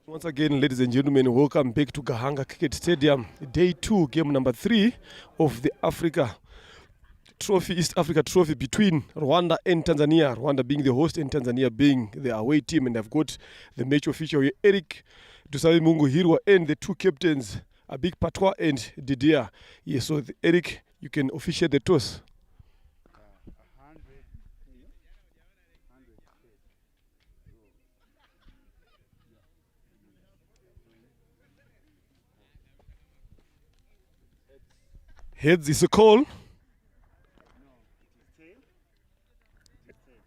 Once again, ladies and gentlemen, welcome back to Gahanga Cricket Stadium. Day 2, game number 3 of the Africa Trophy, East Africa Trophy between Rwanda and Tanzania. Rwanda being the host and Tanzania being the away team. And I've got the match official here, Eric Dusabe Mungu Hirwa, and the two captains, Abik Patwa and Didier. Yes, so Eric, you can officiate the toss. Heads is a call.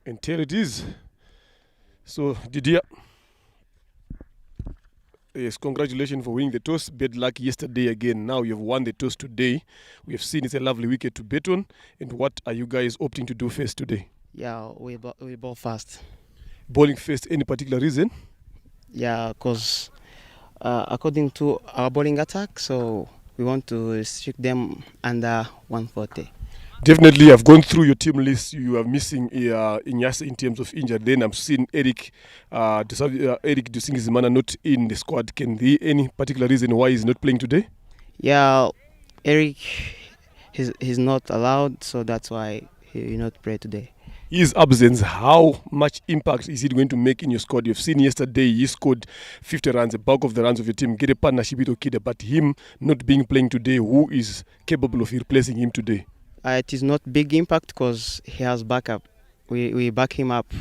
And tail it is. So Didier. Yes, congratulations for winning the toss. Bad luck yesterday again. Now you've won the toss today. We have seen it's a lovely wicket to bet on. And what are you guys opting to do first today? Yeah, we bowl fast. Bowling first, any particular reason? Yeah, because according to our bowling attack, so we want to restrict them under 140. Definitely, I've gone through your team list. You are missing Inyasa in terms of injury. Then I'm seeing Eric Dusingizimana not in the squad. Can there be any particular reason why he's not playing today? Yeah, Eric, he's not allowed, so that's why he will not play today. His absence, how much impact is it going to make in your squad? You've seen yesterday he scored 50 runs, the bulk of the runs of your team, get a partnership with Okida, but him not being playing today, who is capable of replacing him today? It is not big impact because he has backup. We back him up.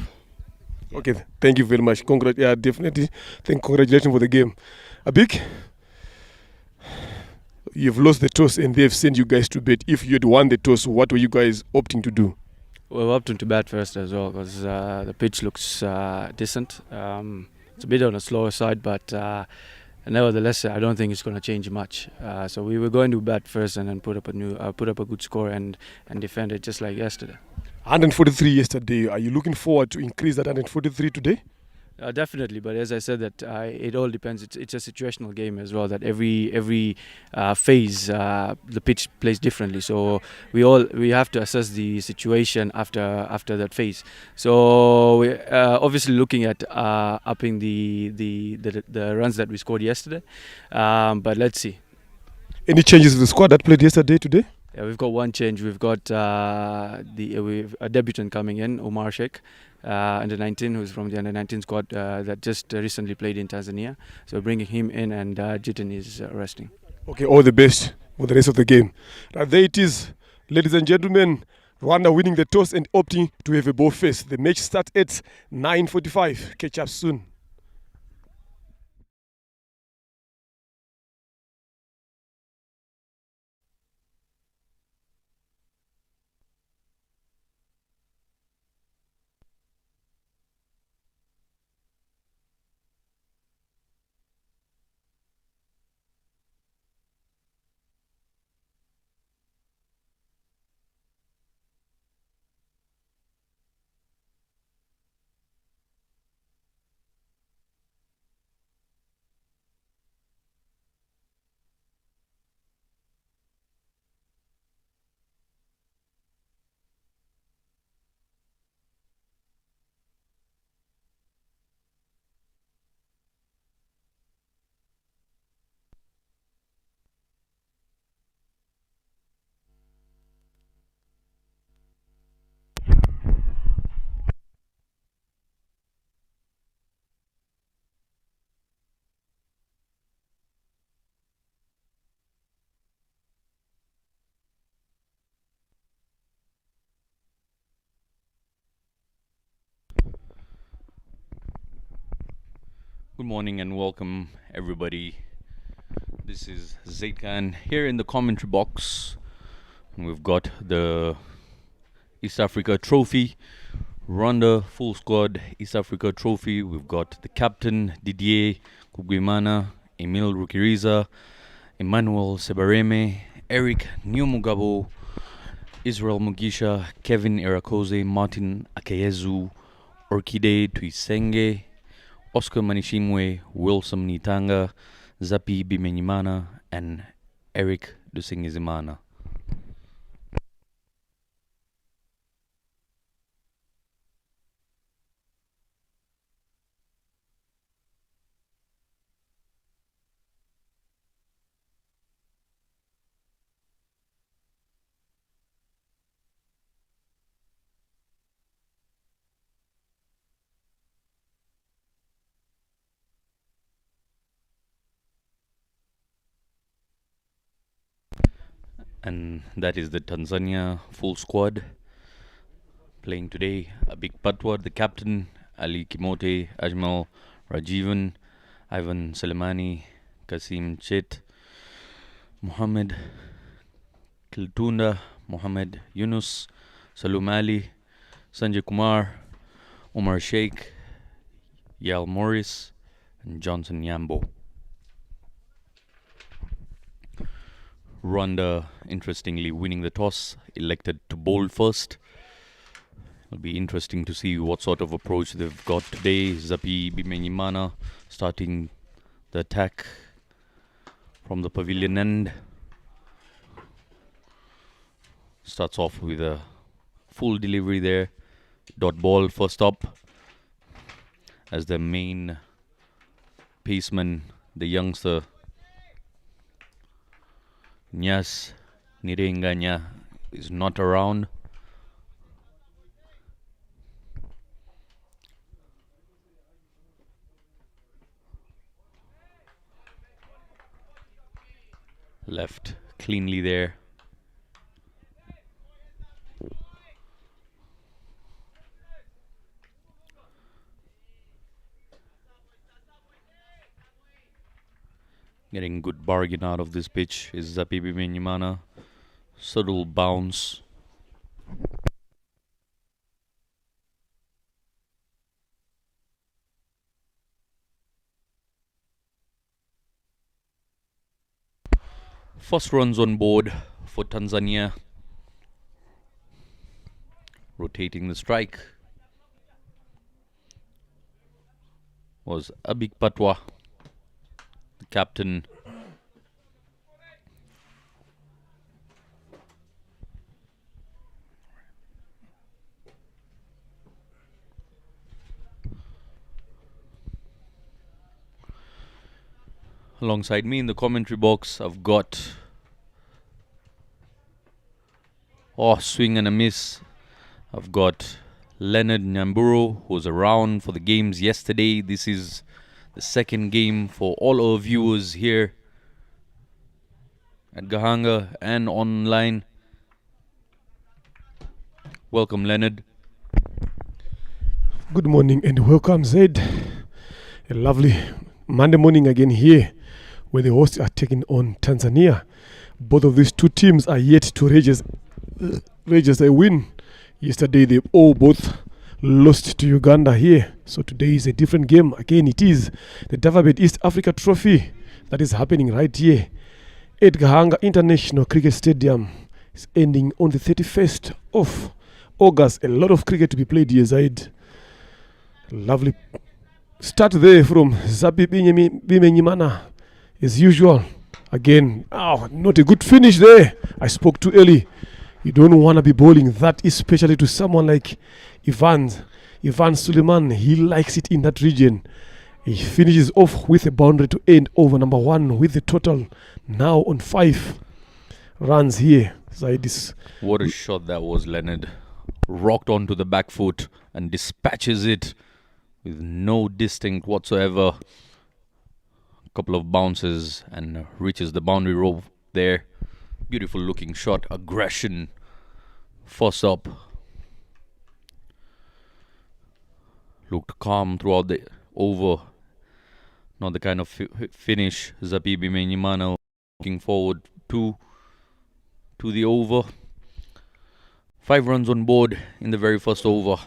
Okay, thank you very much. Definitely. Congratulations for the game. Abik, you've lost the toss and they've sent you guys to bed. If you had won the toss, what were you guys opting to do? We're opting to bat first as well because the pitch looks decent. It's a bit on the slower side, but nevertheless, I don't think it's going to change much. So we were going to bat first and then put up a good score and defend it just like yesterday. 143 yesterday. Are you looking forward to increase that 143 today? Definitely, but as I said, that it all depends. It's a situational game as well. That every phase the pitch plays differently. So we have to assess the situation after that phase. So we obviously looking at upping the runs that we scored yesterday. But let's see. Any changes in the squad that played yesterday today? Yeah, we've got one change. We've got we've a debutant coming in, Omar Sheikh. Under 19, who's from the under 19 squad that just recently played in Tanzania. So bringing him in, and Jitin is resting. Okay, all the best for the rest of the game. There it is, ladies and gentlemen. Rwanda winning the toss and opting to have a ball first. The match starts at 9:45. Catch up soon. Good morning and welcome everybody. This is Zaid Khan here in the commentary box. We've got the East Africa Trophy, Rwanda full squad East Africa Trophy. We've got the captain Didier Kugwimana, Emil Rukiriza, Emmanuel Sebareme, Eric Nyumugabo, Israel Mugisha, Kevin Erakoze, Martin Akeyezu, Orkide Tuisenge, Oscar Manishimwe, Wilson Nitanga, Zapi Bimenyimana, and Eric Dusingizimana. And that is the Tanzania full squad playing today. Abik Patwa, the captain, Ali Kimote, Ajmal Rajivan, Ivan Selemani, Kasim Chet, Mohammed Kiltunda, Mohammed Yunus, Salum Ali, Sanjay Kumar, Umar Sheikh, Yal Morris, and Johnson Yambo. Rwanda, interestingly, winning the toss, elected to bowl first. It'll be interesting to see what sort of approach they've got today. Zapi Bimenyimana starting the attack from the pavilion end. Starts off with a full delivery there. Dot ball first up as the main paceman, the youngster Nyas Nirenganya is not around. Left cleanly there. Getting good bargain out of this pitch is Zapi Bimenyimana. Subtle bounce. First runs on board for Tanzania. Rotating the strike was Abik Patwa, the captain. Alongside me in the commentary box, I've got swing and a miss. I've got Leonard Nyamburu, who was around for the games yesterday. This is the second game for all our viewers here at Gahanga and online. Welcome, Leonard. Good morning and welcome, Zaid. A lovely Monday morning again here, where the hosts are taking on Tanzania. Both of these two teams are yet to register a win. Yesterday they both lost to Uganda here. So today is a different game. Again, it is the Davabet East Africa Trophy that is happening right here at Gahanga International Cricket Stadium. It's ending on the 31st of August. A lot of cricket to be played here, Zaid. Lovely start there from Zapi Bimenyimana as usual. Again, not a good finish there. I spoke too early. You don't want to be bowling that, especially to someone like Ivan Suleiman. He likes it in that region. He finishes off with a boundary to end over number 1 with the total now on 5 runs here. What a shot that was, Leonard. Rocked onto the back foot and dispatches it with no distinct whatsoever. A couple of bounces and reaches the boundary rope there. Beautiful looking shot. Aggression. First up. Looked calm throughout the over. Not the kind of finish Zapi Bimenyimana looking forward to the over. 5 runs on board in the very first over.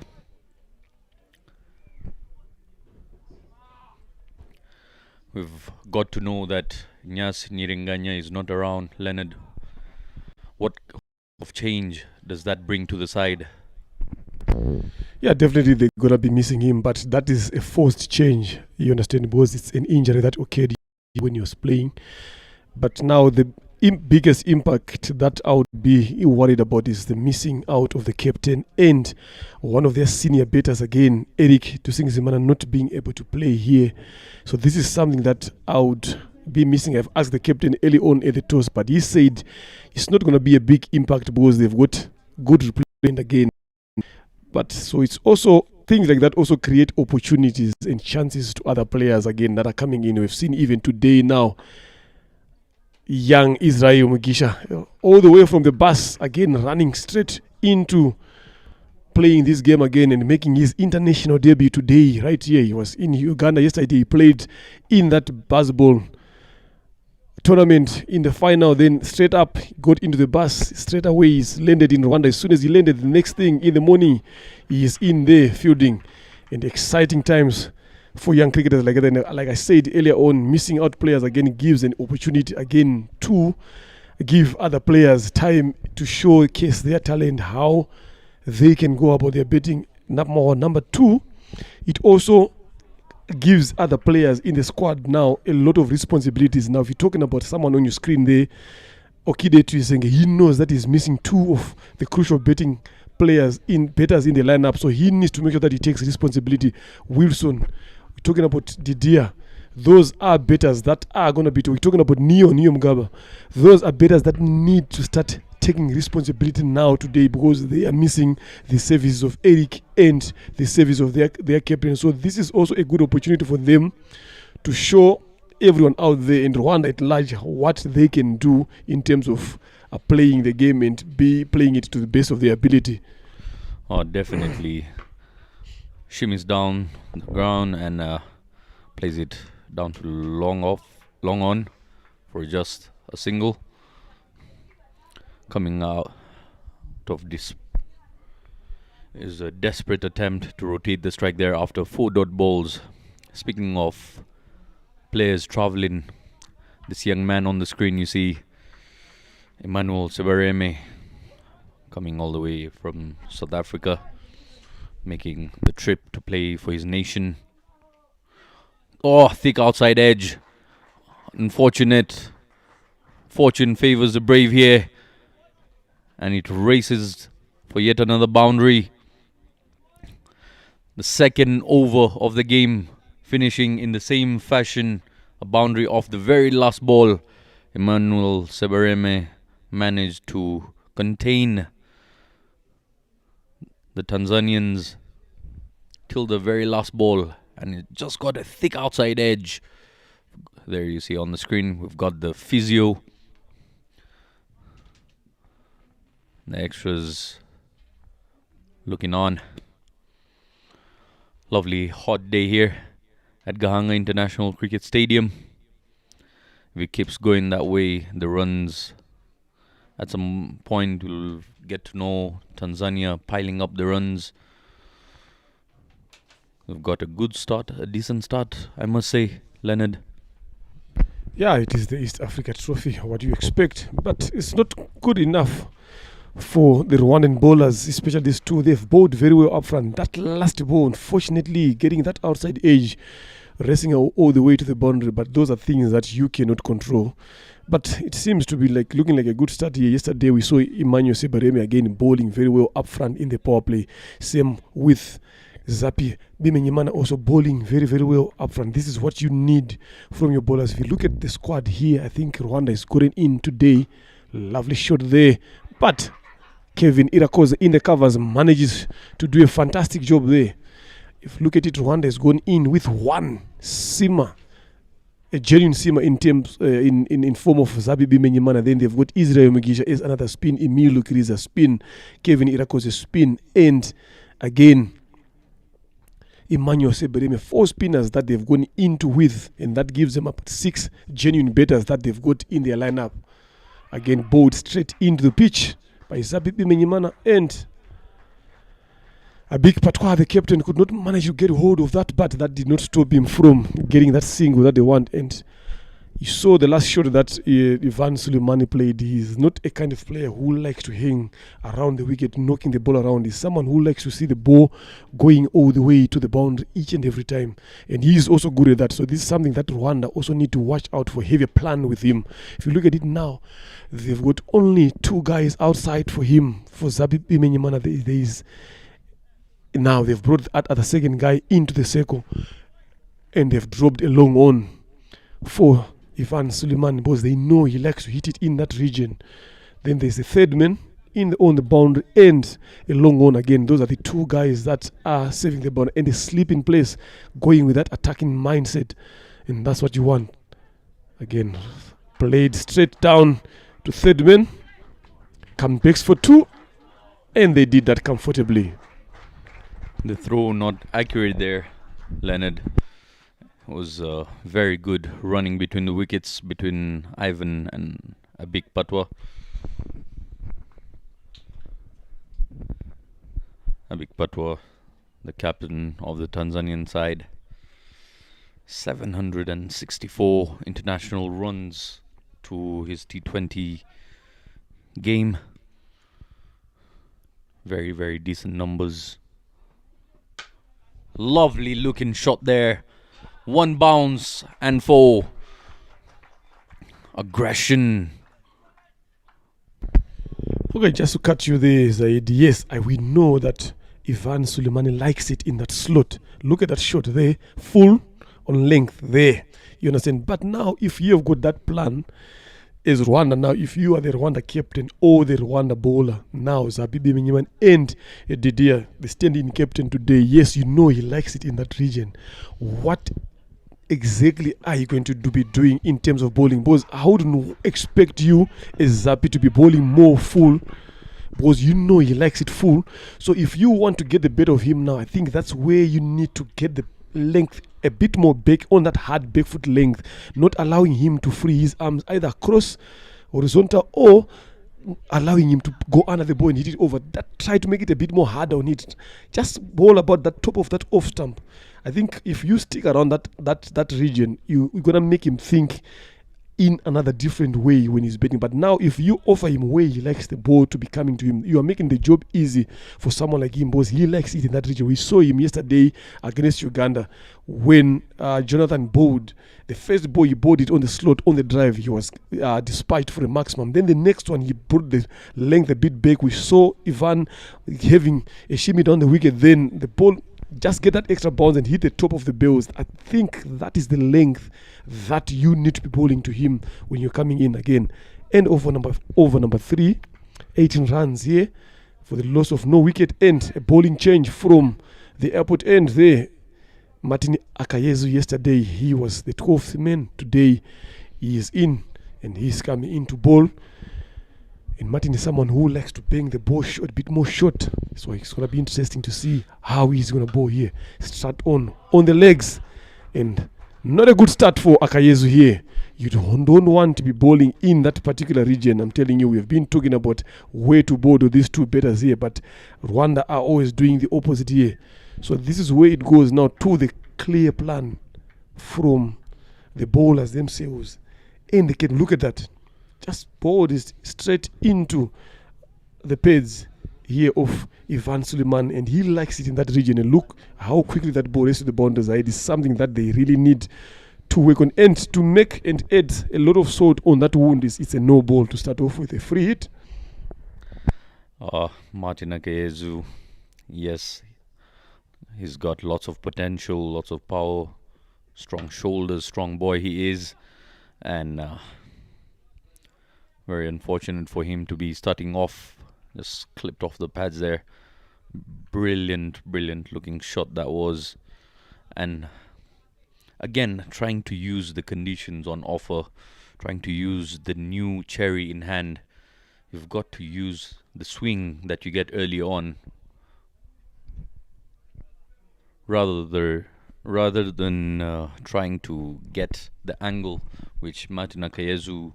We've got to know that Nyas Nirenganya is not around. Leonard, what of change does that bring to the side? Yeah, definitely they're going to be missing him, but that is a forced change, you understand, because it's an injury that occurred when he was playing. But now the biggest impact that I would be worried about is the missing out of the captain and one of their senior batters again, Eric Tusingizimana, not being able to play here. So this is something that I would be missing. I've asked the captain early on at the toss, but he said it's not going to be a big impact because they've got good replacement again. But so it's also things like that also create opportunities and chances to other players again that are coming in. We've seen even today now young Israel Mugisha, all the way from the bus, again running straight into playing this game again and making his international debut today, right here. He was in Uganda yesterday. He played in that basketball tournament in the final, then straight up got into the bus, straight away he's landed in Rwanda. As soon as he landed, the next thing in the morning he is in there fielding. And exciting times for young cricketers like that. And like I said earlier on, missing out players again gives an opportunity again to give other players time to showcase their talent, how they can go about their betting. Number two, it also gives other players in the squad now a lot of responsibilities. Now, if you're talking about someone on your screen there, Okide Tuisenge, he knows that he's missing two of the crucial betters in the lineup, so he needs to make sure that he takes responsibility. Wilson, we're talking about Didier. Those are betters that are going to be. We're talking about Neo Mugaba. Those are betters that need to start taking responsibility now today, because they are missing the services of Eric and the service of their captain. So this is also a good opportunity for them to show everyone out there in Rwanda at large what they can do in terms of playing the game and be playing it to the best of their ability. Oh, definitely. Shimmies down the ground and plays it down to long on for just a single. Coming out of this is a desperate attempt to rotate the strike there after 4 dot balls. Speaking of players traveling, this young man on the screen, you see Emmanuel Sebareme, coming all the way from South Africa, making the trip to play for his nation. Oh, thick outside edge. Unfortunate. Fortune favors the brave here. And it races for yet another boundary. The second over of the game, finishing in the same fashion. A boundary off the very last ball. Emmanuel Sebareme managed to contain the Tanzanians till the very last ball. And it just got a thick outside edge. There you see on the screen, we've got the physio. The extras looking on. Lovely hot day here at Gahanga International Cricket Stadium. If it keeps going that way, the runs at some point we'll get to know Tanzania piling up the runs. We've got a good start, a decent start, I must say, Leonard. Yeah, it is the East Africa Trophy. What do you expect? But it's not good enough for the Rwandan bowlers, especially these two. They've bowled very well up front. That last ball, unfortunately, getting that outside edge, racing all the way to the boundary. But those are things that you cannot control. But it seems to be like looking like a good start here. Yesterday, we saw Emmanuel Sebareme again bowling very well up front in the power play. Same with Zapi Bimenyimana, also bowling very, very well up front. This is what you need from your bowlers. If you look at the squad here, I think Rwanda is going in today. Lovely shot there. But Kevin Irakoze in the covers manages to do a fantastic job there. If you look at it, Rwanda is going in with one seamer, a genuine seamer in terms in form of Zabi Bimenyimana. Then they've got Israel Mugisha as another spin, Emil Lukiriza spin, Kevin Irakoze spin, and again Emmanuel Sebareme, 4 spinners that they've gone into with, and that gives them up 6 genuine batters that they've got in their lineup. Again, bowled straight into the pitch by Zabi Bimenyimana, and a big Patwa, the captain, could not manage to get hold of that bat. That did not stop him from getting that single that they want. And you saw the last shot that Ivan Suleimani played. He's not a kind of player who likes to hang around the wicket, knocking the ball around. He's someone who likes to see the ball going all the way to the boundary each and every time. And he's also good at that. So this is something that Rwanda also need to watch out for, have a plan with him. If you look at it now, they've got only 2 guys outside for him. For Zabi Bimenyimana, there is... Now they've brought the other second guy into the circle, and they've dropped a long on for Ivan Suleiman because they know he likes to hit it in that region. Then there's a third man on the boundary and a long on again. Those are the 2 guys that are saving the boundary, and they sleep in place, going with that attacking mindset, and that's what you want. Again, Played straight down to third man. Comebacks for 2. And they did that comfortably. The throw not accurate there, Leonard. It was very good running between the wickets between Ivan and a big Patwa. Abik Patwa, the captain of the Tanzanian side. 764 international runs to his T20 game. Very, very decent numbers. Lovely looking shot there. 1 bounce and 4. Aggression. Okay, just to cut you there, Zaid. Yes, we know that Ivan Suleimani likes it in that slot. Look at that shot there, full on length there. You understand? But now, if you have got that plan as Rwanda, now if you are the Rwanda captain or the Rwanda bowler, now Zabibi Minyiman and Didier, the standing captain today, yes, you know he likes it in that region. What exactly are you going to be doing in terms of bowling? Because I wouldn't expect you as Zapi to be bowling more full, because you know he likes it full. So if you want to get the better of him now, I think that's where you need to get the length a bit more back on that hard back foot length, not allowing him to free his arms either across horizontal or allowing him to go under the ball and hit it over. That try to make it a bit more harder on it. Just bowl about that top of that off stump. I think if you stick around that region, you're gonna make him think in another different way when he's batting. But now if you offer him where he likes the ball to be coming to him, you are making the job easy for someone like him, because he likes it in that region. We saw him yesterday against Uganda when Jonathan bowled. The first ball he bowled it on the slot, on the drive, he was despite for a maximum. Then the next one he put the length a bit back. We saw Ivan having a shimmy down the wicket. Then the ball just get that extra bounce and hit the top of the bills. I think that is the length that you need to be bowling to him when you're coming in again. And over number 3, 18 runs here for the loss of no wicket and a bowling change from the airport end there. Martin Akayezu yesterday, he was the 12th man. Today he is in and he's coming in to bowl. And Martin is someone who likes to bang the ball short, a bit more short. So it's going to be interesting to see how he's going to bowl here. Start on the legs. And not a good start for Akayezu here. You don't want to be bowling in that particular region. I'm telling you, we've been talking about where to bowl to these two batters here. But Rwanda are always doing the opposite here. So this is where it goes now to the clear plan from the bowlers themselves. And they can look at that. Just bowled this straight into the pads here of Ivan Suleiman, and he likes it in that region. And look how quickly that ball is to the boundaries. It is something that they really need to work on, and to make and add a lot of salt on that wound. It's a no ball to start off with. A free hit. Martin Akayezu, yes, he's got lots of potential, lots of power, strong shoulders, strong boy he is, and very unfortunate for him to be starting off, just clipped off the pads there. Brilliant looking shot that was. And again, trying to use the conditions on offer, trying to use the new cherry in hand. You've got to use the swing that you get early on, rather than trying to get the angle which Martin Akayezu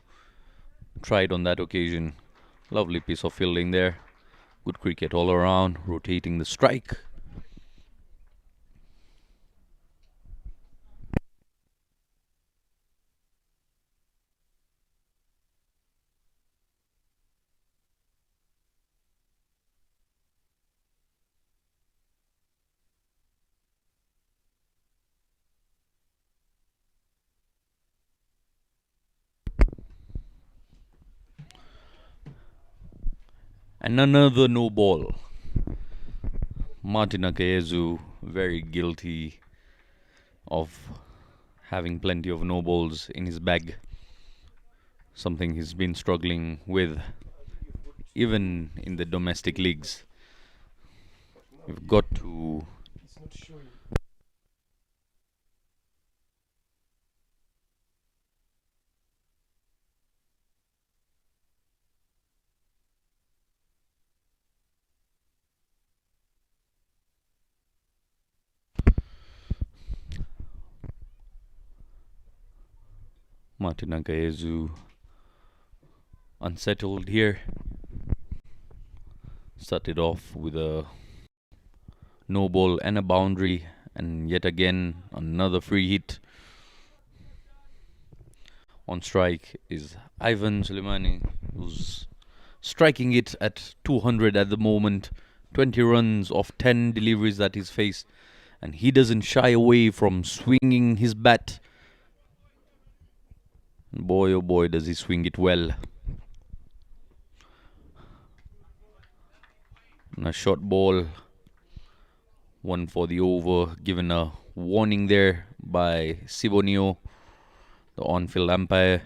tried on that occasion. Lovely piece of fielding there. Good cricket all around, rotating the strike. And another no ball. Martin Akayezu, very guilty of having plenty of no balls in his bag. Something he's been struggling with, even in the domestic leagues. You've got to Martin Akayezu unsettled here. Started off with a no ball and a boundary, and yet again another free hit. On strike is Ivan Suleimani, who's striking it at 200 at the moment. 20 runs off 10 deliveries that he's faced, and he doesn't shy away from swinging his bat. And boy oh boy does he swing it well. And a short ball, one for the over, given a warning there by Sibonio, the on-field umpire.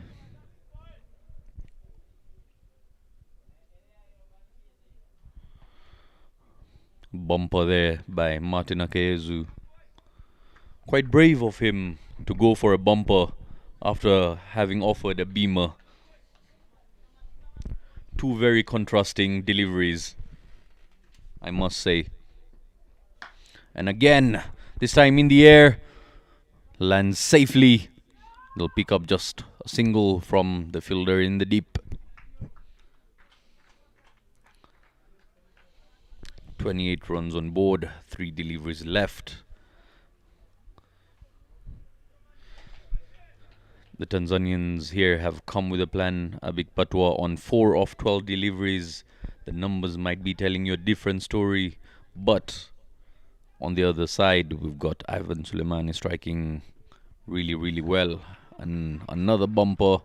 Bumper there by Martin Akayezu. Quite brave of him to go for a bumper after having offered a beamer. Two very contrasting deliveries, I must say. And again, this time in the air, lands safely. They'll pick up just a single from the fielder in the deep. 28 runs on board, 3 deliveries left. The Tanzanians here have come with a plan. Abik Patwa on 4 of 12 deliveries. The numbers might be telling you a different story, but on the other side, we've got Ivan Suleimani striking really, really well. And another bumper.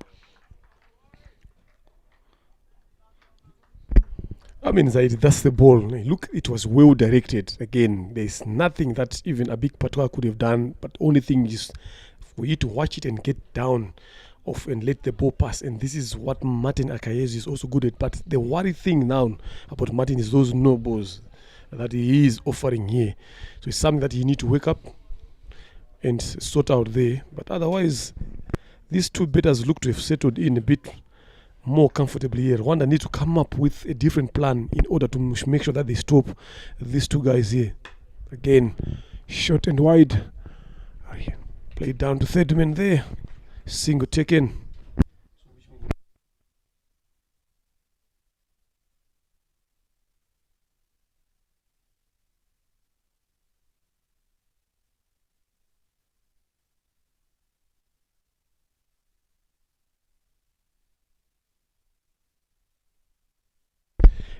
I mean, Zaid, that's the ball. Look, it was well directed. Again, there's nothing that even a big Patwa could have done, but only thing is for you to watch it and get down off and let the ball pass. And this is what Martin Akayezu is also good at. But the worry thing now about Martin is those no balls that he is offering here. So it's something that you need to wake up and sort out there. But otherwise, these two batters look to have settled in a bit more comfortably here. Rwanda need to come up with a different plan in order to make sure that they stop these two guys here. Again, short and wide. Played down to third man there. Single taken.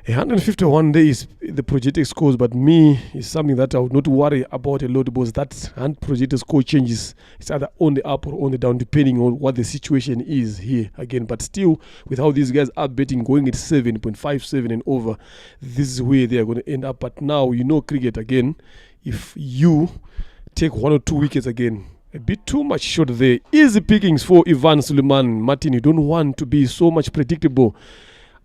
A 151 days the projected scores, but me is something that I would not worry about a lot because that projected score changes. It's either on the up or on the down depending on what the situation is here again. But still, with how these guys are betting, going at 7.57 and over, this is where they are going to end up. But now you know cricket again. If you take 1 or 2 wickets again, a bit too much short there. Easy pickings for Ivan Suleiman. Martin, you don't want to be so much predictable.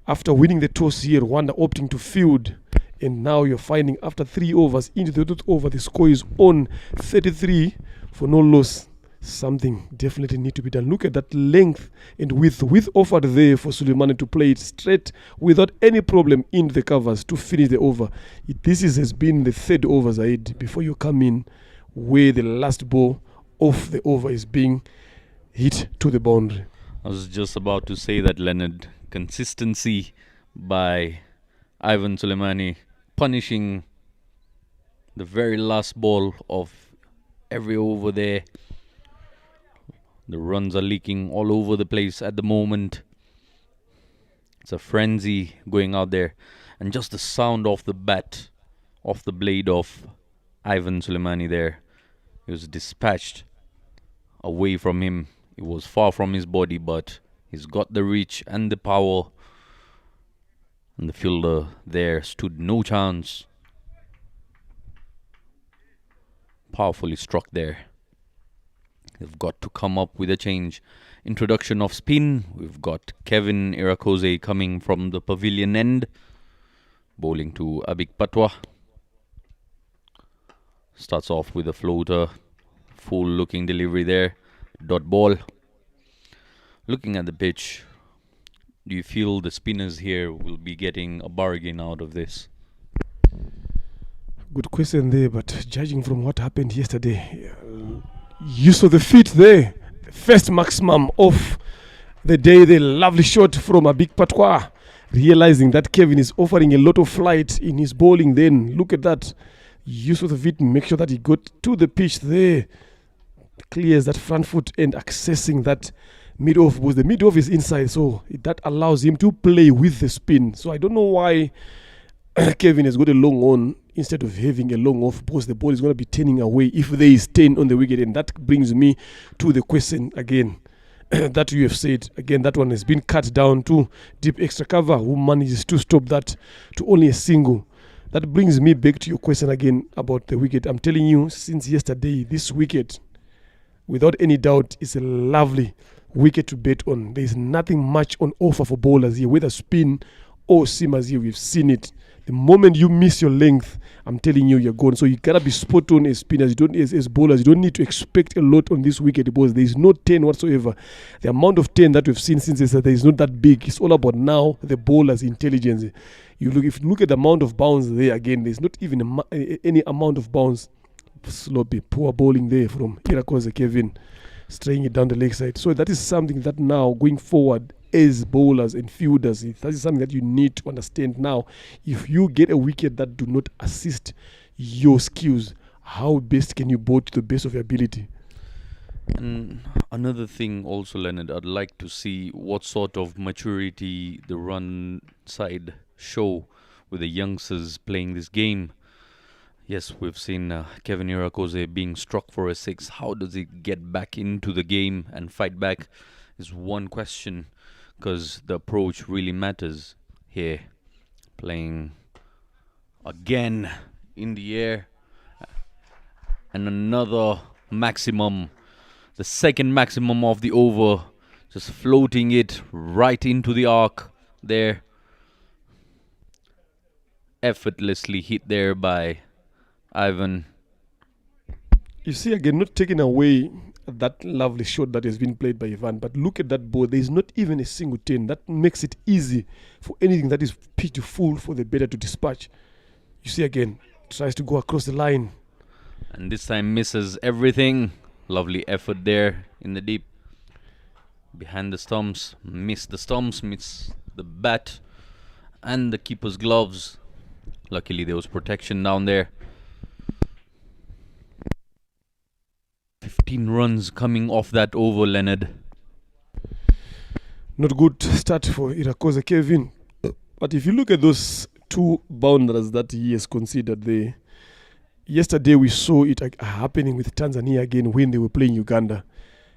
After winning the toss here, Rwanda opting to field. And now you're finding after 3 overs, into the third over, the score is on 33 for no loss. Something definitely need to be done. Look at that length and width offered there for Suleimani to play it straight without any problem into the covers to finish the over. This has been the third over, Zaid, before you come in, where the last ball of the over is being hit to the boundary. I was just about to say that, Leonard. Consistency by Ivan Suleimani, punishing the very last ball of every over there. The runs are leaking all over the place at the moment. It's a frenzy going out there. And just the sound of the bat, off the blade of Ivan Suleimani there. He was dispatched away from him. It was far from his body, but he's got the reach and the power. And the fielder there stood no chance. Powerfully struck there. They've got to come up with a change. Introduction of spin. We've got Kevin Irakoze coming from the pavilion end. Bowling to Abik Patwa. Starts off with a floater. Full looking delivery there. Dot ball. Looking at the pitch, do you feel the spinners here will be getting a bargain out of this? Good question there, but judging from what happened yesterday, use of the feet there. The first maximum of the day. The lovely shot from a big Patwa, realizing that Kevin is offering a lot of flight in his bowling. Then look at that use of it, make sure that he got to the pitch there, clears that front foot and accessing that mid off, because the mid off is inside, so that allows him to play with the spin. So I don't know why Kevin has got a long on instead of having a long off, because the ball is going to be turning away if there is 10 on the wicket. And that brings me to the question again that you have said. Again, that one has been cut down to deep extra cover. Who manages to stop that to only a single? That brings me back to your question again about the wicket. I'm telling you, since yesterday, this wicket, without any doubt, is a lovely wicket to bet on. There is nothing much on offer for bowlers here, whether spin or seamers here. We've seen it. The moment you miss your length, I'm telling you, you're gone. So you gotta be spot on as spinners. You don't, as bowlers, you don't need to expect a lot on this wicket, because there is no 10 whatsoever. The amount of 10 that we've seen since yesterday is not that big. It's all about now the bowler's intelligence. If you look at the amount of bounce there, again, there's not even any amount of bounce. Sloppy, poor bowling there from Irakoze Kevin, straying it down the leg side. So that is something that now going forward as bowlers and fielders, that is something that you need to understand now. If you get a wicket that do not assist your skills, how best can you bowl to the best of your ability? And another thing also, Leonard, I'd like to see what sort of maturity the run side show with the youngsters playing this game. Yes, we've seen Kevin Irakoze being struck for a 6. How does he get back into the game and fight back is one question, because the approach really matters here. Playing again in the air, and another maximum, the second maximum of the over, just floating it right into the arc there. Effortlessly hit there by Ivan. You see, again, not taking away that lovely shot that has been played by Ivan, but look at that ball. There is not even a single 10. That makes it easy for anything that is pitched full for the batter to dispatch. You see, again, tries to go across the line, And this time misses everything. Lovely effort there in the deep. Behind the stumps, miss the bat and the keeper's gloves. Luckily there was protection down there. 15 runs coming off that over, Leonard. Not good start for Irakoze Kevin. But if you look at those two boundaries that he has considered there, yesterday we saw it happening with Tanzania again when they were playing Uganda,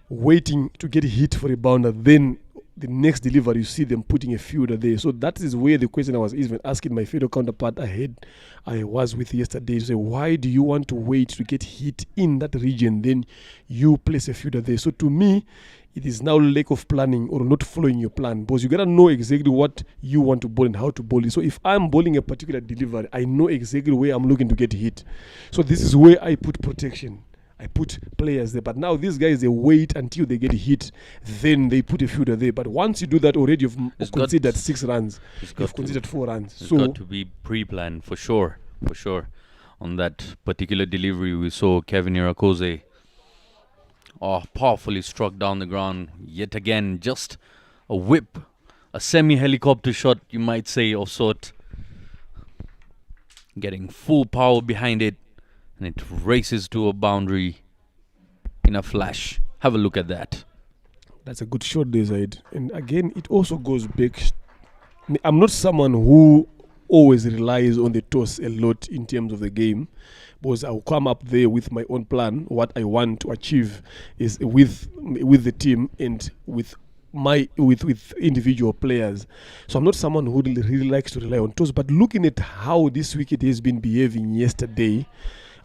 waiting to get hit for a bounder. Then the next delivery, you see them putting a fielder there. So that is where the question I was even asking my fellow counterpart I was with yesterday, to say, why do you want to wait to get hit in that region, then you place a fielder there? So to me, it is now lack of planning or not following your plan, because you gotta know exactly what you want to bowl and how to bowl it. So if I'm bowling a particular delivery, I know exactly where I'm looking to get hit. So this is where I put protection. I put players there. But now these guys, they wait until they get hit, then they put a fielder there. But once you do that already, you've considered 6 runs. You've considered 4 runs. It's got to be pre-planned for sure. On that particular delivery, we saw Kevin Irakoze powerfully struck down the ground. Yet again, just a whip, a semi-helicopter shot, you might say, of sort. Getting full power behind it, and it races to a boundary in a flash. Have a look at that. That's a good shot there, Zaid. And again, it also goes back. I'm not someone who always relies on the toss a lot in terms of the game, because I'll come up there with my own plan. What I want to achieve is with the team and with individual players. So I'm not someone who really likes to rely on toss. But looking at how this wicket has been behaving yesterday,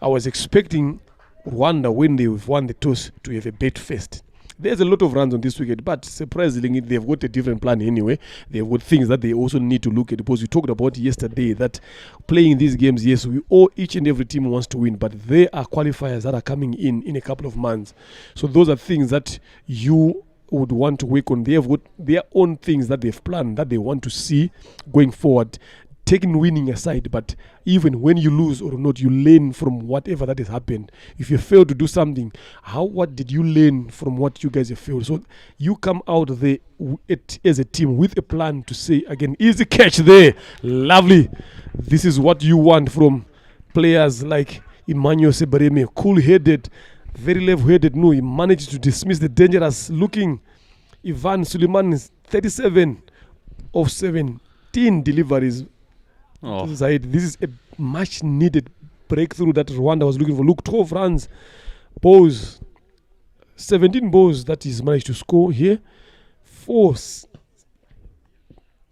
I was expecting Rwanda, when they've won the toss, to have a bet first. There's a lot of runs on this wicket, but surprisingly, they've got a different plan anyway. They've got things that they also need to look at, because we talked about yesterday that playing these games, yes, each and every team wants to win, but there are qualifiers that are coming in a couple of months. So those are things that you would want to work on. They have got their own things that they've planned that they want to see going forward. taking winning aside, but even when you lose or not, you learn from whatever that has happened. If you fail to do something, what did you learn from what you guys have failed? So you come out there as a team with a plan to say, again, easy catch there, lovely. This is what you want from players like Emmanuel Sebareme, cool-headed, very level-headed. No, he managed to dismiss the dangerous looking Ivan Suleiman is 37 of 17 deliveries. Oh, This is a much needed breakthrough that Rwanda was looking for. Look, 12 runs, balls, 17 balls that he's managed to score here.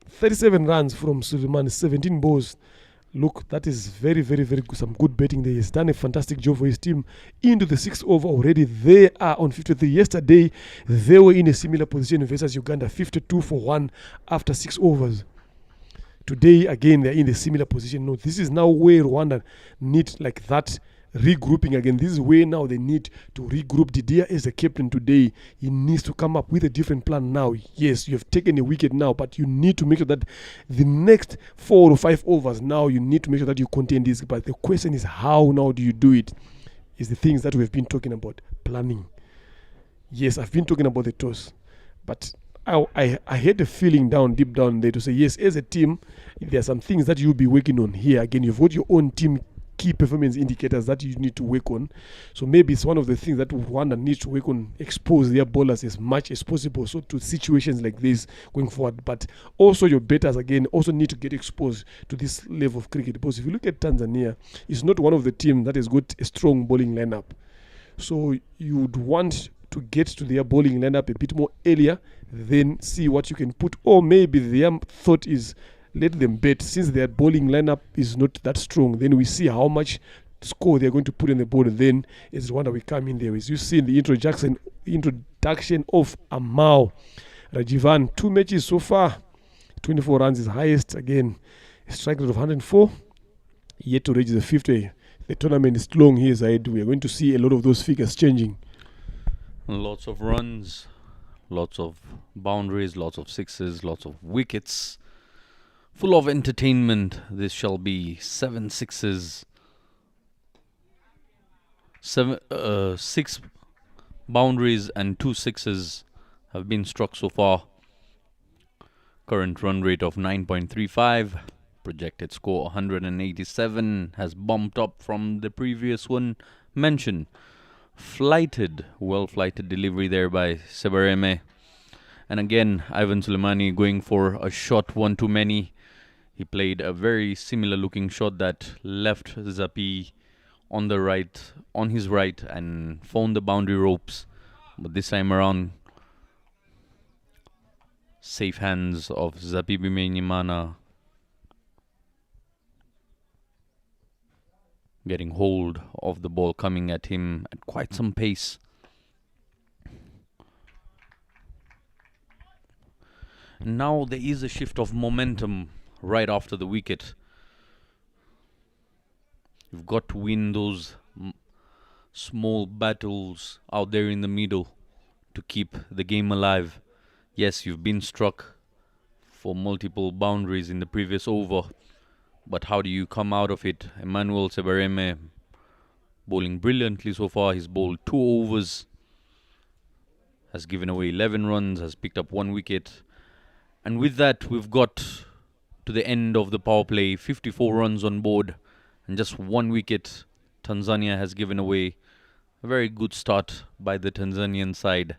37 runs from Suleiman, 17 balls. Look, that is very, very, very good. Some good betting there. He's done a fantastic job for his team into the 6th over already. They are on 53. Yesterday, they were in a similar position versus Uganda, 52-1 after 6 overs. Today, again, they're in a similar position. No, this is now where Rwanda need like that regrouping again. This is where now they need to regroup. Didier is the captain today. He needs to come up with a different plan now. Yes, you have taken a wicket now, but you need to make sure that the next 4 or 5 overs now, you need to make sure that you contain this. But the question is, how now do you do it? Is the things that we've been talking about. Planning. Yes, I've been talking about the toss, but I had a feeling deep down there to say, yes, as a team, there are some things that you'll be working on here. Again, you've got your own team key performance indicators that you need to work on. So maybe it's one of the things that Rwanda needs to work on, expose their bowlers as much as possible so to situations like this going forward. But also your batters, again, also need to get exposed to this level of cricket. Because if you look at Tanzania, it's not one of the teams that has got a strong bowling lineup. So you would want to get to their bowling lineup a bit more earlier, then see what you can put. Or maybe their thought is, let them bet, since their bowling lineup is not that strong, then we see how much score they're going to put on the board. Then is Rwanda we come in there. As you see in the introduction of Amao Rajivan, 2 matches so far, 24 runs is highest. Again, a strike rate of 104, yet to reach the 50. The tournament is long here, Zaid. We are going to see a lot of those figures changing. lots of runs, lots of boundaries, lots of sixes, lots of wickets. Full of entertainment. This shall be 7 sixes. 6 boundaries and 2 sixes have been struck so far. Current run rate of 9.35. Projected score 187 has bumped up from the previous one mentioned. Well-flighted delivery there by Sebareme. And again, Ivan Suleimani going for a shot, one too many. He played a very similar looking shot that left Zapi on his right and found the boundary ropes. But this time around, safe hands of Zapi Bimenyimana getting hold of the ball coming at him at quite some pace. Now there is a shift of momentum right after the wicket. You've got to win those small battles out there in the middle to keep the game alive. Yes, you've been struck for multiple boundaries in the previous over, but how do you come out of it? Emmanuel Sebareme bowling brilliantly so far. He's bowled 2 overs, has given away 11 runs, has picked up 1 wicket. And with that, we've got to the end of the power play, 54 runs on board and just 1 wicket. Tanzania has given away. A very good start by the Tanzanian side.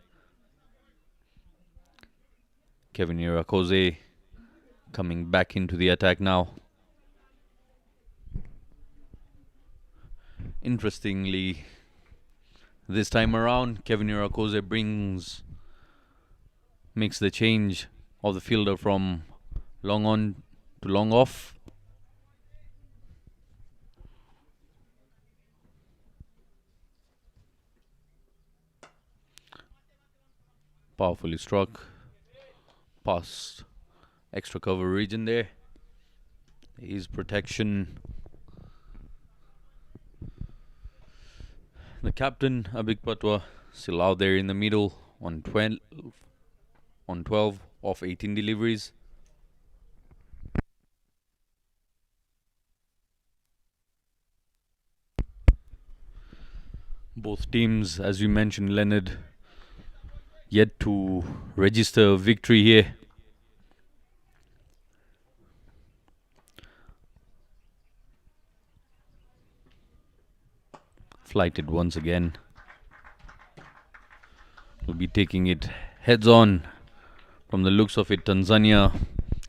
Kevin Irakoze coming back into the attack now. Interestingly, this time around, Kevin Irakoze makes the change of the fielder from long on to long off. Powerfully struck past extra cover region there. His protection. The captain, Abik Patwa, still out there in the middle on 12 of 18 deliveries. Both teams, as you mentioned, Leonard, yet to register a victory here. Flighted once again. Will be taking it heads on. From the looks of it, Tanzania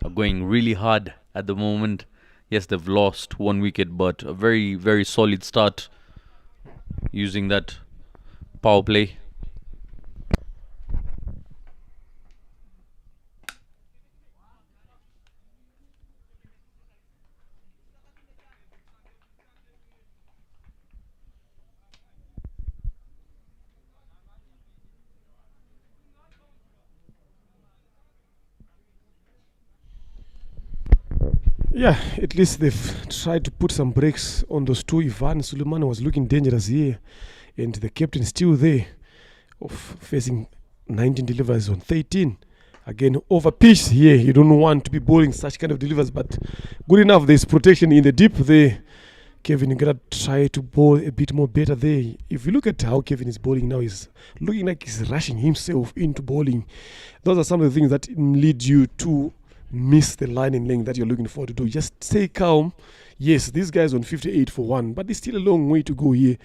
are going really hard at the moment. Yes, they've lost 1 wicket, but a very, very solid start using that power play. Yeah, at least they've tried to put some brakes on those two. Ivan Suleiman was looking dangerous here, and the captain still there, of facing 19 deliveries on 13. Again, over pitch here. You don't want to be bowling such kind of deliveries, but good enough. There's protection in the deep there. Kevin, you gotta try to bowl a bit more better there. If you look at how Kevin is bowling now, he's looking like he's rushing himself into bowling. Those are some of the things that lead you to miss the line and length that you're looking for to do. Just stay calm. Yes, this guy's on 58 for 1, but there's still a long way to go here.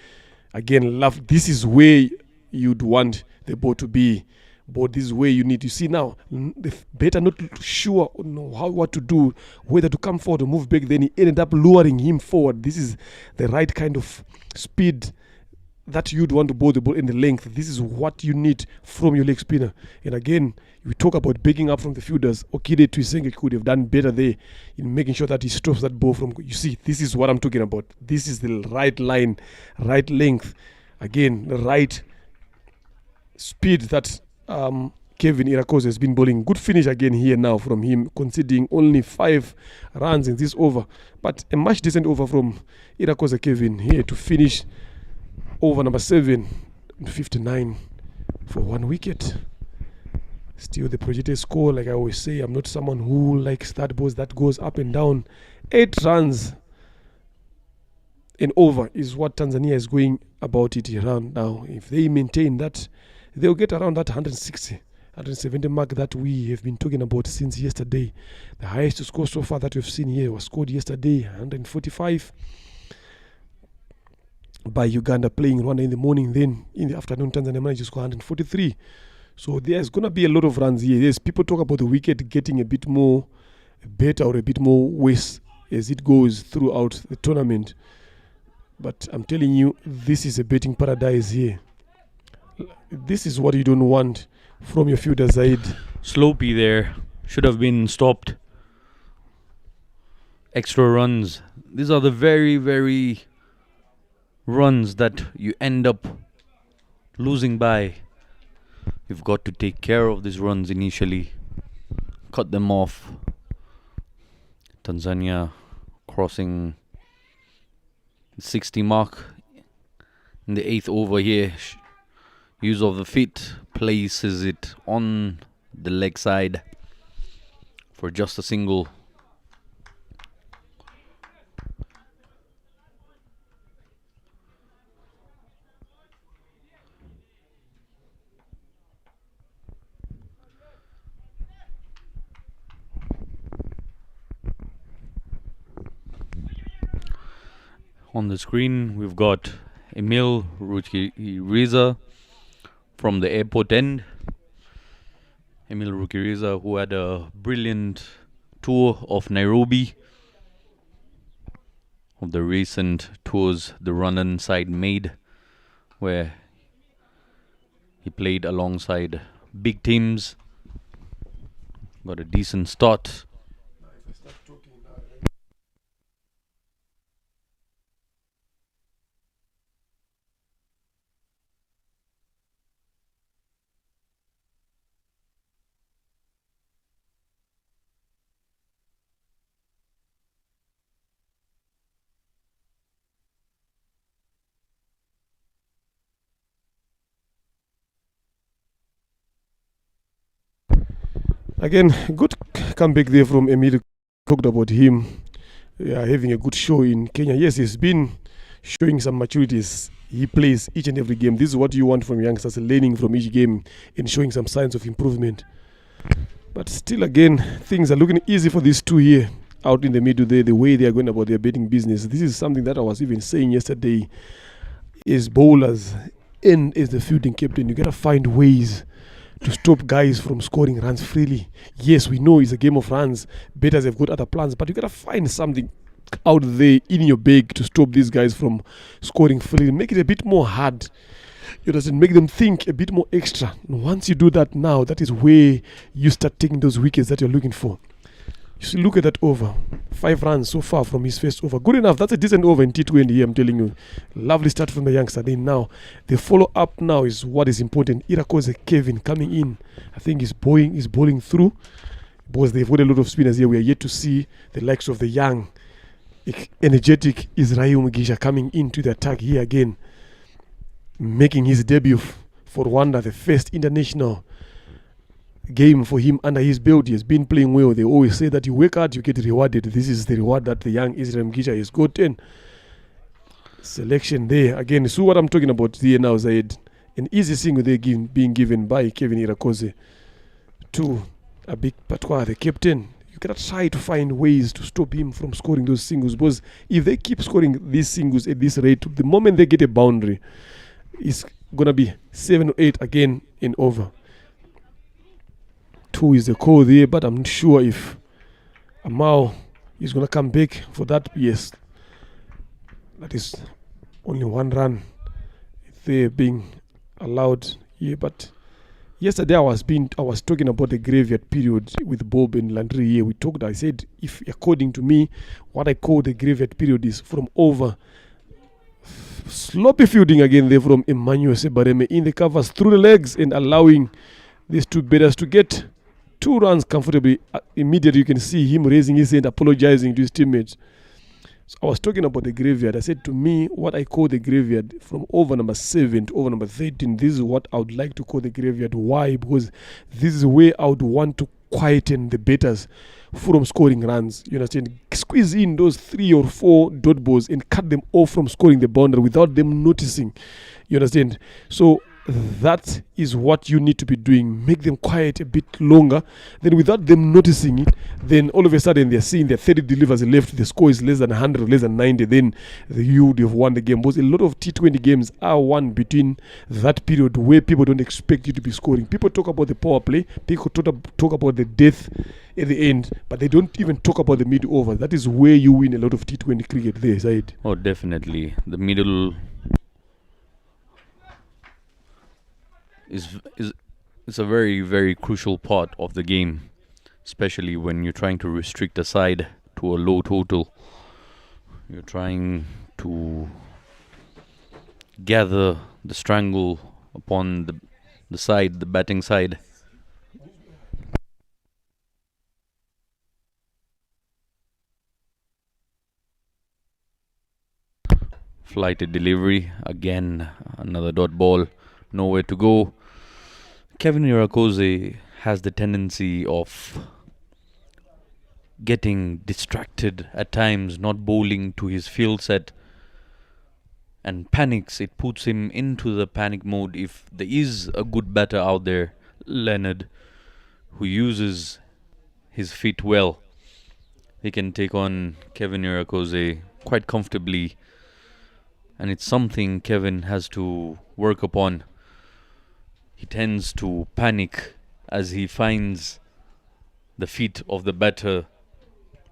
Again, love. This is where you'd want the ball to be. But this is where you need to see now. The better not sure what to do, whether to come forward or move back. Then he ended up luring him forward. This is the right kind of speed that you'd want to bowl the ball in the length. This is what you need from your leg spinner. And again, we talk about backing up from the fielders. Okide Tuisenge could have done better there in making sure that he stops that ball from. You see, this is what I'm talking about. This is the right line, right length. Again, the right speed that Kevin Irakoze has been bowling. Good finish again here now from him, conceding only 5 runs in this over. But a much decent over from Irakoze Kevin here to finish over number 7, 59 for 1 wicket. Still the projected score, like I always say, I'm not someone who likes that balls that goes up and down. 8 runs and over is what Tanzania is going about it around now. If they maintain that, they'll get around that 160, 170 mark that we have been talking about since yesterday. The highest score so far that we've seen here was scored yesterday, 145 by Uganda, playing Rwanda in the morning. Then in the afternoon, Tanzania managed to score 143. So there's going to be a lot of runs here. Yes, people talk about the wicket getting a bit more better or a bit more worse as it goes throughout the tournament. But I'm telling you, this is a betting paradise here. This is what you don't want from your fielder side. Slopey there should have been stopped. Extra runs. These are the very, very runs that you end up losing by. You've got to take care of these runs initially. Cut them off. Tanzania crossing the 60 mark in the 8th over here. Use of the feet, places it on the leg side for just a single. On the screen, we've got Emil Rukiriza from the airport end. Emil Rukiriza, who had a brilliant tour of Nairobi, of the recent tours the Rwandan side made, where he played alongside big teams, got a decent start. Again, good comeback there from Emil. Talked about him having a good show in Kenya. Yes, he's been showing some maturities he plays each and every game. This is what you want from youngsters, learning from each game and showing some signs of improvement. But still, again, things are looking easy for these two here out in the middle there, the way they are going about their betting business. This is something that I was even saying yesterday. As bowlers and as the fielding captain, you got to find ways to stop guys from scoring runs freely. Yes, we know it's a game of runs. Batters have got other plans, but you got to find something out there in your bag to stop these guys from scoring freely. Make it a bit more hard. You doesn't make them think a bit more extra. And once you do that now, that is where you start taking those wickets that you're looking for. You see, look at that over. 5 runs so far from his first over. Good enough. That's a decent over in T20 here, I'm telling you. Lovely start from the youngster. Then now, the follow-up now is what is important. Irakoze Kevin coming in. I think he's bowling through. Because they've got a lot of spinners here. We are yet to see the likes of the young, energetic Israel Mugisha coming into the attack here again. Making his debut for Rwanda, the first international game for him under his belt. He has been playing well. They always say that you work hard, you get rewarded. This is the reward that the young Israel Mugisha has gotten. Selection there. Again, so what I'm talking about here now, Zaid. An easy single there being given by Kevin Irakoze to a big Patwa, the captain. You gotta try to find ways to stop him from scoring those singles, because if they keep scoring these singles at this rate, the moment they get a boundary, it's gonna be 7 or 8 again and over. 2 is the call there, but I'm not sure if Amao is gonna come back for that. Yes, that is only 1 run there being allowed here. But yesterday I was talking about the graveyard period with Bob and Landry here. I said, if according to me, what I call the graveyard period is from over. Sloppy fielding again there from Emmanuel Sebareme in the covers through the legs and allowing these two batters to get 2 runs comfortably. Immediately you can see him raising his hand, apologizing to his teammates. So I was talking about the graveyard. I said, to me, what I call the graveyard from over number 7 to over number 13, this is what I would like to call the graveyard. Why? Because this is where I would want to quieten the batters from scoring runs. You understand? Squeeze in those 3 or 4 dot balls and cut them off from scoring the boundary without them noticing. You understand? So that is what you need to be doing. Make them quiet a bit longer. Then without them noticing it, then all of a sudden they're seeing their 30 delivers left, the score is less than 100, less than 90, then you would have won the game. Because a lot of T20 games are won between that period where people don't expect you to be scoring. People talk about the power play, people talk about the death at the end, but they don't even talk about the mid over. That is where you win a lot of T20 cricket there, Zaid. Oh, definitely. The middle is a very, very crucial part of the game, especially when you're trying to restrict a side to a low total. You're trying to gather the strangle upon the batting side. Flighted delivery, again another dot ball, nowhere to go. Kevin Irakoze has the tendency of getting distracted at times, not bowling to his field set, and panics. It puts him into the panic mode. If there is a good batter out there, Leonard, who uses his feet well, he can take on Kevin Irakoze quite comfortably, and it's something Kevin has to work upon. He tends to panic as he finds the feet of the batter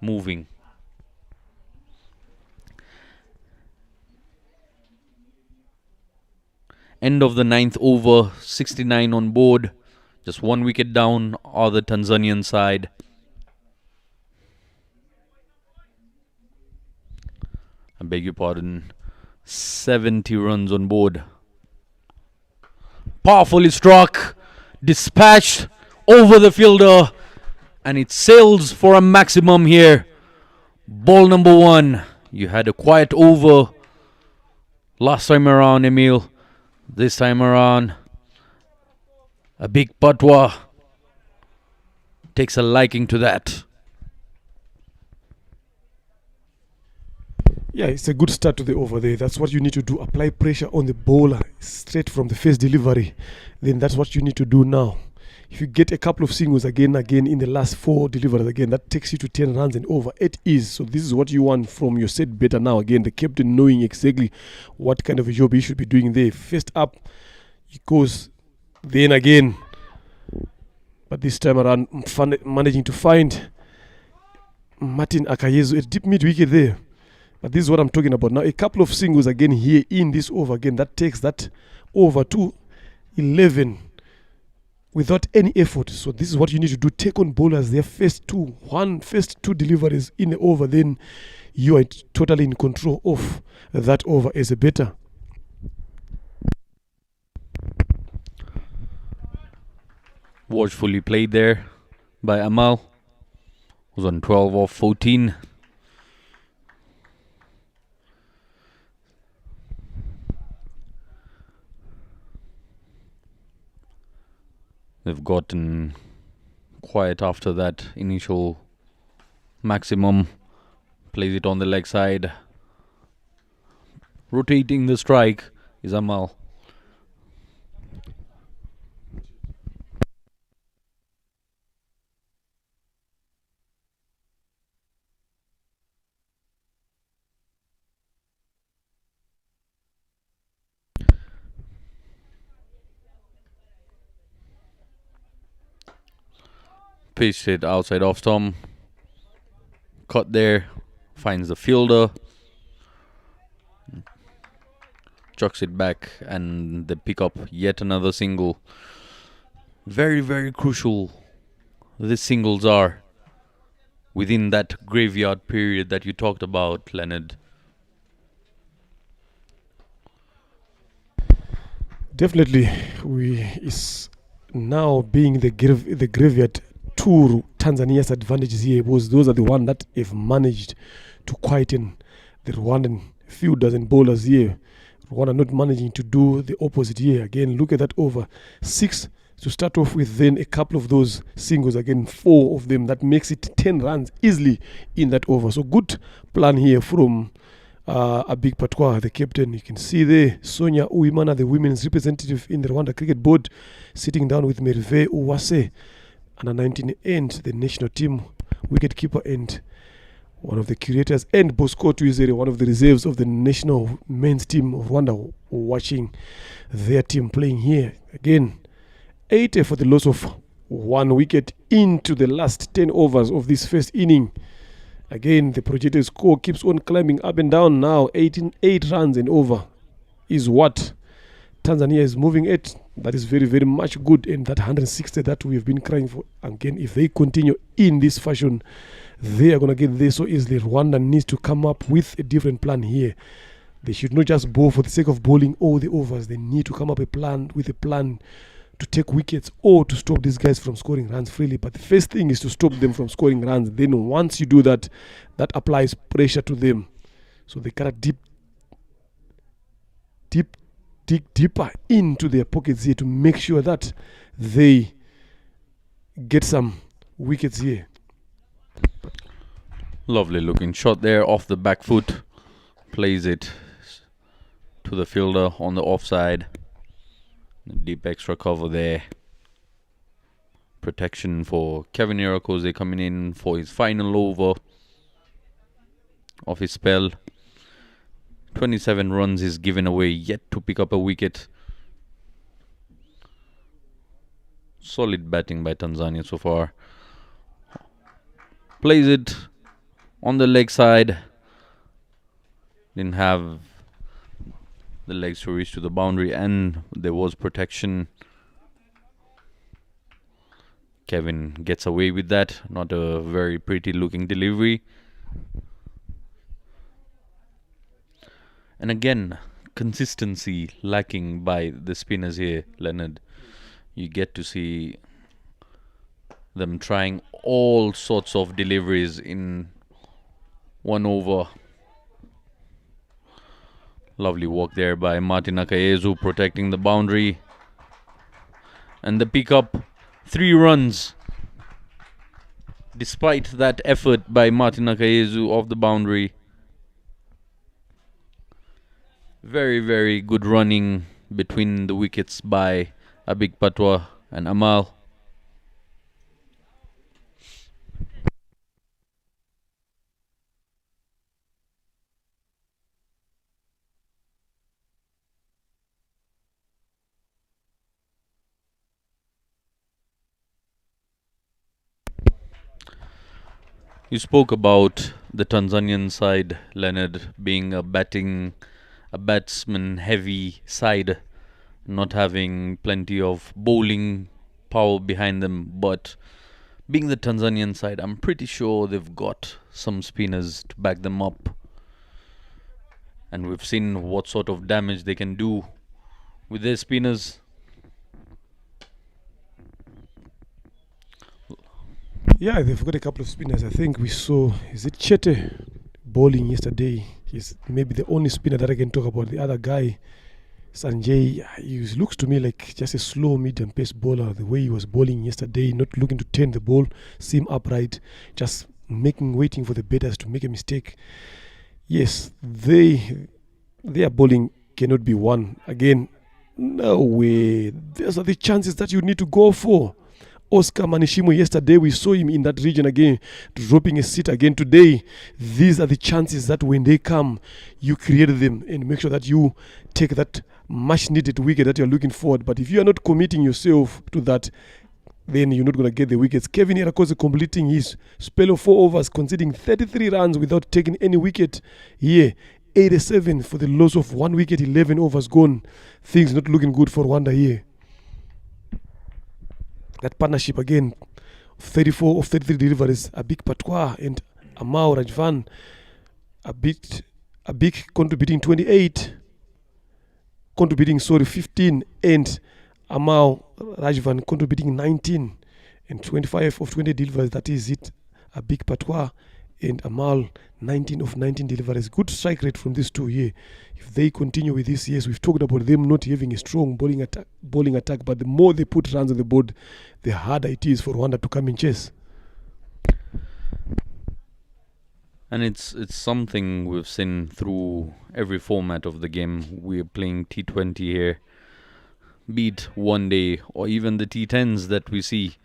moving. End of the 9th over, 69 on board. Just 1 wicket down on the Tanzanian side. I beg your pardon. 70 runs on board. Powerfully struck, dispatched over the fielder, and it sails for a maximum here. Ball number 1. You had a quiet over last time around, Emil. This time around, a big patwa takes a liking to that. Yeah, it's a good start to the over there. That's what you need to do. Apply pressure on the bowler straight from the first delivery. Then that's what you need to do now. If you get a couple of singles again in the last 4 deliveries again, that takes you to 10 runs and over at ease. So this is what you want from your set better now. Again, the captain knowing exactly what kind of a job he should be doing there. First up, he goes, then again. But this time around, managing to find Martin Akayezu at deep mid wicket there. But this is what I'm talking about now. A couple of singles again here in this over again. That takes that over to 11 without any effort. So this is what you need to do. Take on bowlers their first two deliveries in the over. Then you are totally in control of that over as a batter. Watchfully played there by Amal. Was on 12 off 14. They've gotten quiet after that initial maximum. Plays it on the leg side. Rotating the strike is Amal. Pitched it outside off stump. Cut there. Finds the fielder. Chucks it back and they pick up yet another single. Very, very crucial these singles are within that graveyard period that you talked about, Leonard. Definitely, is now being the graveyard to Tanzania's advantages here, because those are the ones that have managed to quieten the Rwandan fielders and bowlers here. Rwanda not managing to do the opposite here. Again, look at that over 6 to start off with, then a couple of those singles again, 4 of them. That makes it 10 runs easily in that over. So good plan here from Abig Patwa, the captain. You can see there Sonia Uwimana, the women's representative in the Rwanda Cricket Board, sitting down with Merve Uwase, under 19 and the national team wicketkeeper and one of the curators, and Bosco Tuizere, one of the reserves of the national men's team of Rwanda, watching their team playing here. Again, 80 for the loss of 1 wicket into the last 10 overs of this first inning. Again, the projected score keeps on climbing up and down now. 8 runs and over is what Tanzania is moving at. That is very, very much good. And that 160 that we have been crying for, again, if they continue in this fashion, they are going to get there so easily. Rwanda needs to come up with a different plan here. They should not just bowl for the sake of bowling all the overs. They need to come up with a plan to take wickets or to stop these guys from scoring runs freely. But the first thing is to stop them from scoring runs. Then once you do that, that applies pressure to them. So they gotta dig deeper into their pockets here to make sure that they get some wickets here. Lovely looking shot there off the back foot. Plays it to the fielder on the offside. Deep extra cover there. Protection for Kevin Irakoze coming in for his final over of his spell. 27 runs is given away, yet to pick up a wicket. Solid batting by Tanzania so far. Plays it on the leg side. Didn't have the legs to reach to the boundary, and there was protection. Kevin gets away with that. Not a very pretty looking delivery. And again, consistency lacking by the spinners here, Leonard. You get to see them trying all sorts of deliveries in one over. Lovely walk there by Martin Akayezu, protecting the boundary. And the pickup, 3 runs. Despite that effort by Martin Akayezu off the boundary. Very, very good running between the wickets by Abik Patwa and Amal. You spoke about the Tanzanian side, Leonard, being a batsman heavy side, not having plenty of bowling power behind them. But being the Tanzanian side, I'm pretty sure they've got some spinners to back them up. And we've seen what sort of damage they can do with their spinners. Yeah, they've got a couple of spinners. I think we saw, is it Chete bowling yesterday? He's maybe the only spinner that I can talk about. The other guy, Sanjay, he looks to me like just a slow medium pace bowler. The way he was bowling yesterday, not looking to turn the ball, seem upright, just waiting for the batters to make a mistake. Yes, their bowling cannot be won. Again, no way. Those are the chances that you need to go for. Oscar Manishimo, yesterday we saw him in that region again, dropping a seat again. Today, these are the chances that when they come, you create them and make sure that you take that much needed wicket that you're looking for. But if you are not committing yourself to that, then you're not going to get the wickets. Kevin Irakoze completing his spell of 4 overs, conceding 33 runs without taking any wicket here. 87 for the loss of 1 wicket, 11 overs gone. Things not looking good for Rwanda here. That partnership again, 34 of 33 deliveries, Abik Patwa and Amau Rajvan, Abik contributing 28, contributing 15, and Amau Rajvan contributing 19, and 25 of 20 deliveries. That is it. Abik Patwa and Amal, 19 of 19 deliveries. Good strike rate from these two here. If they continue with this, yes, we've talked about them not having a strong bowling attack, but the more they put runs on the board, the harder it is for Rwanda to come in chase. And it's something we've seen through every format of the game. We're playing T20 here, be it one day or even the T10s that we see.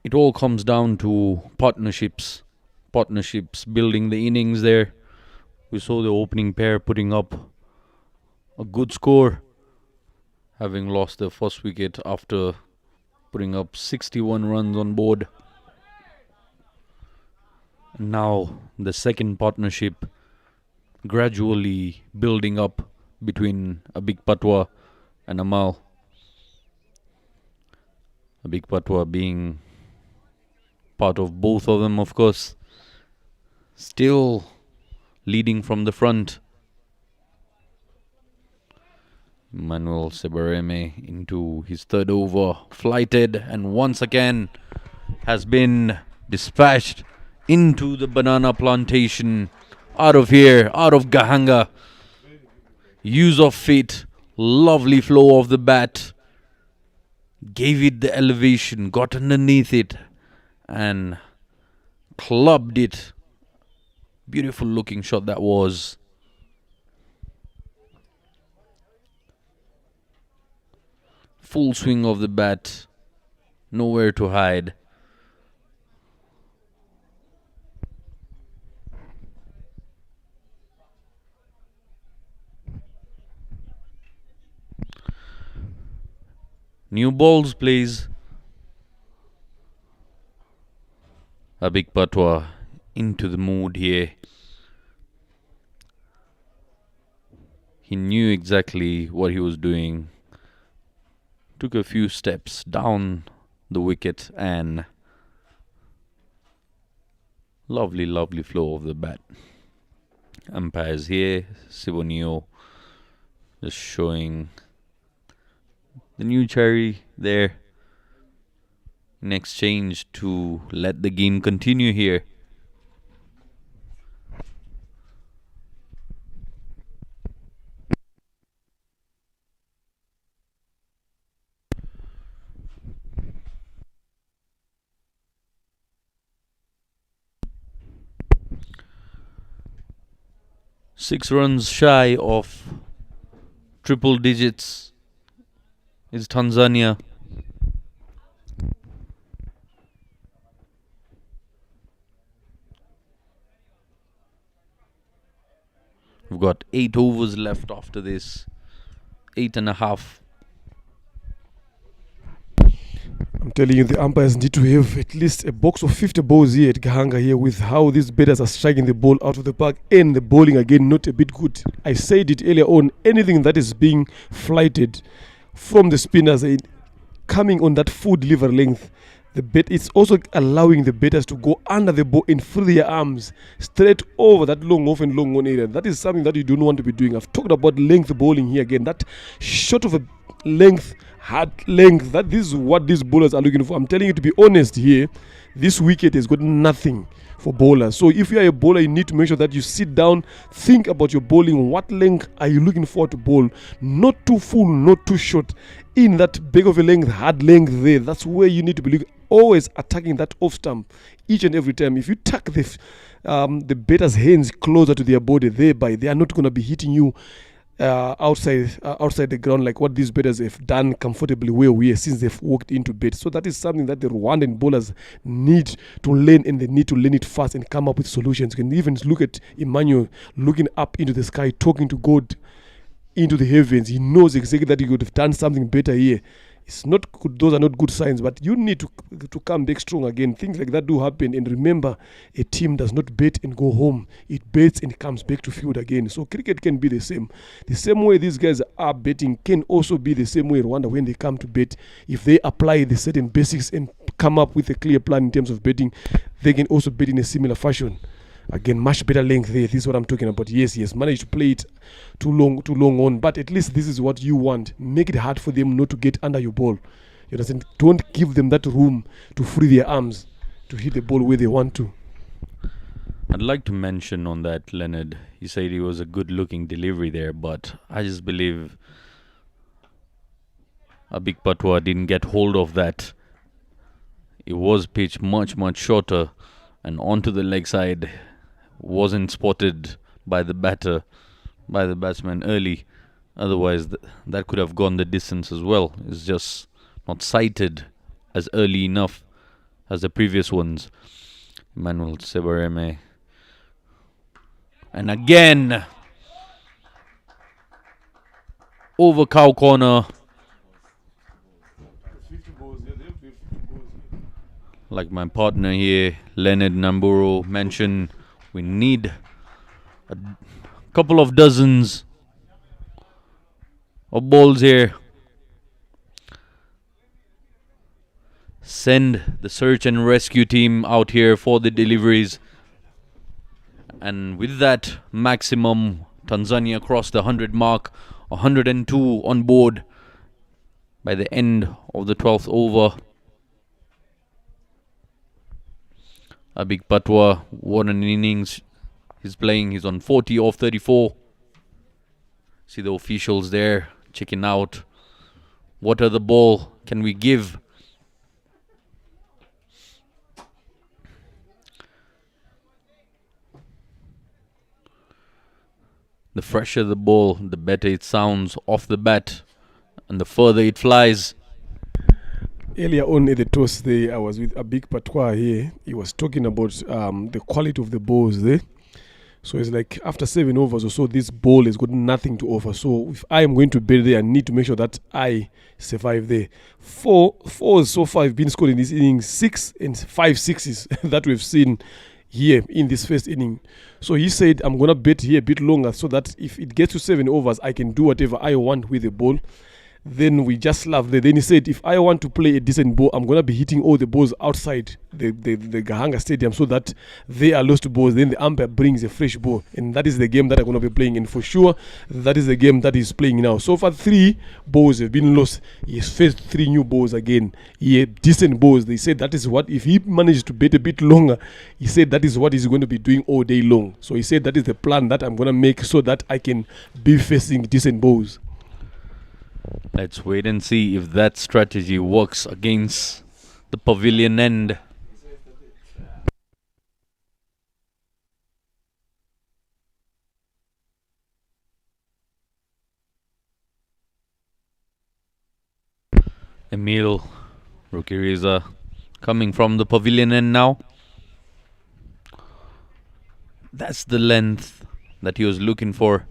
It all comes down to partnerships, building the innings there. We saw the opening pair putting up a good score, having lost their first wicket after putting up 61 runs on board. Now the second partnership gradually building up between Abik Patwa and Amal. Abik Patwa being part of both of them, of course. Still leading from the front. Manuel Sebareme into his third over, flighted, and once again has been dispatched into the banana plantation. Out of here, out of Gahanga. Use of feet, lovely flow of the bat. Gave it the elevation, got underneath it, and clubbed it. Beautiful looking shot that was. Full swing of the bat, nowhere to hide. New balls, please. Abik Patwa into the mood here. He knew exactly what he was doing. Took a few steps down the wicket and lovely, lovely flow of the bat. Umpires here, Sibonio just showing the new cherry there in exchange to let the game continue here. 6 runs shy of triple digits is Tanzania. We've got 8 overs left after this. 8.5. I'm telling you, the umpires need to have at least a box of 50 balls here at Gahanga here with how these batters are striking the ball out of the park and the bowling again not a bit good. I said it earlier on, anything that is being flighted from the spinners coming on that full deliver length, it's also allowing the batters to go under the ball and free their arms straight over that long off and long on area. That is something that you don't want to be doing. I've talked about length bowling here again. That short of a length, hard length, this is what these bowlers are looking for. I'm telling you, to be honest here, this wicket has got nothing for bowlers. So if you are a bowler, you need to make sure that you sit down, think about your bowling. What length are you looking for to bowl? Not too full, not too short. In that big of a length, hard length there, that's where you need to be looking. Always attacking that off stump each and every time. If you tuck the batter's hands closer to their body, thereby they are not going to be hitting you outside the ground like what these batters have done comfortably where we are since they've walked into bed. So that is something that the Rwandan bowlers need to learn, and they need to learn it fast and come up with solutions. You can even look at Emmanuel looking up into the sky, talking to God into the heavens. He knows exactly that he could have done something better here. It's not good. Those are not good signs, but you need to come back strong again. Things like that do happen, and remember, a team does not bet and go home. It bets and comes back to field again. So cricket can be the same. The same way these guys are betting can also be the same way Rwanda when they come to bet. If they apply the certain basics and come up with a clear plan in terms of betting, they can also bet in a similar fashion. Again, much better length there. This is what I'm talking about. Yes, managed to play it too long on, but at least this is what you want. Make it hard for them not to get under your ball. You understand? Don't give them that room to free their arms to hit the ball where they want to. I'd like to mention on that, Leonard, you said it was a good looking delivery there, but I just believe a big Patwa didn't get hold of that. It was pitched much shorter and onto the leg side. Wasn't spotted by the batsman early. Otherwise, that could have gone the distance as well. It's just not sighted as early enough as the previous ones. Emmanuel Sebareme. And again, over cow corner. Like my partner here, Leonard Namburo, mentioned, we need a couple of dozens of balls here. Send the search and rescue team out here for the deliveries. And with that maximum, Tanzania crossed the 100 mark, 102 on board by the end of the 12th over. A big Patwa, what an innings he's playing. He's on 40 off 34. See the officials there checking out. What other ball can we give? The fresher the ball, the better it sounds off the bat, and the further it flies. Earlier on at the toss there, I was with a big Patwa here. He was talking about the quality of the balls there. So it's like after 7 overs or so, this ball has got nothing to offer. So if I am going to bet there, I need to make sure that I survive there. Four so far have been scored in this inning, 6 and 5 sixes that we've seen here in this first inning. So he said, I'm going to bet here a bit longer so that if it gets to 7 overs, I can do whatever I want with the ball. Then we just laughed there. Then he said, if I want to play a decent ball, I'm going to be hitting all the balls outside the Gahanga Stadium so that they are lost balls. Then the umpire brings a fresh ball. And that is the game that I'm going to be playing. And for sure, that is the game that he's playing now. So far, 3 balls have been lost. He's faced 3 new balls again. He had decent balls. They said that is what, if he manages to bet a bit longer, he said that is what he's going to be doing all day long. So he said that is the plan that I'm going to make so that I can be facing decent balls. Let's wait and see if that strategy works against the pavilion end. Emil Rukiriza coming from the pavilion end now. That's the length that he was looking for.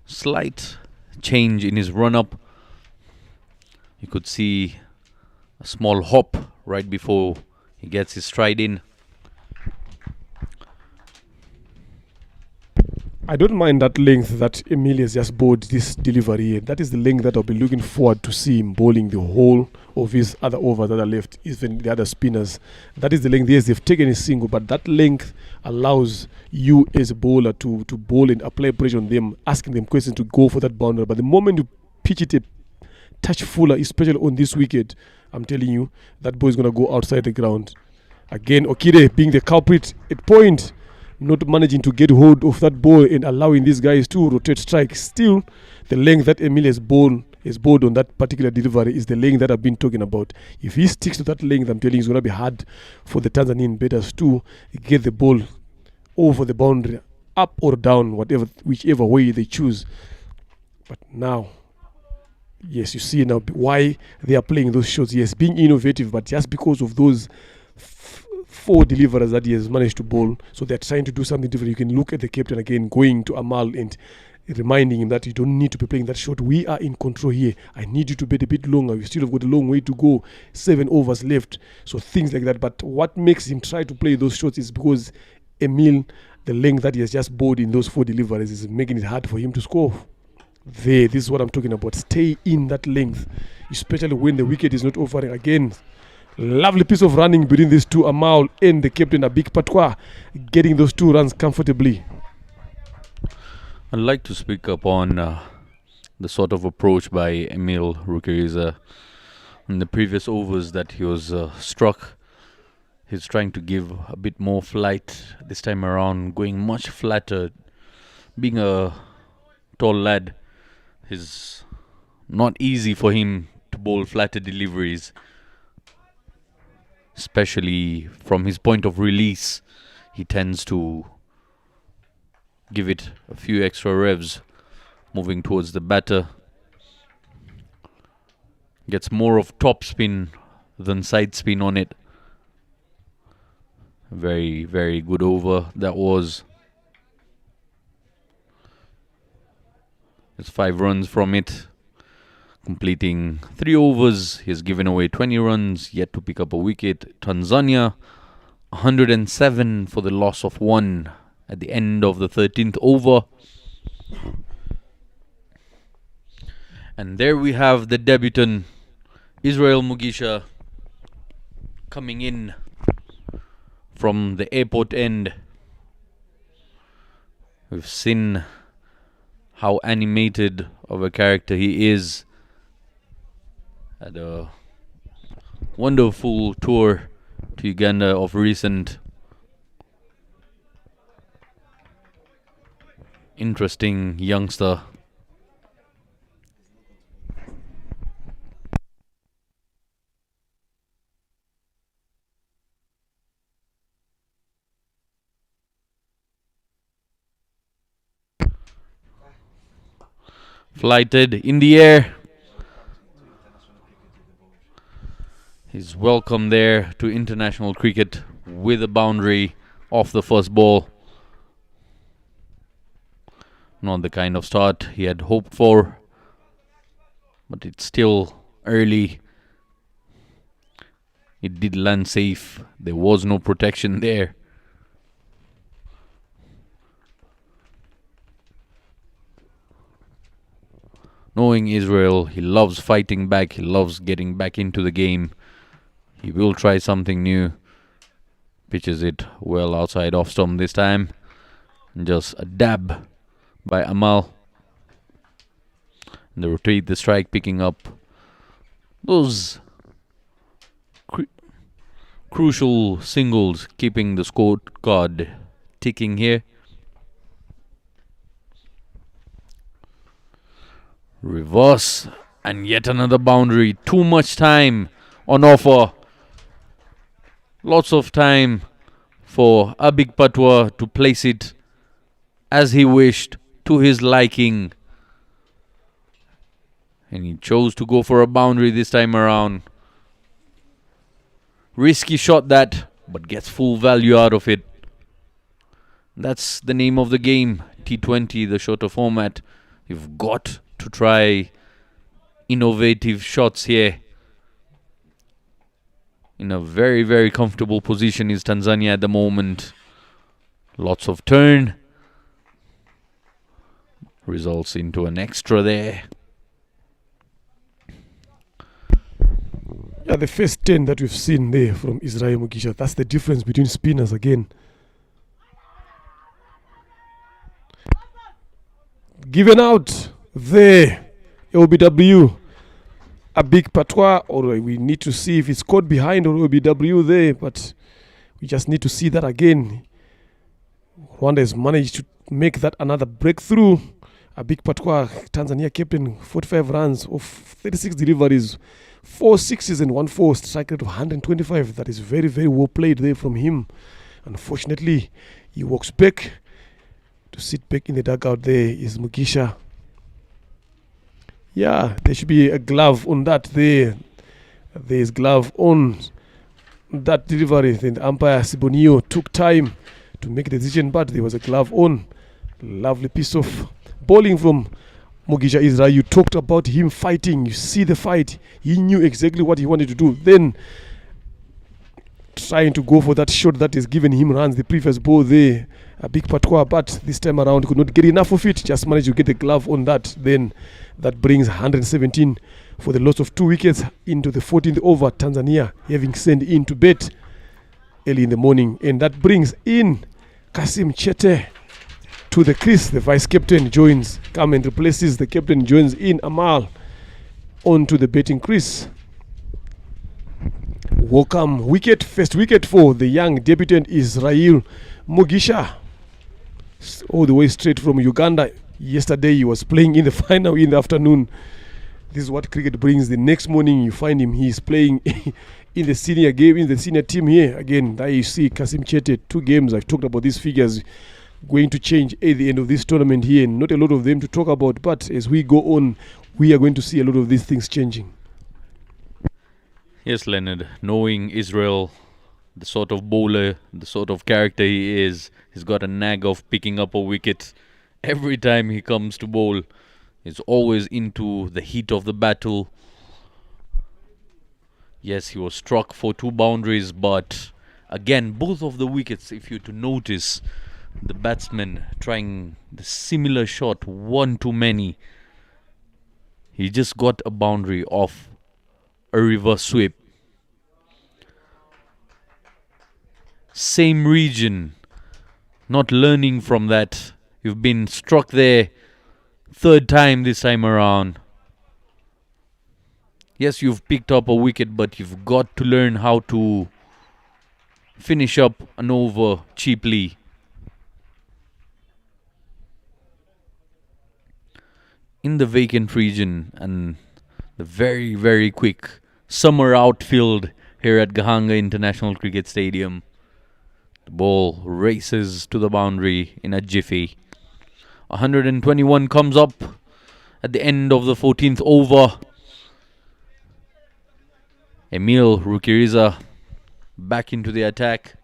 Slight change in his run-up. You could see a small hop right before he gets his stride in. I don't mind that length that Emil has just bowled this delivery. That is the length that I'll be looking forward to see him bowling the whole of his other overs that are left, even the other spinners. That is the length. Yes, they've taken a single, but that length allows you as a bowler to bowl and apply pressure on them, asking them questions to go for that boundary. But the moment you pitch it a touch fuller, especially on this wicket, I'm telling you, that ball is going to go outside the ground. Again, Okide being the culprit at point, not managing to get hold of that ball and allowing these guys to rotate strike. Still, the length that Emil has bowled on that particular delivery is the length that I've been talking about. If he sticks to that length, I'm telling you, it's going to be hard for the Tanzanian batters to get the ball over the boundary, up or down, whichever way they choose. But now, yes, you see now why they are playing those shots. Yes, being innovative, but just because of those four deliverers that he has managed to bowl, so they're trying to do something different. You can look at the captain again going to Amal and reminding him that you don't need to be playing that shot. We are in control here. I need you to bet a bit longer. We still have got a long way to go. 7 overs left. So things like that. But what makes him try to play those shots is because Emil, the length that he has just bowled in those 4 deliveries is making it hard for him to score. This is what I'm talking about. Stay in that length, especially when the wicket is not offering again. Lovely piece of running between these two, Amal and the captain, Abik Patwa, getting those 2 runs comfortably. I'd like to speak up on the sort of approach by Emil Rukiriza. In the previous overs that he was struck, he's trying to give a bit more flight this time around, going much flatter. Being a tall lad, it's not easy for him to bowl flatter deliveries, especially from his point of release. He tends to give it a few extra revs moving towards the batter. Gets more of top spin than side spin on it. Very, very good over that was. There's 5 runs from it. Completing 3 overs, he has given away 20 runs, yet to pick up a wicket. Tanzania, 107 for the loss of 1 at the end of the 13th over. And there we have the debutant, Israel Mugisha, coming in from the airport end. We've seen how animated of a character he is. Had a wonderful tour to Uganda of recent. Interesting youngster. Flighted in the air. He's welcome there to international cricket with a boundary off the first ball. Not the kind of start he had hoped for, but it's still early. It did land safe. There was no protection there. Knowing Israel, he loves fighting back. He loves getting back into the game. He will try something new. Pitches it well outside off stump this time. Just a dab by Amal. And they rotate the strike, picking up those crucial singles, keeping the scorecard ticking here. Reverse and yet another boundary. Too much time on offer. Lots of time for Abik Patwa to place it as he wished, to his liking. And he chose to go for a boundary this time around. Risky shot that, but gets full value out of it. That's the name of the game, T20, the shorter format. You've got to try innovative shots here. In a very, very comfortable position is Tanzania at the moment. Lots of turn. Results into an extra there. Yeah, the first 10 that we've seen there from Israel Mugisha, that's the difference between spinners again. Given out there, LBW, a big patois, or we need to see if it's caught behind or LBW there, but we just need to see that again. Rwanda has managed to make that another breakthrough. A big patois, Tanzania captain, 45 runs of 36 deliveries, 4 sixes and 1 4, strike rate of 125. That is very, very well played there from him. Unfortunately, he walks back to sit back in the dugout. There is Mugisha. Yeah, there should be a glove on that there. There is glove on that delivery. Then the umpire Sibonio took time to make a decision, but there was a glove on. Lovely piece of bowling from Mugisha Israel. You talked about him fighting. You see the fight. He knew exactly what he wanted to do. Then trying to go for that shot that is giving him runs. The previous ball there, a big patois, but this time around could not get enough of it. Just managed to get the glove on that. Then that brings 117 for the loss of 2 wickets into the 14th over. Tanzania having sent in to bed early in the morning. And that brings in Kasim Chete to the crease. The vice captain joins, come and replaces the captain, joins in Amal onto the batting crease. Welcome wicket, first wicket for the young debutant Israel Mugisha, all the way straight from Uganda. Yesterday he was playing in the final in the afternoon. This is what cricket brings. The next morning you find him, he's playing in the senior game, in the senior team here. Again, there you see Kasim Chete, 2 games. I've talked about these figures going to change at the end of this tournament here. Not a lot of them to talk about, but as we go on, we are going to see a lot of these things changing. Yes, Leonard, knowing Israel, the sort of bowler, the sort of character he is, he's got a knack of picking up a wicket every time he comes to bowl. He's always into the heat of the battle. Yes, he was struck for 2 boundaries, but again, both of the wickets, if you to notice, the batsman trying the similar shot, one too many. He just got a boundary off a reverse sweep. Same region, not learning from that. You've been struck there 3rd time this time around. Yes, you've picked up a wicket, but you've got to learn how to finish up an over cheaply. In the vacant region and the very, very quick summer outfield here at Gahanga International Cricket Stadium, the ball races to the boundary in a jiffy. 121 comes up at the end of the 14th over. Emil Rukiriza back into the attack.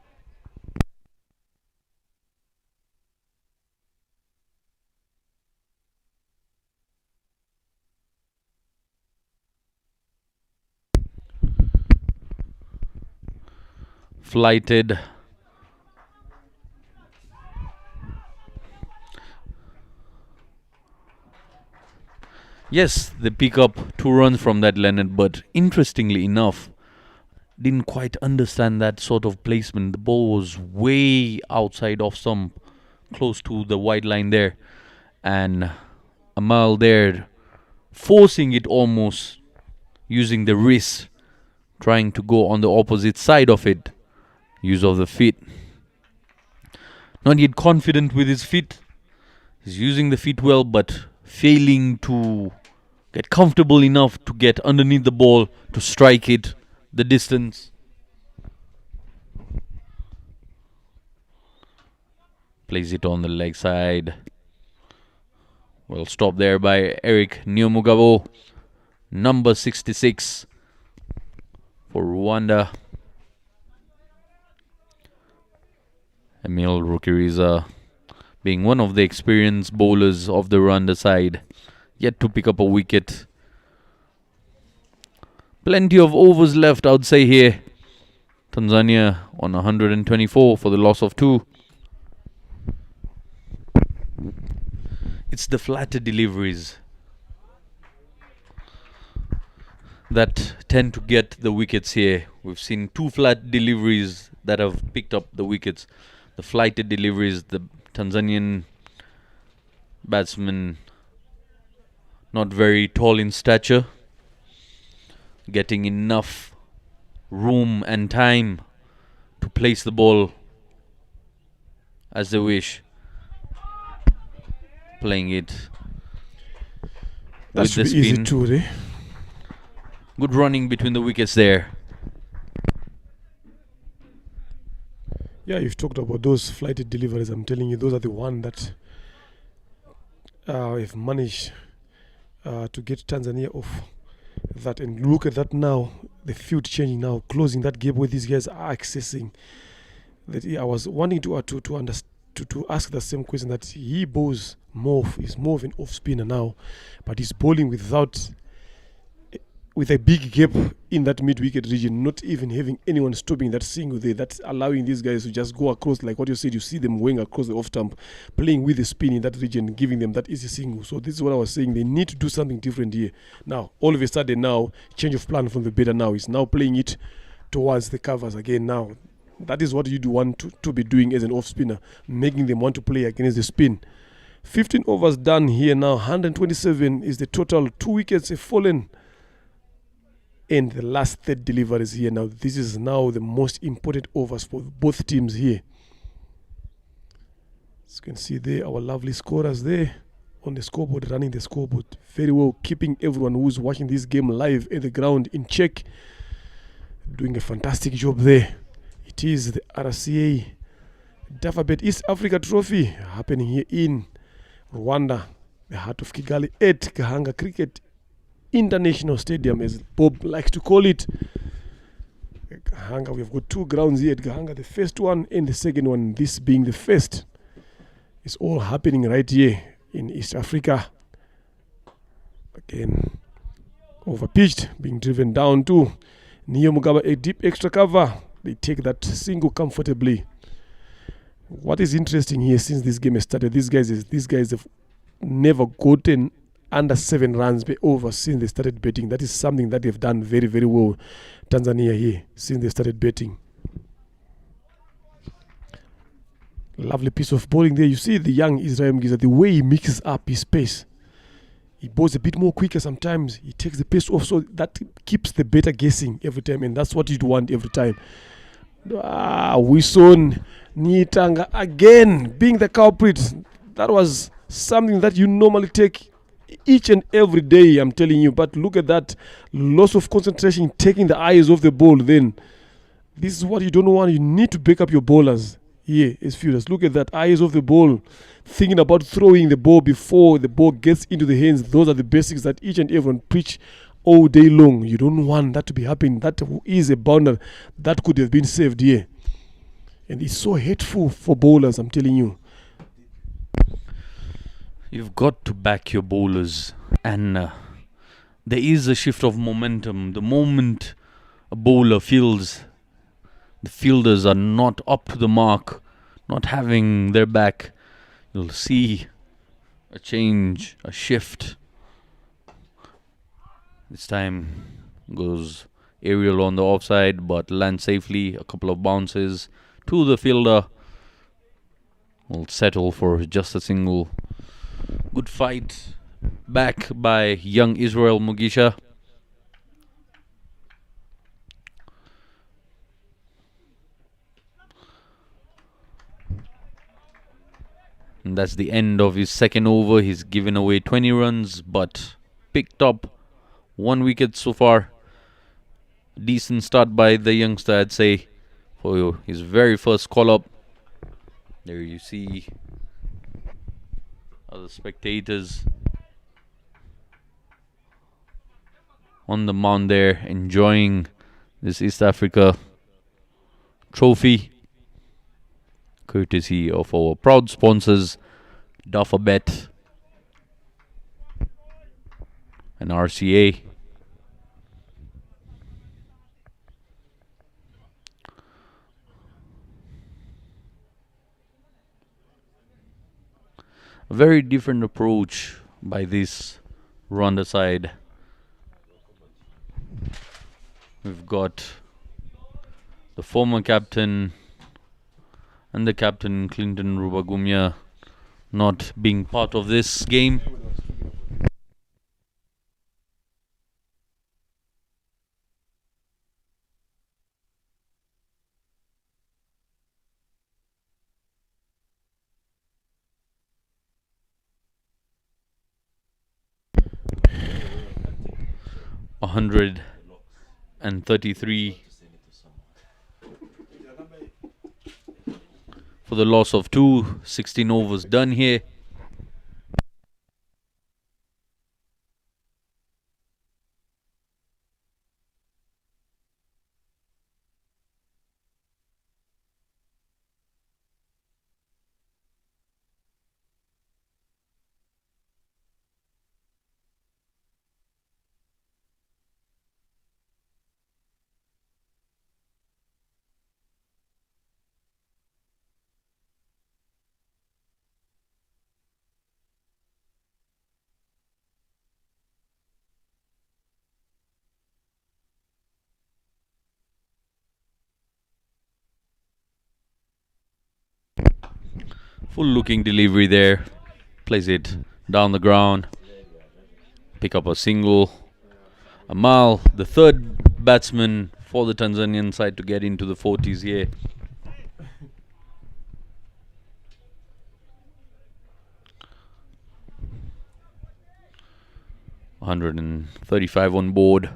Flighted. Yes, they pick up 2 runs from that, Leonard, but interestingly enough, didn't quite understand that sort of placement. The ball was way outside off stump, close to the wide line there, and Amal there forcing it almost, using the wrist, trying to go on the opposite side of it. Use of the feet. Not yet confident with his feet. He's using the feet well, but failing to get comfortable enough to get underneath the ball to strike it the distance. Plays it on the leg side. Well stopped there by Eric Nyomugabo. number 66 for Rwanda. Emil Rukiriza being one of the experienced bowlers of the Rwanda side, yet to pick up a wicket. Plenty of overs left, I would say here. Tanzania on 124 for the loss of 2. It's the flatter deliveries that tend to get the wickets here. We've seen 2 flat deliveries that have picked up the wickets. The flighted deliveries, the Tanzanian batsman not very tall in stature, getting enough room and time to place the ball as they wish. Playing it That with should the be easy spin. too, eh? Good running between the wickets there. Yeah, you've talked about those flighted deliveries. I'm telling you, those are the one that have managed to get Tanzania off that. And look at that now, the field changing now, closing that gap where these guys are accessing. That I was wanting to ask the same question, that he bowls more, is more of an off spinner now, but he's bowling with a big gap in that mid-wicket region, not even having anyone stopping that single there. That's allowing these guys to just go across, like what you said. You see them going across the off-stump, playing with the spin in that region, giving them that easy single. So this is what I was saying. They need to do something different here. Now, all of a sudden now, change of plan from the better now. Is now playing it towards the covers again now. That is what you do want to be doing as an off-spinner, making them want to play against the spin. 15 overs done here now. 127 is the total. 2 wickets have fallen. And the last third deliveries here now. This is now the most important overs for both teams here. As you can see there, our lovely scorers there on the scoreboard, running the scoreboard very well, keeping everyone who's watching this game live at the ground in check. Doing a fantastic job there. It is the RCA Dafabet East Africa Trophy happening here in Rwanda, the heart of Kigali, at Gahanga Cricket International Stadium, as Bob likes to call it. Gahanga, we've got 2 grounds here at Gahanga, the first one and the second one, this being the first. It's all happening right here in East Africa. Again, overpitched, being driven down to Neo Mugabe, a deep extra cover. They take that single comfortably. What is interesting here, since this game has started, these guys have never gotten under 7 runs per over since they started betting. That is something that they've done very, very well, Tanzania here, since they started betting. Lovely piece of bowling there. You see the young Israel Mgiza, the way he mixes up his pace. He bowls a bit more quicker sometimes. He takes the pace off, so that keeps the batter guessing every time, and that's what you'd want every time. Wison Nitanga again being the culprit. That was something that you normally take each and every day, I'm telling you. But look at that loss of concentration, taking the eyes off the ball. Then this is what you don't want. You need to back up your bowlers here as fielders. Look at that, eyes off the ball, thinking about throwing the ball before the ball gets into the hands. Those are the basics that each and everyone preach all day long. You don't want that to be happening. That is a bounder that could have been saved here, and it's so hateful for bowlers, I'm telling you. You've got to back your bowlers, and there is a shift of momentum. The moment a bowler feels the fielders are not up to the mark, not having their back, you'll see a change, a shift. This time goes aerial on the offside, but lands safely. A couple of bounces to the fielder. Will settle for just a single. Good fight back by young Israel Mugisha. And that's the end of his second over. He's given away 20 runs, but picked up 1 wicket so far. Decent start by the youngster, I'd say, for his very first call-up. There you see other spectators. on the mound there, enjoying this East Africa trophy, courtesy of our proud sponsors, Dufferbet and RCA. A very different approach by this Rwanda side. We've got the former captain and the captain Clinton Rubagumya not being part of this game. $133 for the loss of 2. 16 overs done here. Full looking delivery there. Plays it down the ground. Pick up a single. Amal, the third batsman for the Tanzanian side to get into the 40s here. $135 on board.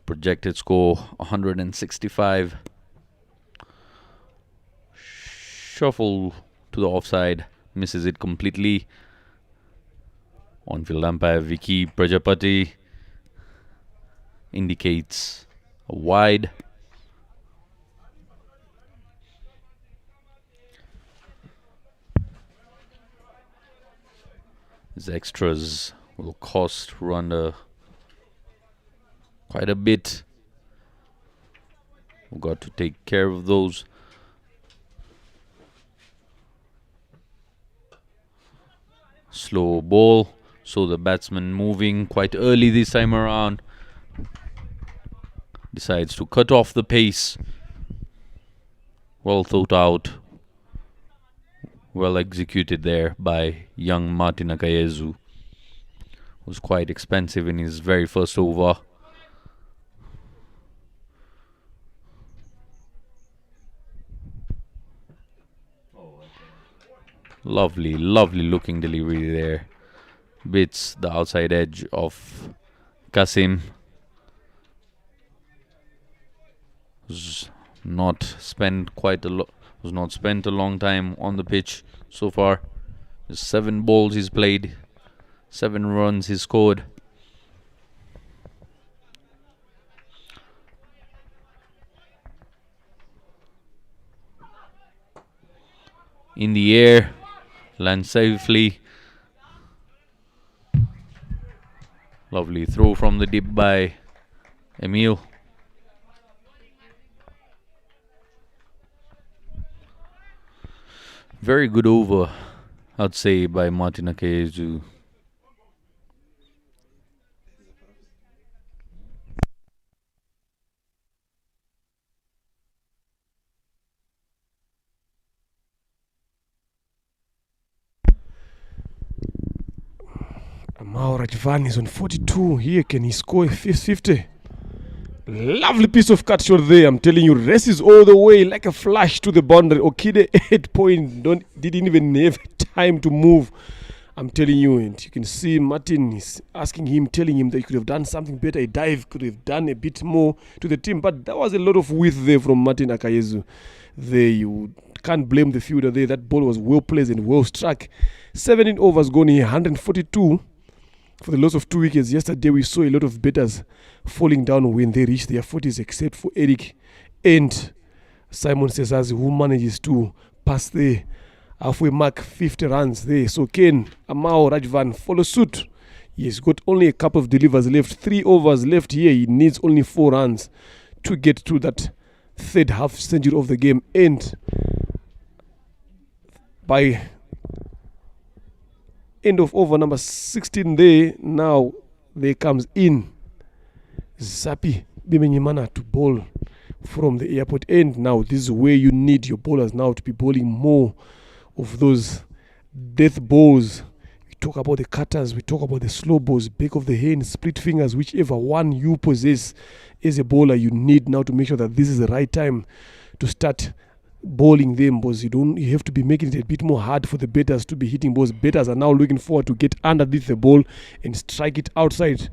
Projected score 165. Shuffle to the offside, misses it completely. On-field umpire Vicky Prajapati indicates a wide. These extras will cost Rwanda quite a bit. We've got to take care of those. Slow ball, so the batsman moving quite early this time around. Decides to cut off the pace. Well thought out. Well executed there by young Martin Akayezu. Was quite expensive in his very first over. Lovely, lovely looking delivery there. Beats the outside edge of Kasim. Was not spent a long time on the pitch so far. Just 7 balls he's played, 7 runs he scored. In the air, lands safely. Lovely throw from the dip by Emil. Very good over, I'd say, by Martin Akayezu. Maura Jivan is on 42 here. Can he score 50? Lovely piece of cut shot there. I'm telling you, races all the way like a flash to the boundary. Okide 8 point. Didn't even have time to move. I'm telling you, and you can see Martin is asking him, telling him that he could have done something better. A dive could have done a bit more to the team, but there was a lot of width there from Martin Akayezu. There, you can't blame the fielder there. That ball was well placed and well struck. 17 overs gone here, 142. for the loss of 2 wickets. Yesterday we saw a lot of batters falling down when they reach their 40s, except for Eric and Simon Sesazi, who manages to pass the halfway mark, 50 runs there. So Ken Amao Rajvan follow suit. He's got only a couple of delivers left, 3 overs left here. He needs only 4 runs to get to that third half century of the game. And by end of over number 16 there, now there comes in Zapi Bimenyimana to bowl from the airport end. Now this is where you need your bowlers now to be bowling more of those death balls. We talk about the cutters, we talk about the slow balls, back of the hand, split fingers, whichever one you possess as a bowler, you need now to make sure that this is the right time to start bowling them, because you have to be making it a bit more hard for the batters to be hitting balls. Batters are now looking forward to get underneath the ball and strike it outside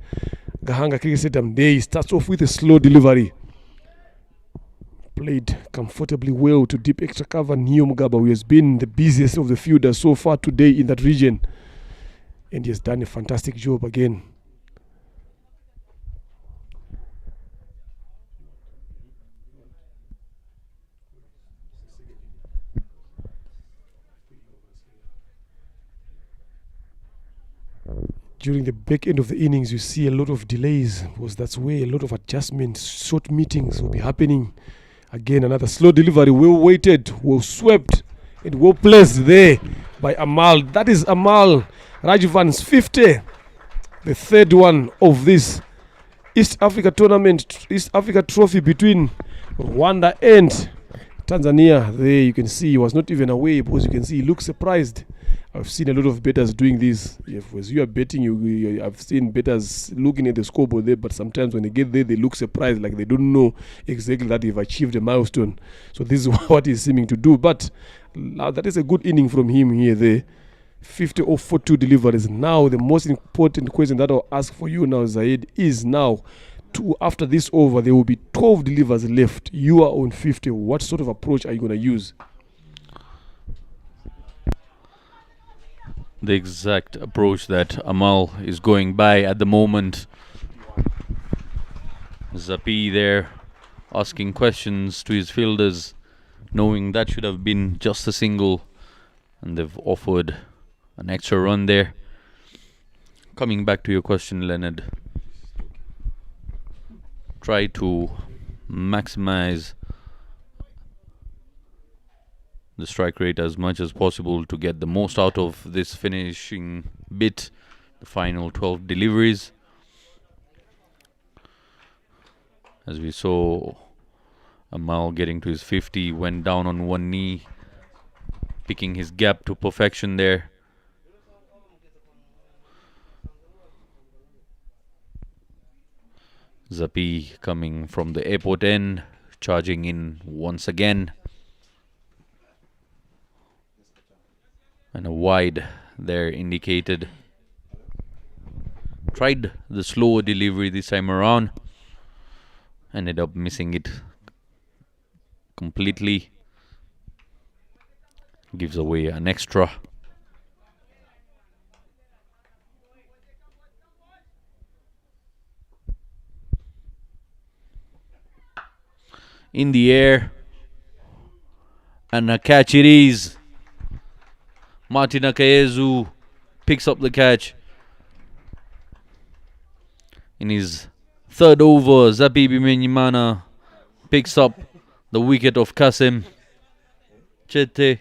Gahanga Cricket Stadium. There he starts off with a slow delivery, played comfortably well to deep extra cover. Neo Mugaba, who has been the busiest of the fielders so far today in that region, and he has done a fantastic job again. During the back end of the innings, you see a lot of delays, because that's where a lot of adjustments, short meetings will be happening. Again, another slow delivery, well weighted, well swept, and well placed there by Amal. That is Amal Rajvan's 50, the third one of this East Africa tournament, East Africa trophy between Rwanda and Tanzania. There you can see he was not even away, because you can see he looks surprised. I've seen a lot of bettors doing this. As you are betting, I've seen bettors looking at the scoreboard there, but sometimes when they get there, they look surprised, like they don't know exactly that they've achieved a milestone. So this is what he's seeming to do. But that is a good inning from him here. There, 50 or 42 deliveries. Now, the most important question that I'll ask for you now, Zaid, is now, after this over, there will be 12 delivers left. You are on 50. What sort of approach are you going to use? The exact approach that Amal is going by at the moment. Zapi there asking questions to his fielders, knowing that should have been just a single, and they've offered an extra run there. Coming back to your question, Leonard, try to maximize the strike rate as much as possible to get the most out of this finishing bit, the final 12 deliveries. As we saw Amal getting to his 50, went down on one knee, picking his gap to perfection there. Zapi coming from the airport end, charging in once again. And a wide there indicated. Tried the slower delivery this time around. Ended up missing it completely. Gives away an extra. In the air. And a catch it is. Martin Akayezu picks up the catch. In his third over, Zapi Bimenyimana picks up the wicket of Kasim Chete.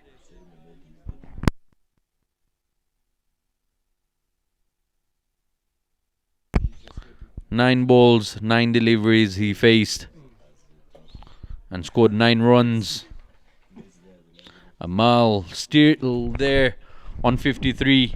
Nine balls, 9 deliveries he faced and scored 9 runs. Amal still there on 53.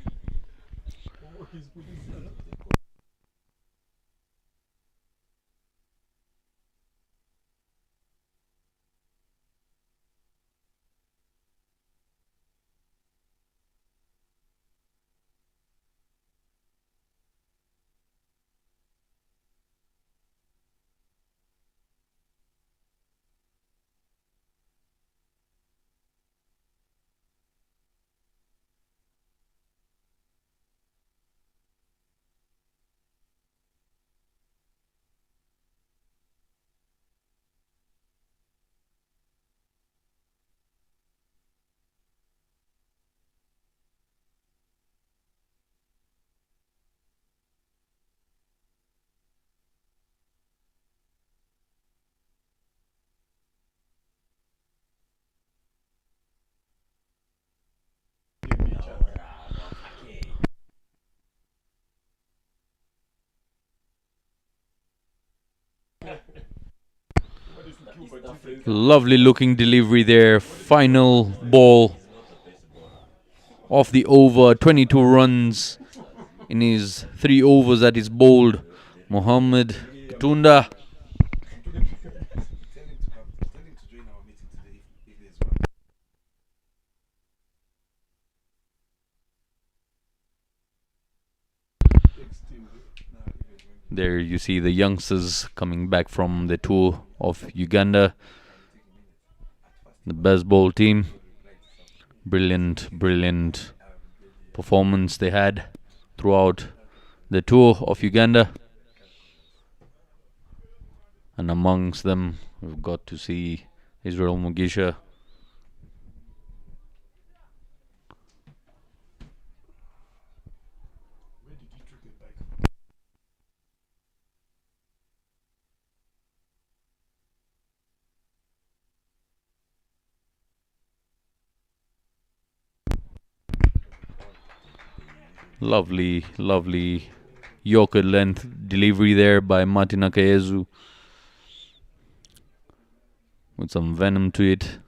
Lovely looking delivery there. Final ball of the over. 22 runs in his 3 overs that is bowled. Mohammed Tunda. There you see the youngsters coming back from the tour of Uganda. The baseball team. Brilliant performance they had throughout the tour of Uganda. And amongst them, we've got to see Israel Mugisha. Lovely Yorker length delivery there by Martin Akayezu. With some venom to it.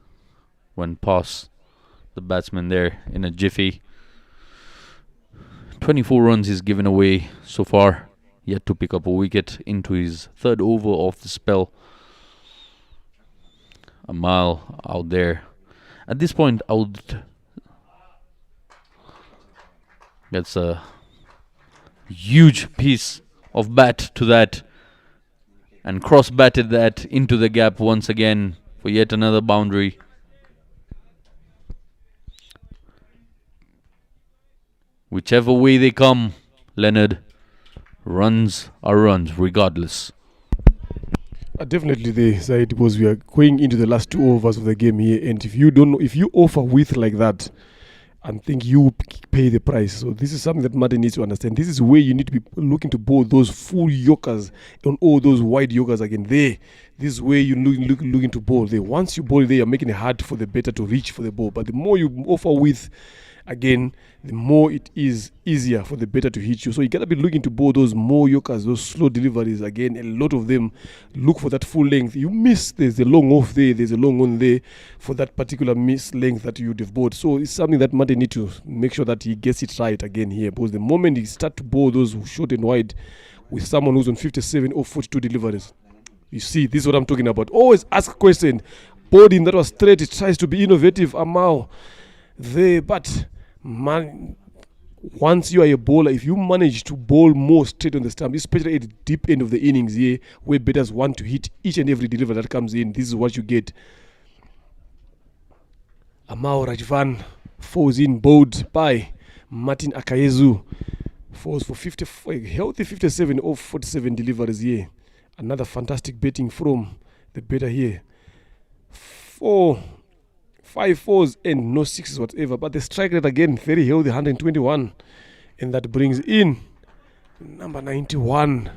Went past the batsman there in a jiffy. 24 runs he's given away so far. Yet to pick up a wicket into his 3rd over of the spell. A mile out there. At this point, I would... That's a huge piece of bat to that. And cross-batted that into the gap once again for yet another boundary. Whichever way they come, Leonard, runs are runs regardless. Definitely they say, because we are going into the last 2 overs of the game here, and if you offer width like that, I think you pay the price. So this is something that Martin needs to understand. This is where you need to be looking to bowl those full yorkers on all those wide yorkers again. There, this is where you looking to bowl there. Once you bowl there, you're making it hard for the batter to reach for the ball. But the more you offer width, again, the more it is easier for the batter to hit you. So you gotta be looking to bowl those more yorkers, those slow deliveries. Again, a lot of them look for that full length. You miss, there's a long off there, there's a long on there for that particular miss length that you'd have bowled. So it's something that Martin need to make sure that he gets it right again here, because the moment he start to bowl those short and wide with someone who's on 57 or 42 deliveries, you see, this is what I'm talking about. Always ask a question. Bowling that was straight, it tries to be innovative. Amal there, but man, once you are a bowler, if you manage to bowl more straight on the stump, especially at the deep end of the innings here, where batters want to hit each and every delivery that comes in, this is what you get. Amao Rajvan falls in, bowled by Martin Akayezu. Falls for a healthy 57 of 47 deliveries here. Another fantastic batting from the batter here. 5 fours and no 6s whatever, but the strike rate again very healthy, 121, and that brings in number 91,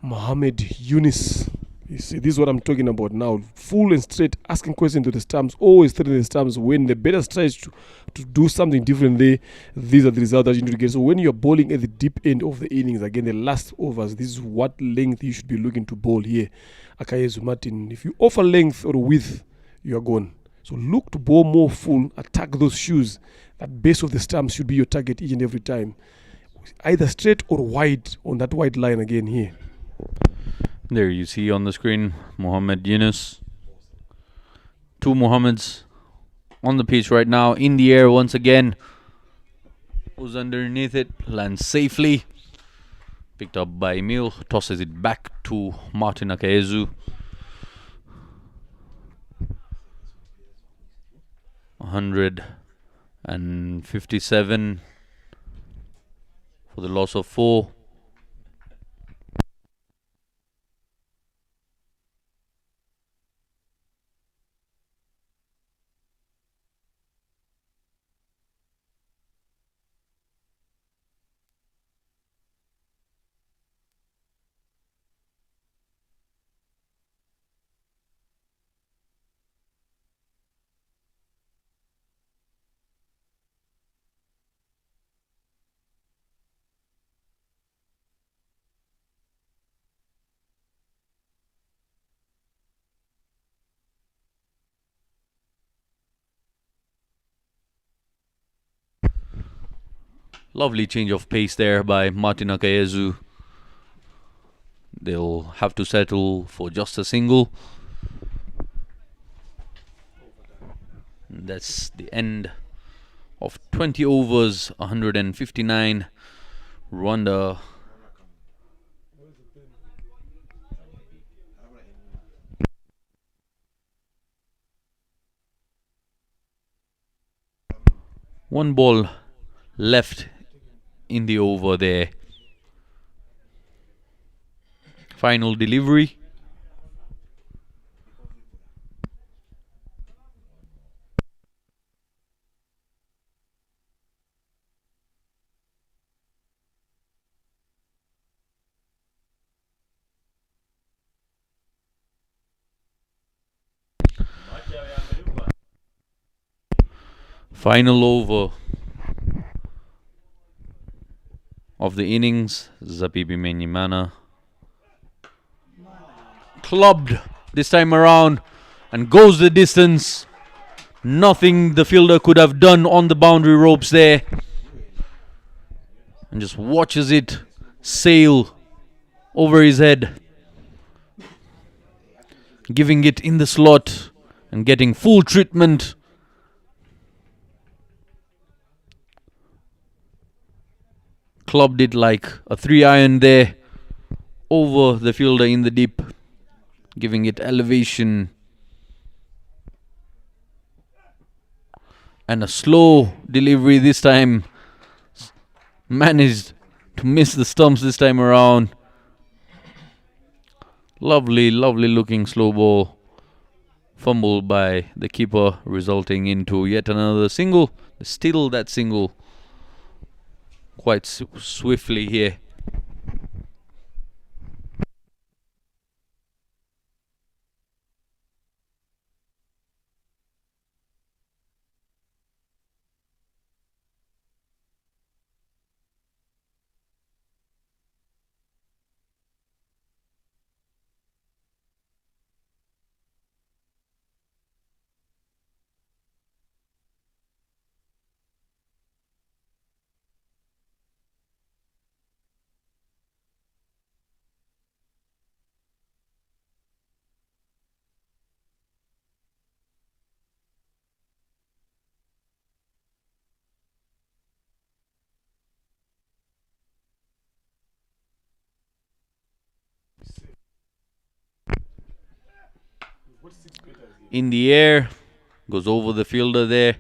Mohammed Yunus. You see, this is what I'm talking about now. Full and straight, asking questions to the stumps, always threatening the stumps. When the batter tries to do something different there, these are the results that you need to get. So when you're bowling at the deep end of the innings, again, the last overs, this is what length you should be looking to bowl here. Akayezu Martin, if you offer length or width, you are gone. So look to bowl more full, attack those shoes. That base of the stumps should be your target each and every time. Either straight or wide on that wide line again here. There you see on the screen Mohammed Yunus. 2 Mohammeds on the pitch right now. In the air once again. Who's underneath it. Lands safely. Picked up by Emil. Tosses it back to Martin Akayezu. 157 for the loss of 4. Lovely change of pace there by Martin Akayezu. They'll have to settle for just a single. And that's the end of 20 overs, 159. Rwanda one ball left in the over there. Final delivery. Final over of the innings. Zabibi Menyimana clubbed this time around and goes the distance. Nothing the fielder could have done on the boundary ropes there. And just watches it sail over his head. Giving it in the slot and getting full treatment. Clubbed it like a 3-iron there over the fielder in the deep, giving it elevation. And a slow delivery this time. Managed to miss the stumps this time around. Lovely, lovely looking slow ball. Fumbled by the keeper, resulting into yet another single. Still that single quite swiftly here. In the air, goes over the fielder there.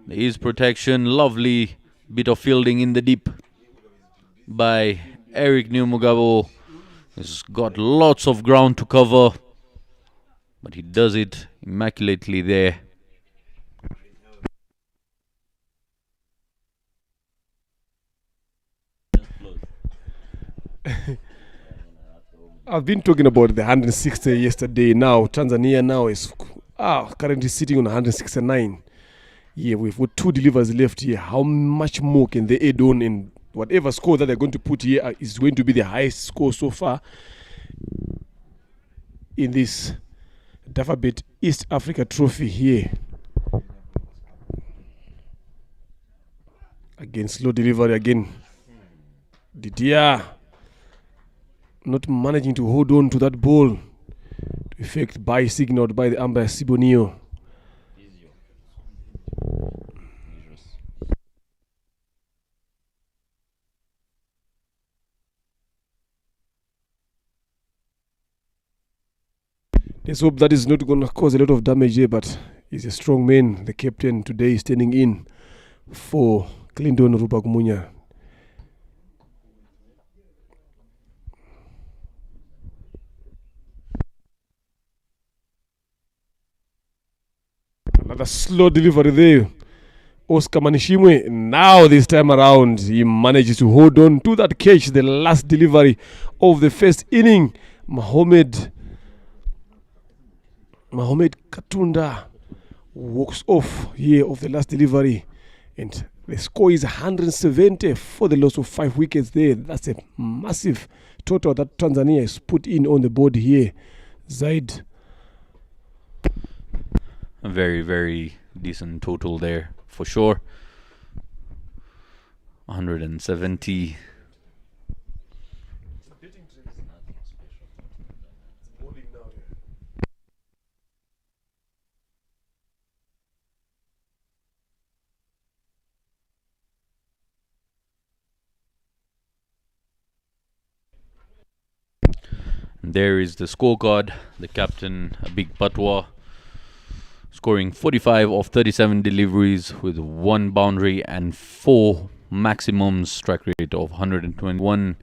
There is protection. Lovely bit of fielding in the deep by Eric Nyamugabo. He's got lots of ground to cover, but he does it immaculately there. I've been talking about the 160 yesterday. Now Tanzania now is currently sitting on 169. Yeah, we've got 2 deliveries left here. How much more can they add on? And whatever score that they're going to put here is going to be the highest score so far in this Dafabet East Africa Trophy here. Again, slow delivery again. Didier not managing to hold on to that ball. To effect by signaled by the umpire Sibonio. Let's hope that is not going to cause a lot of damage here, but he's a strong man. The captain today is standing in for Clinton Rubagumunya. Another slow delivery there. Oscar Manishimwe. Now this time around, he manages to hold on to that catch. The last delivery of the first inning. Mohamed Katunda walks off here of the last delivery. And the score is 170 for the loss of 5 wickets there. That's a massive total that Tanzania has put in on the board here. Zaid. A very, very decent total there, for sure. 170. There is the scorecard. The captain, a big Patwa, scoring 45 of 37 deliveries with 1 boundary and 4 maximum strike rate of 121.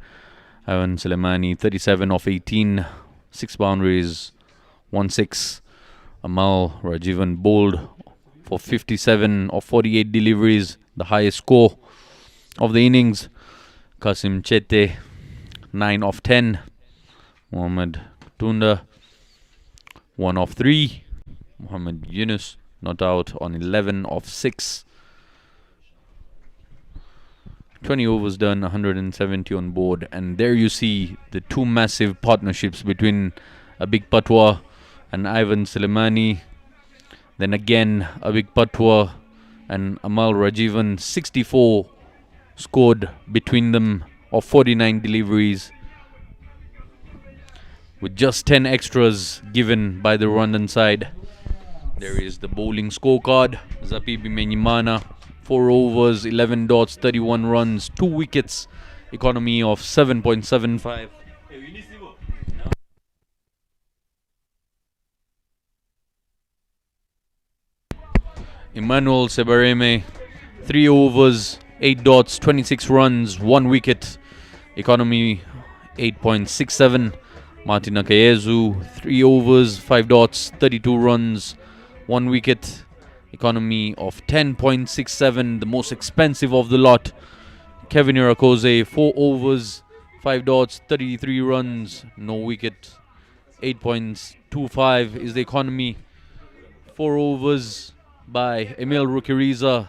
Ivan Soleimani, 37 of 18, 6 boundaries, 1-6. Amal Rajivan bowled for 57 of 48 deliveries, the highest score of the innings. Kasim Chete, 9 of 10. Mohammad Tunda, 1 of 3. Muhammad Yunus not out on 11 of 6. 20 overs done, 170 on board, and there you see the two massive partnerships between Abik Patwa and Ivan Soleimani. Then again, Abik Patwa and Amal Rajivan, 64 scored between them of 49 deliveries, with just 10 extras given by the Rwandan side. There is the bowling scorecard. Zapi Bimenyimana, 4 overs, 11 dots, 31 runs, 2 wickets, economy of 7.75. Emmanuel Sebareme, 3 overs, 8 dots, 26 runs, 1 wicket, economy 8.67. Martin Akayezu, 3 overs, 5 dots, 32 runs, 1 wicket, economy of 10.67, the most expensive of the lot. Kevin Irakoze, 4 overs, 5 dots, 33 runs, no wicket, 8.25 is the economy. 4 overs by Emil Rukiriza,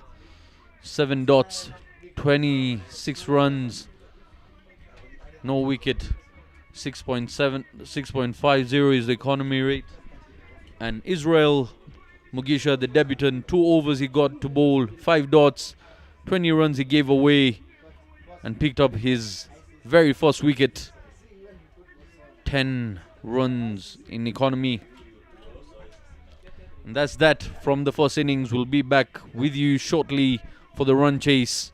7 dots, 26 runs, no wicket, 6.50 is the economy rate. And Israel Mugisha, the debutant, 2 overs he got to bowl, 5 dots, 20 runs he gave away, and picked up his very first wicket. 10 runs in economy. And that's that from the first innings. We'll be back with you shortly for the run chase.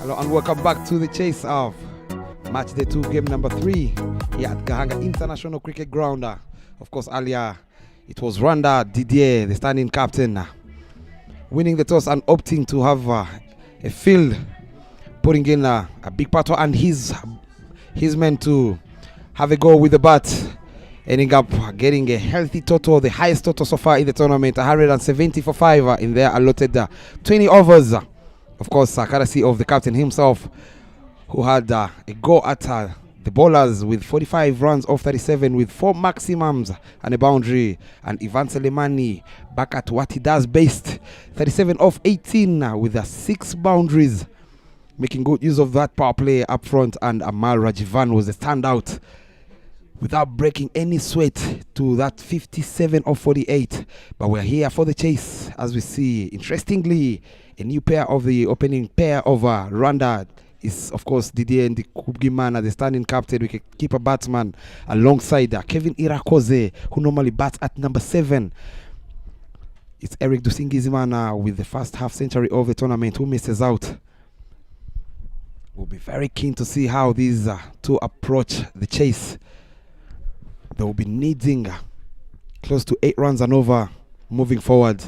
Hello and welcome back to the chase of match day 2, game number 3 here at Gahanga International Cricket Ground. Of course, earlier it was Rwanda Didier, the standing captain, winning the toss and opting to have a field, putting in a big pato and his men to have a go with the bat, ending up getting a healthy total, the highest total so far in the tournament, 170 for 5 in their allotted 20 overs. Of course, courtesy of the captain himself, who had a go at the bowlers with 45 runs off 37 with 4 maximums and a boundary. And Ivan Selemani back at what he does best, 37 off 18 with 6 boundaries, making good use of that power play up front. And Amal Rajivan was a standout without breaking any sweat to that 57 off 48. But we're here for the chase, as we see. Interestingly, a new pair of the opening pair of Rwanda is, of course, Didier and the Kubgimana, the standing captain. We can keep a batsman alongside Kevin Irakoze, who normally bats at number 7. It's Eric Dusingizimana with the first half century of the tournament, who misses out. We'll be very keen to see how these two approach the chase. They will be needing close to 8 runs and over moving forward.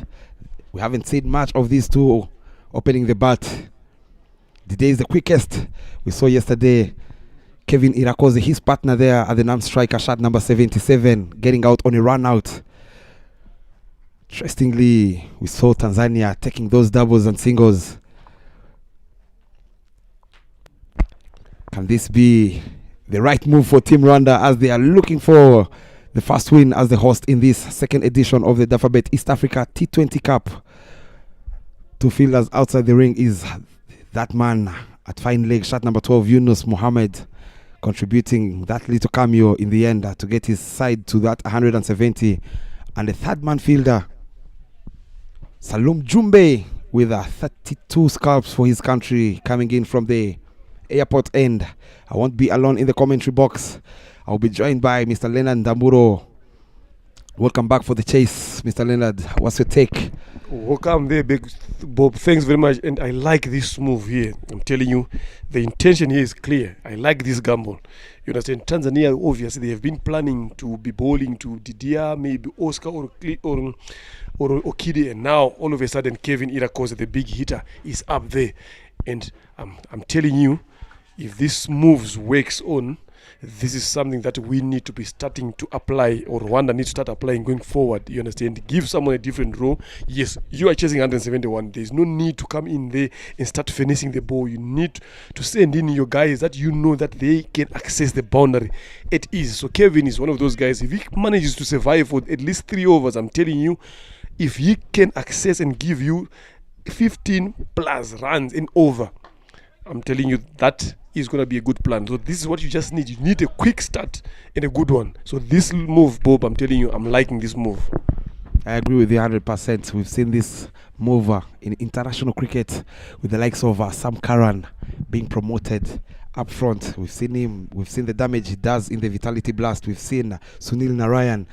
We haven't seen much of these two opening the bat. Didier is the quickest. We saw yesterday Kevin Irakoze, his partner there at the non-striker, shot number 77, getting out on a run out. Interestingly, we saw Tanzania taking those doubles and singles. Can this be the right move for Team Rwanda as they are looking for the first win as the host in this second edition of the Dafabet East Africa T20 Cup? 2 fielders outside the ring is that man at fine leg, shot number 12, Yunus Mohammed, contributing that little cameo in the end to get his side to that 170. And the third man fielder, Salum Jumbe, with 32 scalps for his country, coming in from the airport end. I won't be alone in the commentary box. I'll be joined by Mr. Leonard Ndamburo. Welcome back for the chase, Mr. Leonard. What's your take? Welcome there, Big Bob. Thanks very much. And I like this move here. I'm telling you, the intention here is clear. I like this gamble. You understand? Tanzania, obviously, they have been planning to be bowling to Didier, maybe Oscar or Okidi, and now all of a sudden Kevin Irakoze, the big hitter, is up there. And I'm telling you, if this moves works on, this is something that we need to be starting to apply, or Rwanda needs to start applying going forward. You understand? Give someone a different role. Yes, you are chasing 171. There's no need to come in there and start finishing the ball. You need to send in your guys that you know that they can access the boundary at ease. So Kevin is one of those guys. If he manages to survive for at least 3 overs, I'm telling you, if he can access and give you 15 plus runs and over, I'm telling you that is going to be a good plan. So this is what you just need. You need a quick start and a good one. So this move, Bob, I'm telling you, I'm liking this move. I agree with you 100%. We've seen this move in international cricket with the likes of Sam Curran being promoted up front. We've seen him. We've seen the damage he does in the Vitality Blast. We've seen Sunil Narayan.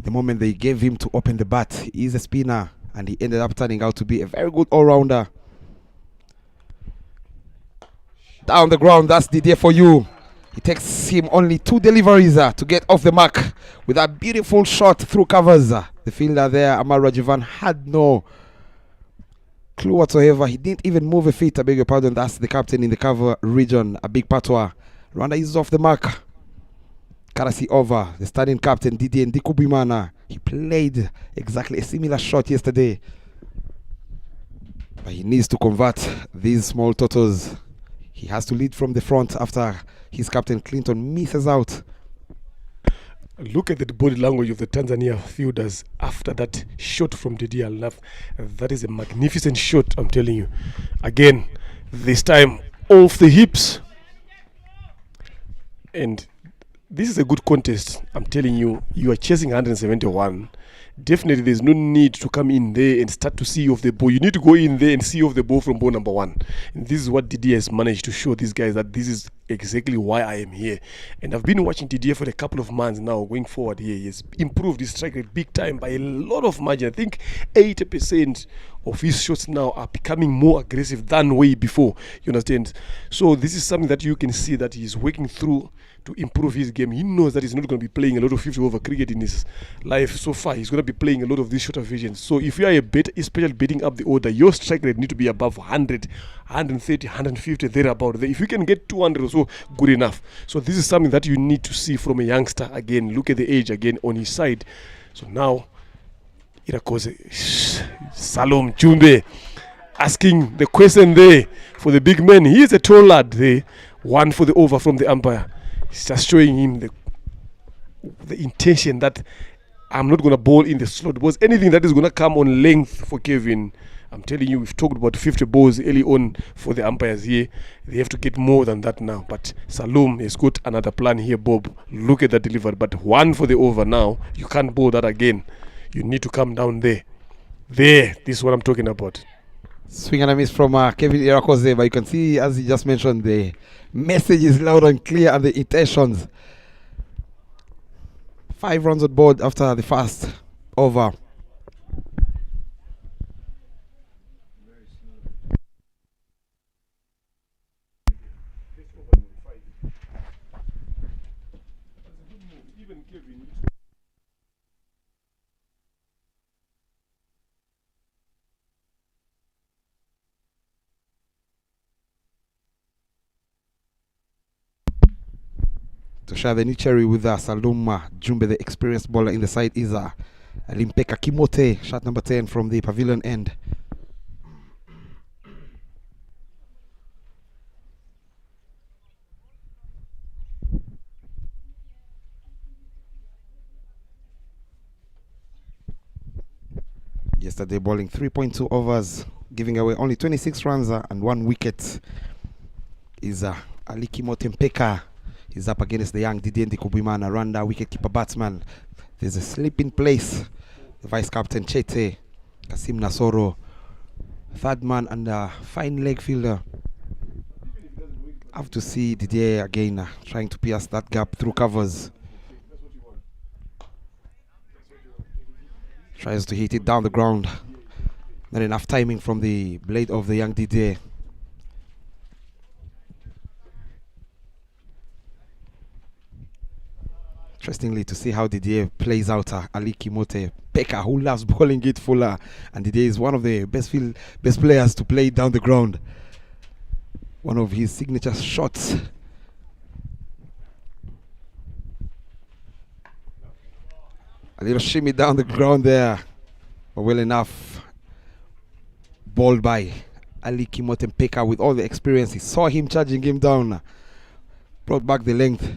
The moment they gave him to open the bat, he's a spinner, and he ended up turning out to be a very good all-rounder. Down the ground, that's Didier for you. It takes him only 2 deliveries to get off the mark with that beautiful shot through covers. The fielder there, Amar Rajivan, had no clue whatsoever. He didn't even move a feet. I beg your pardon. That's the captain in the cover region, a big patois. Rwanda is off the mark. Karasi over. The starting captain, Didier Ndikubimana. He played exactly a similar shot yesterday. But he needs to convert these small totals. He has to lead from the front after his captain Clinton misses out. Look at the body language of the Tanzania fielders after that shot from Didier Al-Naf. That is a magnificent shot, I'm telling you. Again, this time off the hips. And this is a good contest. I'm telling you, you are chasing 171. Definitely there's no need to come in there and start to see off the ball. You need to go in there and see off the ball from ball number 1. And this is what Didier has managed to show these guys, that this is exactly why I am here. And I've been watching Didier for a couple of months now going forward here. He has improved his strike rate big time by a lot of margin. I think 80% of his shots now are becoming more aggressive than way before. You understand? So this is something that you can see that he's working through to improve his game. He knows that he's not going to be playing a lot of 50 over cricket in his life so far. He's going to be playing a lot of these shorter versions. So if you are a bet, especially betting up the order, your strike rate need to be above 100, 130, 150, thereabout. If you can get 200 or so, good enough. So this is something that you need to see from a youngster again. Look at the age again on his side. So now, Irakoze, Salom Jumbe asking the question there for the big man. He is a tall lad there. 1 for the over from the umpire. It's just showing him the intention that I'm not going to bowl in the slot, because anything that is going to come on length for Kevin, I'm telling you, we've talked about 50 balls early on for the umpires here. They have to get more than that now. But Salom has got another plan here, Bob. Look at that delivery. But 1 for the over now. You can't bowl that again. You need to come down there. This is what I'm talking about. Swing and a miss from Kevin Irakoze, but you can see, as he just mentioned, the message is loud and clear and the intentions. 5 runs on board after the first over. To share the new cherry with Saloma Jumbe, the experienced bowler in the side, is Limpeka Kimote, shot number 10 from the pavilion end. Yesterday bowling 3.2 overs, giving away only 26 runs and 1 wicket, is Ali Kimote Mpeka. He's up against the young Didier Ndikubimana, Rwanda wicketkeeper batsman. There's a slip in place. The vice captain Chete, Kasim Nasoro, third man and a fine leg fielder. Have to see Didier again trying to pierce that gap through covers. Tries to hit it down the ground. Not enough timing from the blade of the young Didier. Interestingly to see how Didier plays out Ali Kimote Peka, who loves bowling it fuller, and Didier is one of the best players to play down the ground. One of his signature shots. A little shimmy down the ground there, but well enough. Bowled by Ali Kimote Peka with all the experience. He saw him charging him down, brought back the length.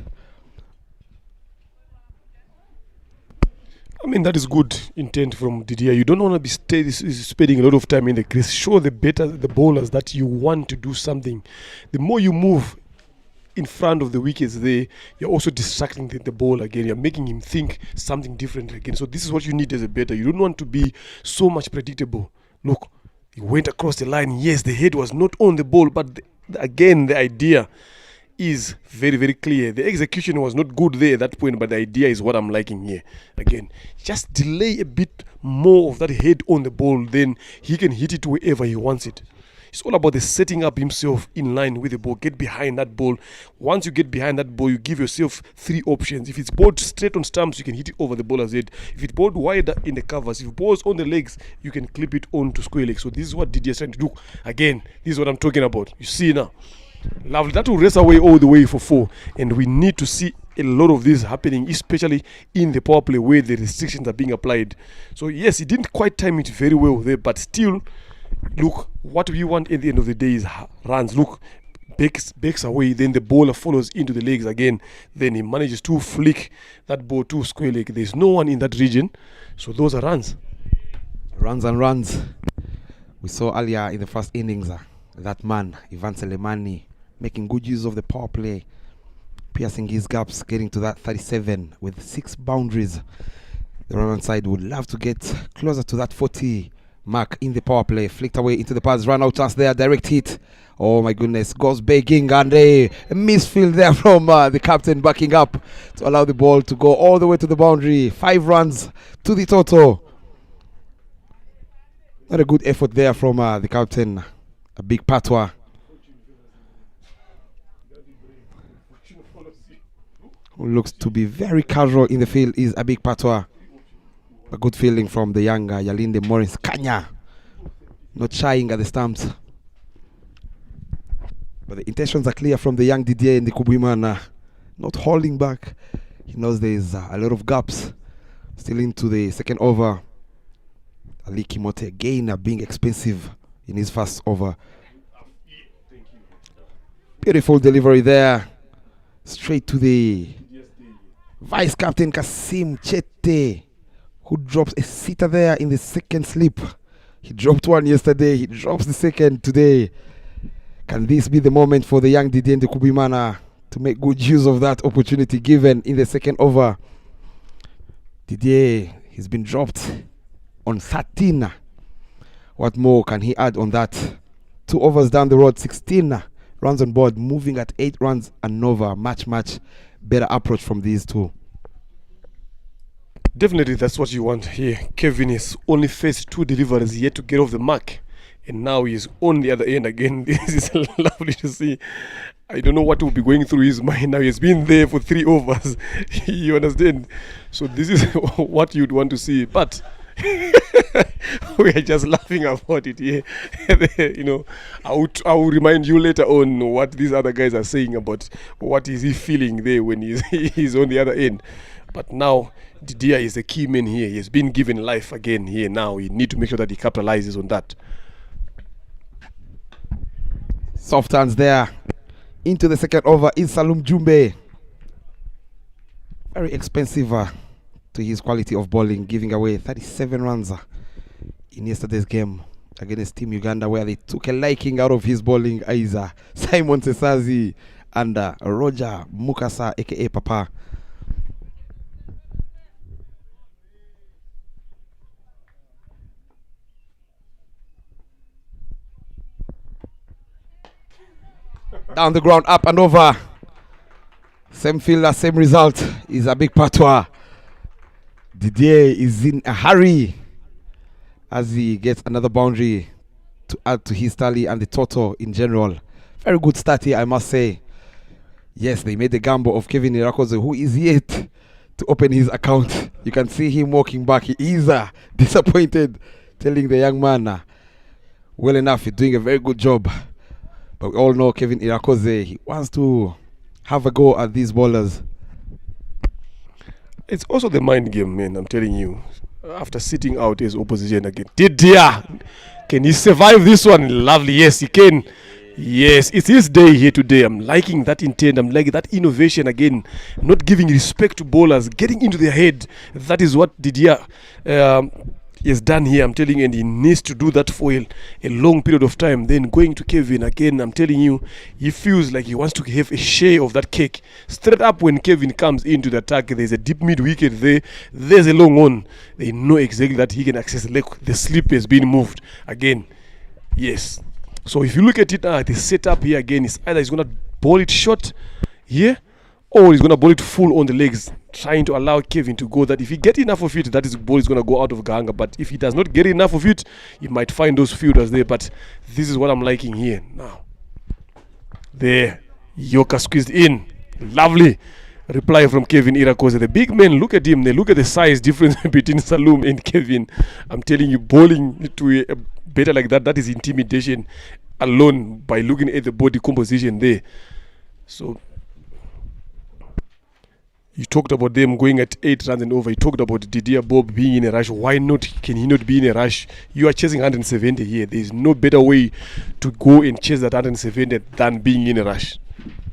I mean, that is good intent from Didier. You don't want to be spending a lot of time in the crease. Show the bowlers that you want to do something. The more you move in front of the wickets there, you're also distracting the ball again. You're making him think something different again. So this is what you need as a batter. You don't want to be so much predictable. Look, he went across the line. Yes, the head was not on the ball, but again, the idea is very, very clear. The execution was not good there at that point, but the idea is what I'm liking here. Again, just delay a bit more of that head on the ball, then he can hit it wherever he wants it. It's all about the setting up himself in line with the ball. Get behind that ball. Once you get behind that ball, you give yourself 3 options. If it's balled straight on stumps, you can hit it over the baller's head. If it's balled wider in the covers, if it balls on the legs, you can clip it on to square legs. So this is what Didier is trying to do. Again, this is what I'm talking about. You see now. Lovely. That will race away all the way for 4. And we need to see a lot of this happening, especially in the power play where the restrictions are being applied. So yes, he didn't quite time it very well there, but still, look, what we want at the end of the day is runs. Look, backs away, then the bowler follows into the legs again. Then he manages to flick that ball to square leg. There's no one in that region, so those are runs. Runs and runs. We saw earlier in the first innings that man, Ivan Selemani, making good use of the power play, piercing his gaps, getting to that 37 with 6 boundaries. The Rwandan side would love to get closer to that 40 mark in the power play. Flicked away into the pads, run out chance there, direct hit. Oh my goodness, goes begging, and a misfield there from the captain backing up to allow the ball to go all the way to the boundary. 5 runs to the total. Not a good effort there from the captain, a big patois. Who looks to be very casual in the field is a big patois. A good feeling from the young Yalinde Morris Kanya. Not shying at the stumps. But the intentions are clear from the young Didier in the Kubimana. Not holding back. He knows there's a lot of gaps. Still into the second over. Ali Kimote again being expensive in his first over. Beautiful delivery there. Straight to the vice captain Kasim Chete, who drops a sitter there in the second slip. He dropped one yesterday, he drops the second today. Can this be the moment for the young Didier Ndikubimana to make good use of that opportunity given in the second over? Didier, he's been dropped on 13. What more can he add on that? 2 overs down the road, 16 runs on board, moving at 8 runs and over. Much better approach from these two. Definitely, that's what you want here. Kevin has only faced 2 deliveries yet to get off the mark, and now he's on the other end again. This is lovely to see. I don't know what will be going through his mind now. He's been there for 3 overs. You understand? So this is what you'd want to see. But we are just laughing about it here. You know, I will remind you later on what these other guys are saying about what is he feeling there when he's on the other end. But now Didier is the key man here. He has been given life again here. Now you need to make sure that he capitalizes on that. Soft hands there. Into the second over is Salum Jumbe. Very expensive to his quality of bowling, giving away 37 runs in yesterday's game against Team Uganda, where they took a liking out of his bowling. Aiza, Simon Sesazi and Roger Mukasa, aka Papa. Down the ground, up and over. Same fielder, same result. Is a big patois. Didier is in a hurry as he gets another boundary to add to his tally and the total in general. Very good start here, I must say. Yes, they made the gamble of Kevin Irakoze, who is yet to open his account. You can see him walking back. He is disappointed, telling the young man, well enough, you're doing a very good job. But we all know Kevin Irakoze, he wants to have a go at these bowlers. It's also the mind game, man, I'm telling you. After sitting out his opposition again. Didier, can he survive this one? Lovely, yes, he can. Yes, it's his day here today. I'm liking that intent. I'm liking that innovation again. Not giving respect to bowlers, getting into their head. That is what Didier is done here, I'm telling you, and he needs to do that for a long period of time. Then going to Kevin again, I'm telling you, he feels like he wants to have a share of that cake. Straight up when Kevin comes into the attack, there's a deep mid wicket there, there's a long on. They know exactly that he can access the leg. The slip has been moved again. Yes. So if you look at it, the setup here again is either he's going to ball it short here, or he's going to ball it full on the legs, trying to allow Kevin to go. That if he get enough of it, that is ball is going to go out of Gahanga. But if he does not get enough of it, he might find those fielders there. But this is what I'm liking here now. There, Yoka squeezed in. Lovely reply from Kevin Irakoze. The big men, look at him. They look at the size difference between Salum and Kevin. I'm telling you, bowling to a better like that is intimidation alone by looking at the body composition there. So you talked about them going at 8 runs and over. You talked about Didier Bob being in a rush. Why not? Can he not be in a rush? You are chasing 170 here. There is no better way to go and chase that 170 than being in a rush.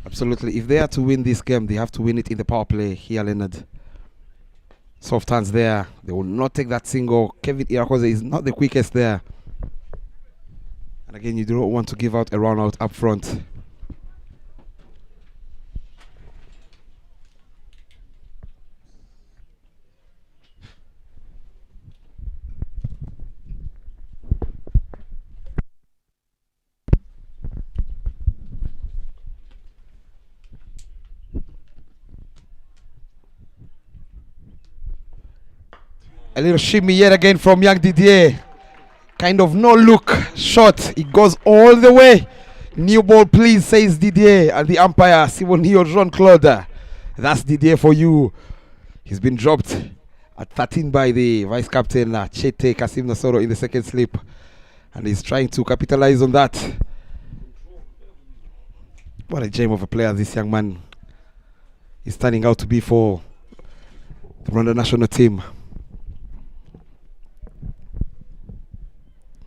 Absolutely. If they are to win this game, they have to win it in the power play here, Leonard. Soft hands there. They will not take that single. Kevin Irakoze is not the quickest there. And again, you do not want to give out a run out up front. A little shimmy yet again from young Didier. Kind of no look shot. It goes all the way. New ball, please, says Didier. And the umpire, Simonio Jean-Claude. That's Didier for you. He's been dropped at 13 by the vice captain, Chete Kasim Nasoro, in the second slip. And he's trying to capitalize on that. What a gem of a player this young man is turning out to be for the Rwanda national team,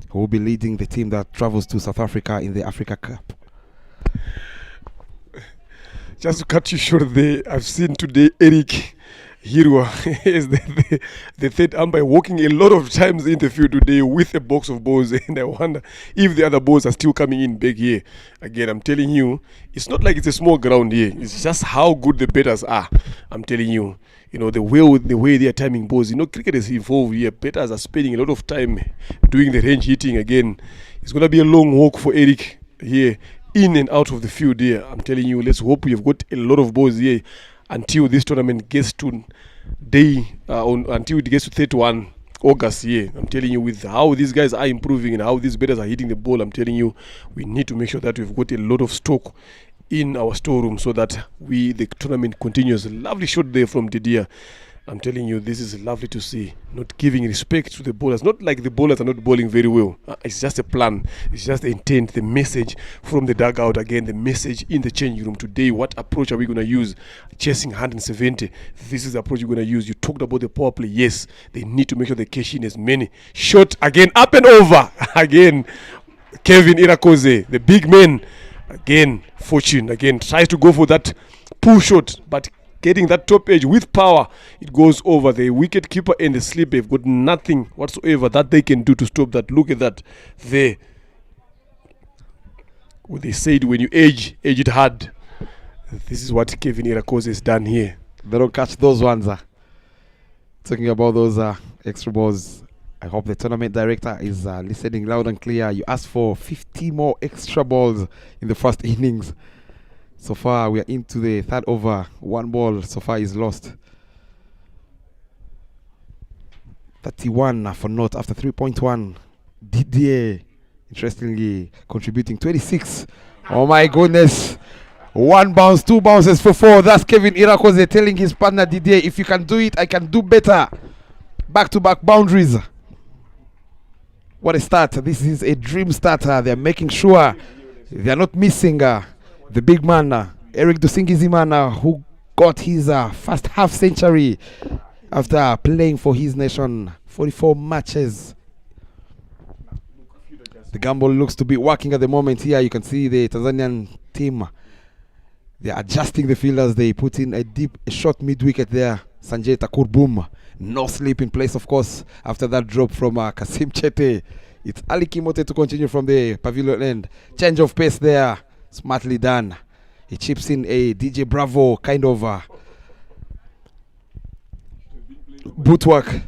who will be leading the team that travels to South Africa in the Africa Cup. Just to cut you short there, I've seen today Eric Hirwa is the third umpire walking a lot of times in the field today with a box of balls, and I wonder if the other balls are still coming in big here. Again, I'm telling you, it's not like it's a small ground here. It's just how good the batters are. I'm telling you. You know, the way they are timing balls. You know, cricket is involved here. Batters are spending a lot of time doing the range hitting again. It's going to be a long walk for Eric here, in and out of the field here. I'm telling you, let's hope we've got a lot of balls here until this tournament gets to until it gets to 31 August here. I'm telling you, with how these guys are improving and how these batters are hitting the ball, I'm telling you, we need to make sure that we've got a lot of stock in our storeroom so that the tournament continues. Lovely shot there from Didier. I'm telling you, this is lovely to see. Not giving respect to the bowlers. Not like the bowlers are not bowling very well. It's just a plan. It's just the intent, the message from the dugout. Again, the message in the changing room today. What approach are we going to use? Chasing 170. This is the approach we're going to use. You talked about the power play. Yes, they need to make sure they cash in as many. Shot again, up and over. Again, Kevin Irakoze, the big man. Again, Fortune again tries to go for that pull shot, but getting that top edge with power, it goes over. The wicket keeper and the slipper have got nothing whatsoever that they can do to stop that. Look at that there. What they said, when you edge it hard. This is what Kevin Irakoze has done here. They don't catch those ones. Talking about those extra balls, I hope the tournament director is listening loud and clear. You asked for 50 more extra balls in the first innings. So far, we are into the third over. One ball so far is lost. 31 for naught after 3.1. Didier, interestingly, contributing 26. Oh my goodness. One bounce, two bounces for four. That's Kevin Irakoze telling his partner Didier, if you can do it, I can do better. Back-to-back boundaries. What a start. This is a dream starter. They're making sure they're not missing the big man, Eric Dusingizimana, who got his first half century after playing for his nation 44 matches. The gamble looks to be working at the moment here. You can see the Tanzanian team. They're adjusting the fielders. They put in a short mid-wicket there. Sanjay Thakur Boom. No sleep in place, of course, after that drop from Kasim Chete. It's Ali Kimote to continue from the pavilion end. Change of pace there. Smartly done. He chips in a DJ Bravo kind of boot work.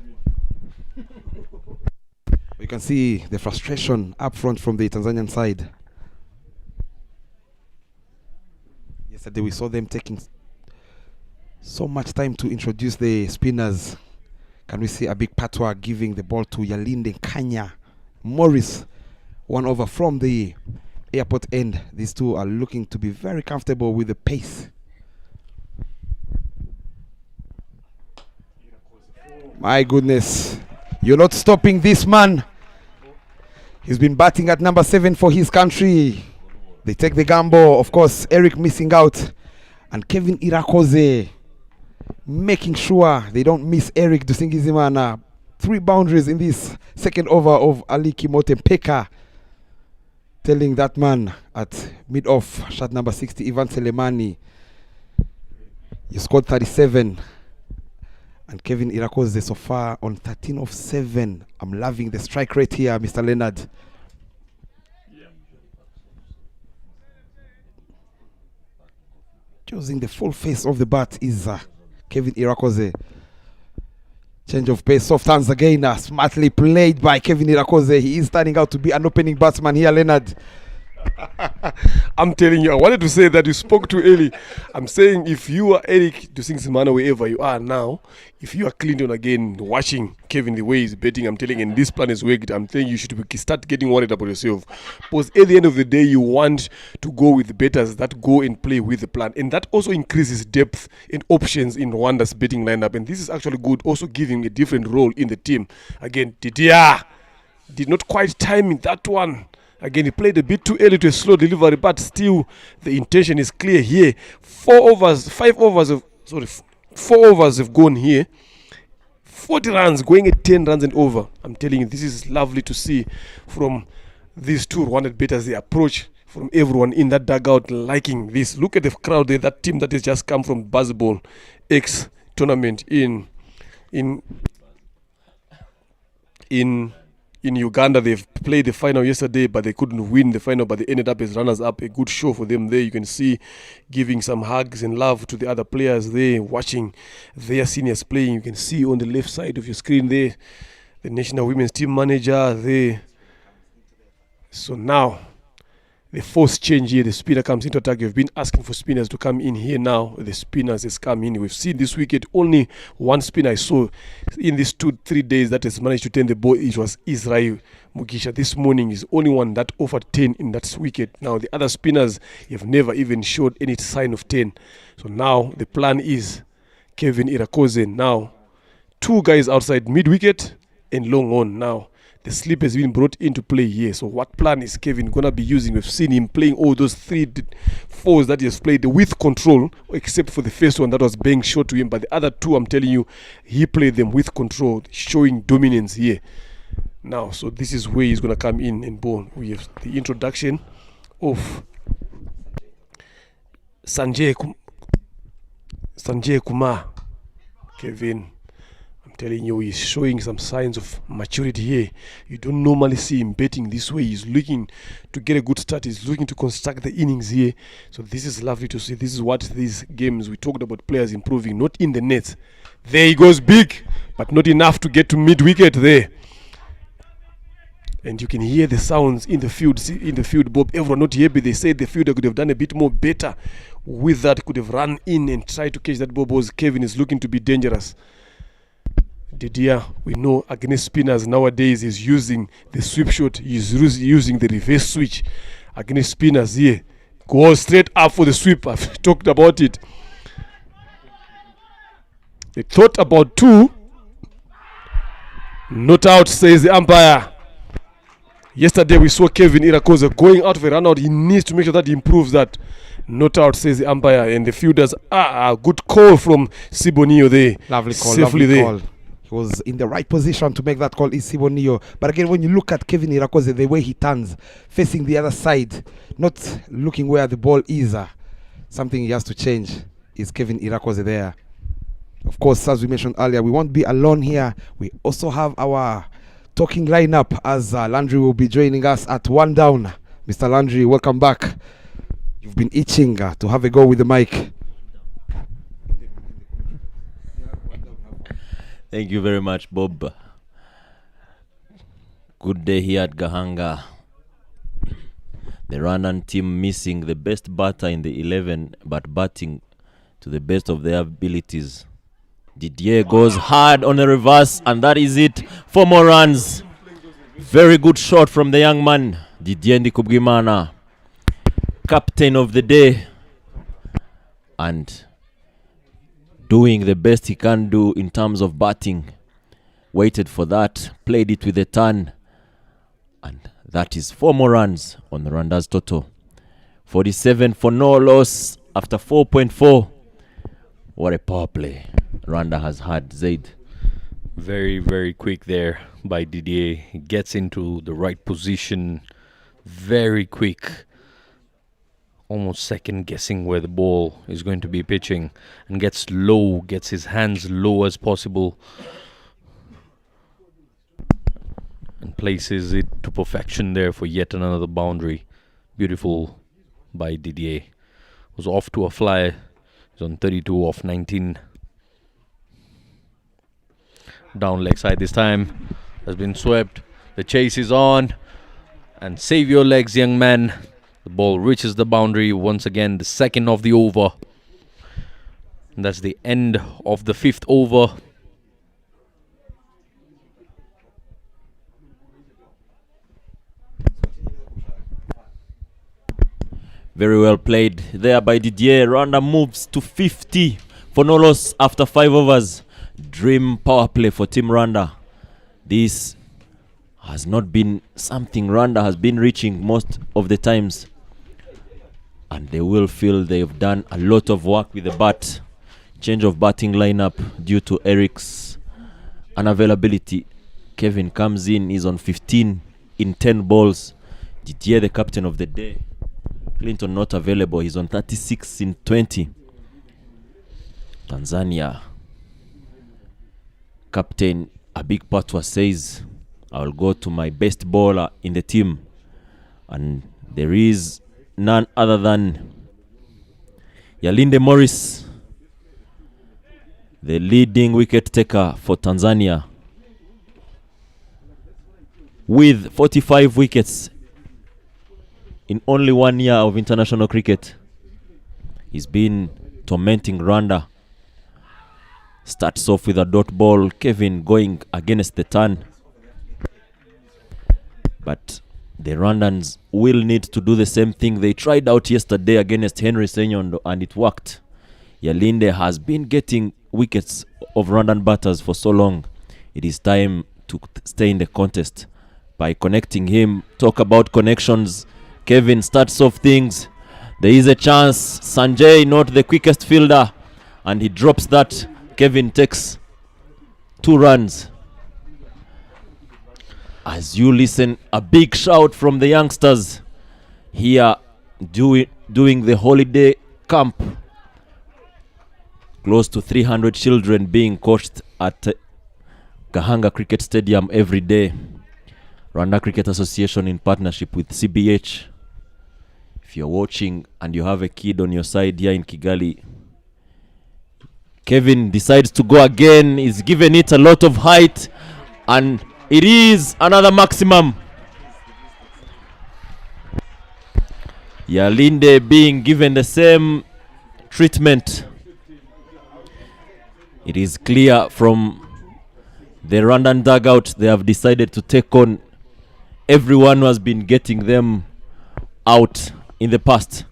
You can see the frustration up front from the Tanzanian side. Yesterday we saw them taking so much time to introduce the spinners. Can we see a big patois giving the ball to Yalinde Kanya Morris, 1 over from the airport end. These two are looking to be very comfortable with the pace. My goodness, you're not stopping this man. He's been batting at number 7 for his country. They take the gamble. Of course, Eric missing out. And Kevin Irakoze making sure they don't miss Eric Dusingizimana. 3 boundaries in this second over of Ali Kimote Peka. Telling that man at mid-off, shot number 60, Ivan Selemani, you scored 37. And Kevin Irakoze so far on 13 of 7. I'm loving the strike rate here, Mr. Leonard. Choosing the full face of the bat is Kevin Irakoze. Change of pace, soft hands again, smartly played by Kevin Irakoze. He is turning out to be an opening batsman here, Leonard. I'm telling you, I wanted to say that you spoke too early. I'm saying if you are Eric Dusingizimana, wherever you are now, if you are Clinton again watching Kevin the way he's betting, I'm telling you, and this plan is worked, I'm telling you, you should start getting worried about yourself. Because at the end of the day, you want to go with the betters that go and play with the plan. And that also increases depth and options in Rwanda's betting lineup. And this is actually good, also giving a different role in the team. Again, Didier did not quite time in that one. Again, he played a bit too early to a slow delivery, but still the intention is clear here. 4 overs have gone here. 40 runs, going at 10 runs and over. I'm telling you, this is lovely to see from these two Rwandan betters, the approach from everyone in that dugout liking this. Look at the crowd there, that team that has just come from Baseball X tournament in Uganda. They've played the final yesterday, but they couldn't win the final, but they ended up as runners-up. A good show for them there. You can see giving some hugs and love to the other players there, watching their seniors playing. You can see on the left side of your screen there, the national women's team manager there. So now, the force change here, the spinner comes into attack. You've been asking for spinners to come in here now. The spinners has come in. We've seen this wicket, only one spinner I saw in these 2-3 days that has managed to turn the ball. It was Israel Mugisha. This morning is only one that offered 10 in that wicket. Now, the other spinners have never even showed any sign of 10. So now, the plan is Kevin Irakoze now. 2 guys outside mid-wicket and long on now. The slip has been brought into play here. So what plan is Kevin going to be using? We've seen him playing all those 3-4s that he has played with control, except for the first one that was being shot to him. But the other 2, I'm telling you, he played them with control, showing dominance here. Now, so this is where he's going to come in and bowl. We have the introduction of Sanjay Kumar. Kevin, telling you, he's showing some signs of maturity here. You don't normally see him betting this way. He's looking to get a good start. He's looking to construct the innings here. So this is lovely to see. This is what these games, we talked about players improving, not in the nets. There he goes big, but not enough to get to mid-wicket there. And you can hear the sounds in the field, Bob. Everyone not happy. They said the fielder could have done a bit more better with that, could have run in and tried to catch that ball, because Kevin is looking to be dangerous. Didier, we know against spinners nowadays is using the sweep shot. He's using the reverse switch against spinners here. Go straight up for the sweep. I've talked about it. They thought about 2. Not out, says the umpire. Yesterday we saw Kevin Irakoze going out of a run out. He needs to make sure that he improves that. Not out, says the umpire. And the fielders, good call from Sibonio there. Lovely call, safely lovely there. call. He was in the right position to make that call, is Sibonio. But again, when you look at Kevin Irakoze, the way he turns, facing the other side, not looking where the ball is, something he has to change. Is Kevin Irakoze there? Of course, as we mentioned earlier, we won't be alone here. We also have our talking lineup, as Landry will be joining us at 1 down. Mr. Landry, welcome back. You've been itching to have a go with the mic. Thank you very much, Bob. Good day here at Gahanga. The Rwandan team missing the best batter in the 11, but batting to the best of their abilities. Didier goes hard on the reverse, and that is it. 4 more runs. Very good shot from the young man, Didier Ndikubwimana, captain of the day, and doing the best he can do in terms of batting. Waited for that, played it with a turn, and that is 4 more runs on the Rwanda's total. 47 for no loss after 4.4. What a power play Rwanda has had, Zaid. Very, very quick there by Didier. He gets into the right position very quick. Almost second guessing where the ball is going to be pitching, and gets low, gets his hands low as possible, and places it to perfection there for yet another boundary. Beautiful by Didier. Was off to a fly. He's on 32 off 19. Down leg side this time. Has been swept. The chase is on. And save your legs, young man. The ball reaches the boundary once again. The second of the over. And that's the end of the 5th over. Very well played there by Didier. Rwanda moves to 50 for no loss after 5 overs. Dream power play for Team Rwanda. This has not been something Rwanda has been reaching most of the times, and they will feel they've done a lot of work with the bat. Change of batting lineup due to Eric's unavailability. Kevin comes in, he's on 15 in 10 balls. Didier, the captain of the day. Clinton not available, he's on 36 in 20. Tanzania captain Abik Patwa says, I'll go to my best bowler in the team, and there is none other than Yalinde Morris, the leading wicket taker for Tanzania, with 45 wickets in only 1 year of international cricket. He's been tormenting Rwanda. Starts off with a dot ball. Kevin going against the turn. But the Rwandans will need to do the same thing they tried out yesterday against Henry Senyondo, and it worked. Yalinde has been getting wickets of Rwandan batters for so long. It is time to stay in the contest by connecting him. Talk about connections. Kevin starts off things. There is a chance. Sanjay, not the quickest fielder, and he drops that. Kevin takes 2 runs. As you listen, a big shout from the youngsters here doing the holiday camp. Close to 300 children being coached at Gahanga Cricket Stadium every day. Rwanda Cricket Association in partnership with CBH. If you're watching and you have a kid on your side here in Kigali, Kevin decides to go again. He's given it a lot of height, and it is another maximum. Yalinde being given the same treatment. It is clear from the Rwandan dugout they have decided to take on everyone who has been getting them out in the past.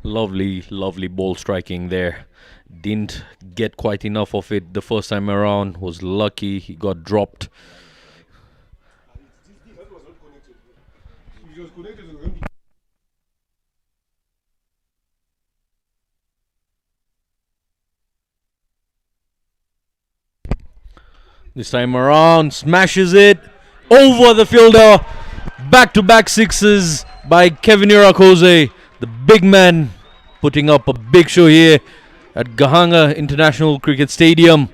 Lovely, lovely ball striking there. Didn't get quite enough of it the first time around. Was lucky he got dropped. This time around, smashes it over the fielder. Back-to-back sixes by Kevin Irakoze. The big man putting up a big show here at Gahanga International Cricket Stadium,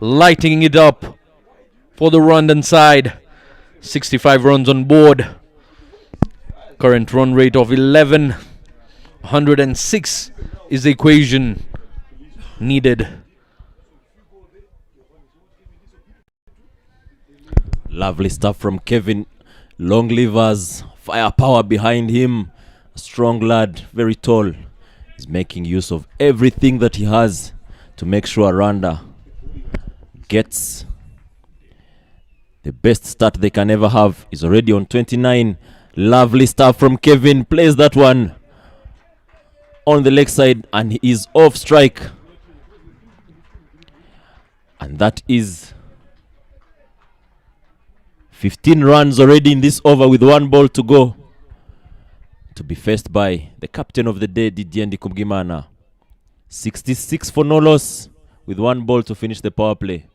lighting it up for the Rwandan side. 65 runs on board. Current run rate of 11. 106 is the equation needed. Lovely stuff from Kevin. Long levers, firepower behind him. A strong lad, very tall. He's making use of everything that he has to make sure Rwanda gets the best start they can ever have. He's already on 29. Lovely stuff from Kevin. Plays that one on the leg side and he is off strike. And that is 15 runs already in this over with 1 ball to go. To be faced by the captain of the day, Didier Ndikubwimana. 66 for no loss with 1 ball to finish the power play.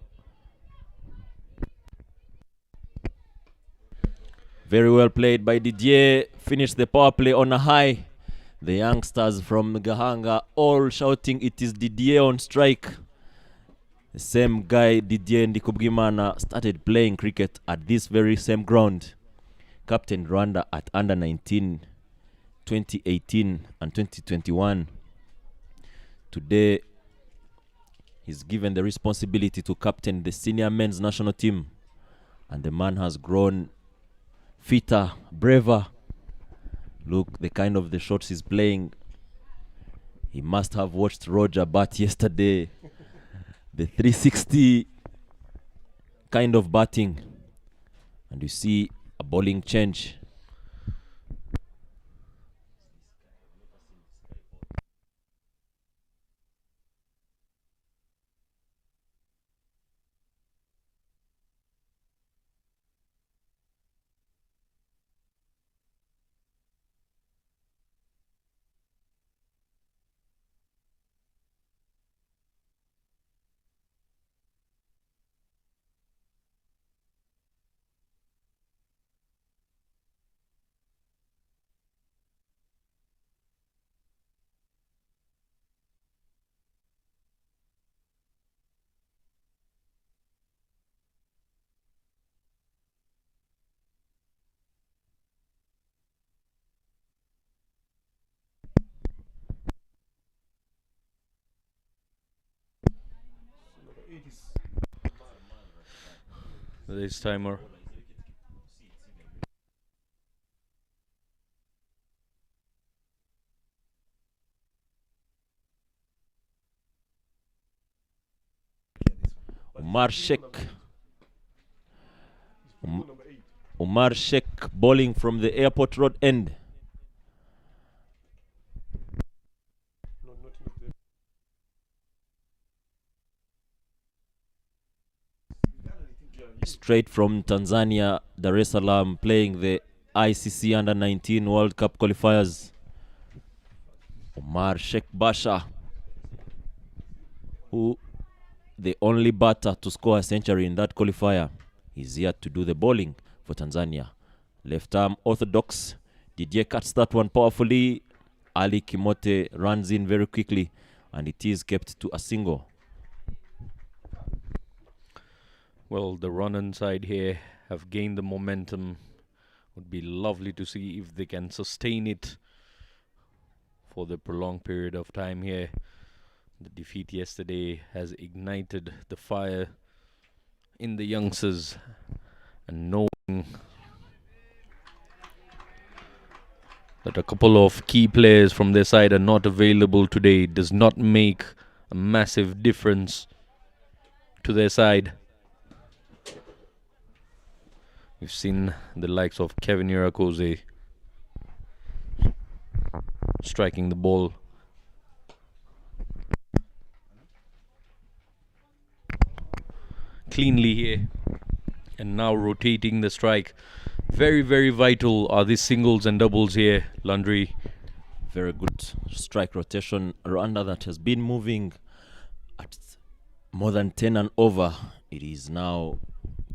Very well played by Didier. Finished the power play on a high. The youngsters from Gahanga all shouting it is Didier on strike. The same guy, Didier Ndikubwimana, started playing cricket at this very same ground. Captain Rwanda at under 19, 2018 and 2021. Today, he's given the responsibility to captain the senior men's national team. And the man has grown fitter, braver. Look, the kind of the shots he's playing. He must have watched Roger bat yesterday. The 360 kind of batting. And you see a bowling change. This timer. Umar Sheikh. Umar Sheikh bowling from the airport road end. Straight from Tanzania, Dar es Salaam, playing the ICC Under-19 World Cup qualifiers. Umar Sheikh Basha, who the only batter to score a century in that qualifier, is here to do the bowling for Tanzania. Left arm orthodox. Didier cuts that one powerfully. Ali Kimote runs in very quickly, and it is kept to a single. Well, the run side here have gained the momentum. Would be lovely to see if they can sustain it for the prolonged period of time here. The defeat yesterday has ignited the fire in the youngsters, and knowing that a couple of key players from their side are not available today does not make a massive difference to their side. We've seen the likes of Kevin Irakoze striking the ball cleanly here, and now rotating the strike. Very, very vital are these singles and doubles here, Landry. Very good strike rotation. Rwanda that has been moving at more than 10 and over. It is now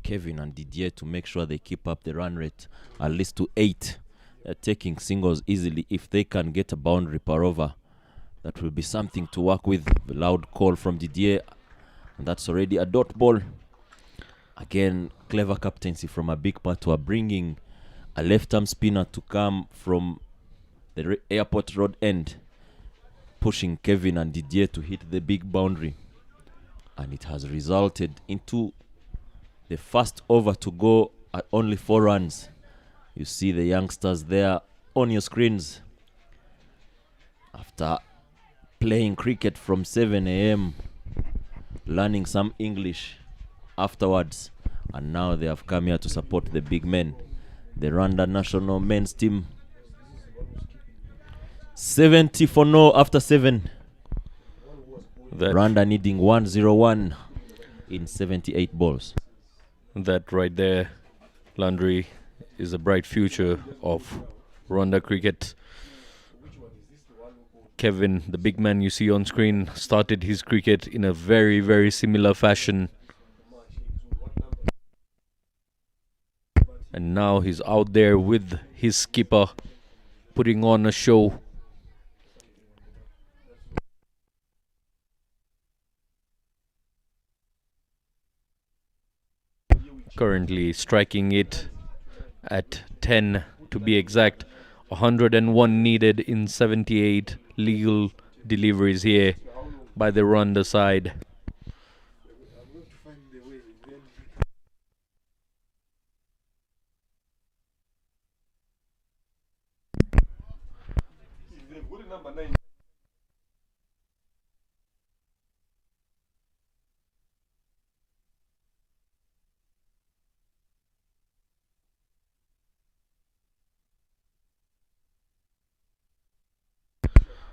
Kevin and Didier to make sure they keep up the run rate at least to 8. They're taking singles easily. If they can get a boundary per over, that will be something to work with. A loud call from Didier, and that's already a dot ball. Again, clever captaincy from a big Patwa, bringing a left-arm spinner to come from the airport road end, pushing Kevin and Didier to hit the big boundary. And it has resulted into the first over to go at only 4 runs. You see the youngsters there on your screens. After playing cricket from 7 a.m., learning some English afterwards, and now they have come here to support the big men, the Rwanda national men's team. 70 for no after 7. Rwanda needing 101 in 78 balls. That right there, Landry, is a bright future of Rwanda cricket. Kevin, the big man you see on screen, started his cricket in a very, very similar fashion. And now he's out there with his skipper, putting on a show. Currently striking it at 10 to be exact. 101 needed in 78 legal deliveries here by the Rwanda side.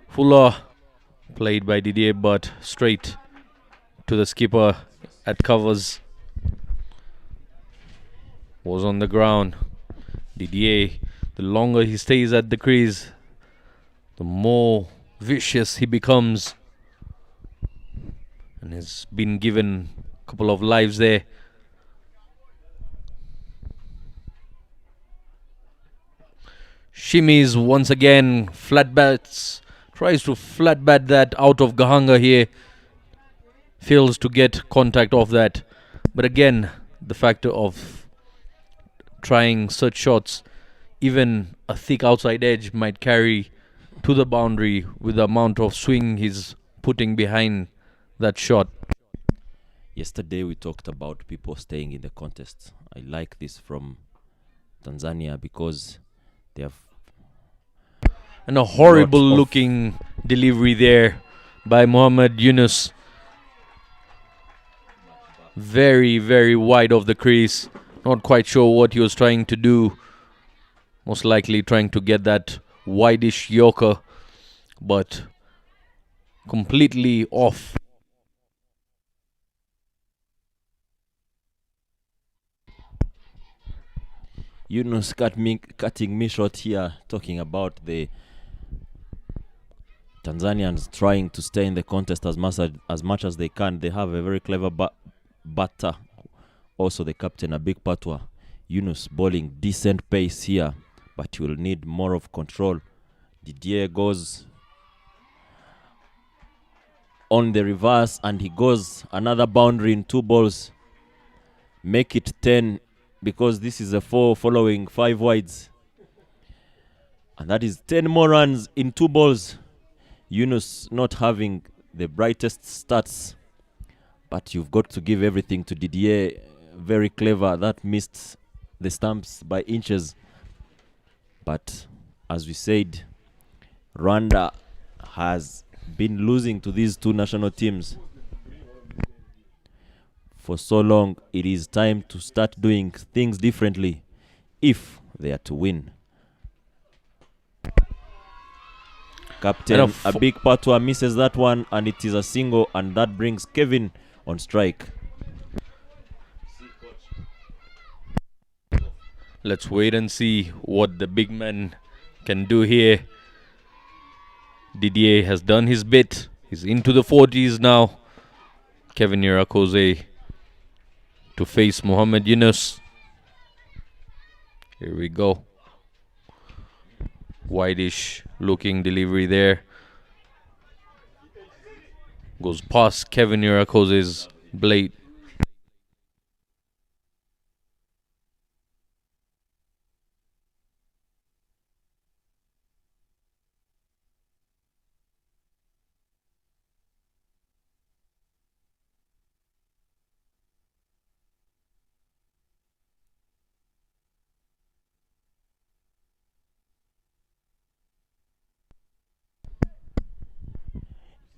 Fuller played by Didier, but straight to the skipper at covers. Was on the ground. Didier, the longer he stays at the crease, the more vicious he becomes. And has been given a couple of lives there. Shimmies once again, flat bats. Tries to flat bat that out of Gahanga here. Fails to get contact of that. But again, the factor of trying such shots, even a thick outside edge might carry to the boundary with the amount of swing he's putting behind that shot. Yesterday we talked about people staying in the contest. I like this from Tanzania because they have... And a horrible looking delivery there by Mohamed Yunus. Very, very wide of the crease. Not quite sure what he was trying to do. Most likely trying to get that wideish yorker, but completely off. Yunus cutting me short here, talking about the Tanzanians trying to stay in the contest as much as they can. They have a very clever batter. Also the captain, a big patwa. Yunus bowling decent pace here, but you will need more of control. Didier goes on the reverse and he goes another boundary in 2 balls. Make it 10 because this is a 4 following 5 wides. And that is 10 more runs in 2 balls. Yunus not having the brightest stats, but you've got to give everything to Didier. Very clever. That missed the stumps by inches. But as we said, Rwanda has been losing to these 2 national teams for so long. It is time to start doing things differently if they are to win. Captain, a big patwa misses that one, and it is a single, and that brings Kevin on strike. Let's wait and see what the big man can do here. Didier has done his bit. He's into the 40s now. Kevin Irakoze to face Mohamed Yunus. Here we go. Wideish looking delivery there. Goes past Kevin Irakoze's blade.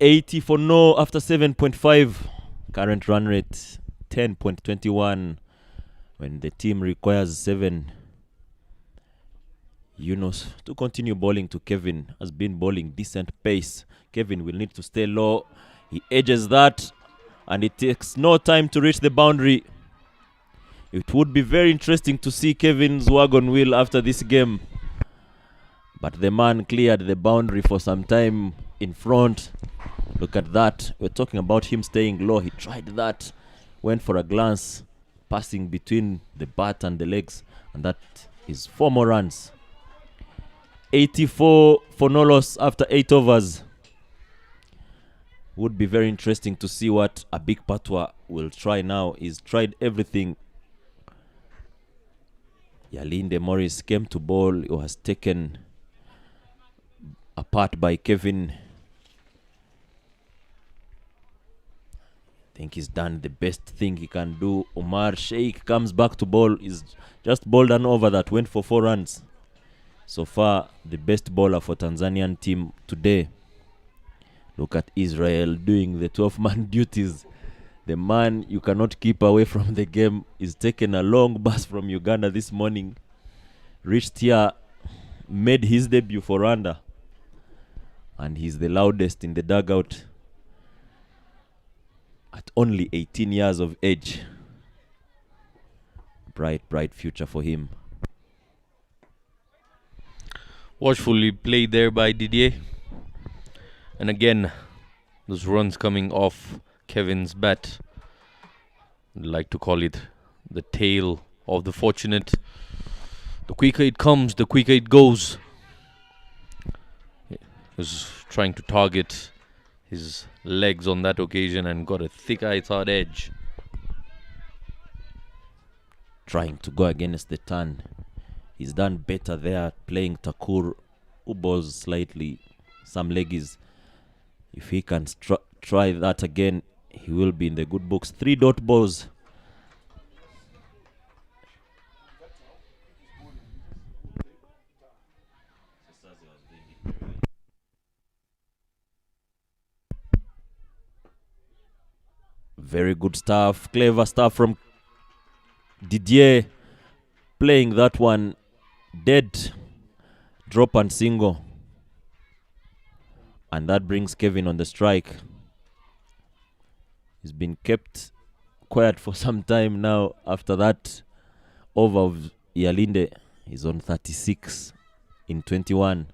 80 for no after 7.5. Current run rate 10.21. When the team requires 7, Yunus to continue bowling to Kevin has been bowling decent pace. Kevin will need to stay low. He edges that, and it takes no time to reach the boundary. It would be very interesting to see Kevin's wagon wheel after this game. But the man cleared the boundary for some time in front. Look at that. We're talking about him staying low. He tried that. Went for a glance, passing between the bat and the legs. And that is 4 more runs. 84 for no loss after 8 overs. Would be very interesting to see what a big Patwa will try now. He's tried everything. Yalinde Morris came to bowl. He was taken apart by Kevin. I think he's done the best thing he can do. Omar Sheikh comes back to bowl. He's just bowled an over that went for 4 runs. So far, the best bowler for Tanzanian team today. Look at Israel doing the 12-man duties. The man you cannot keep away from the game is taken a long bus from Uganda this morning. Reached here, made his debut for Rwanda. And he's the loudest in the dugout at only 18 years of age. Bright, bright future for him. Watchfully played there by Didier. And again, those runs coming off Kevin's bat. I'd like to call it the tale of the fortunate. The quicker it comes, the quicker it goes. He was trying to target his legs on that occasion and got a thick outside edge. Trying to go against the turn. He's done better there playing Takur, who bowls slightly some leggies. If he can try that again, he will be in the good books. 3 dot balls. Very good stuff, clever stuff from Didier. Playing that one dead, drop and single. And that brings Kevin on the strike. He's been kept quiet for some time now. After that over of Yalinde, he's on 36 in 21.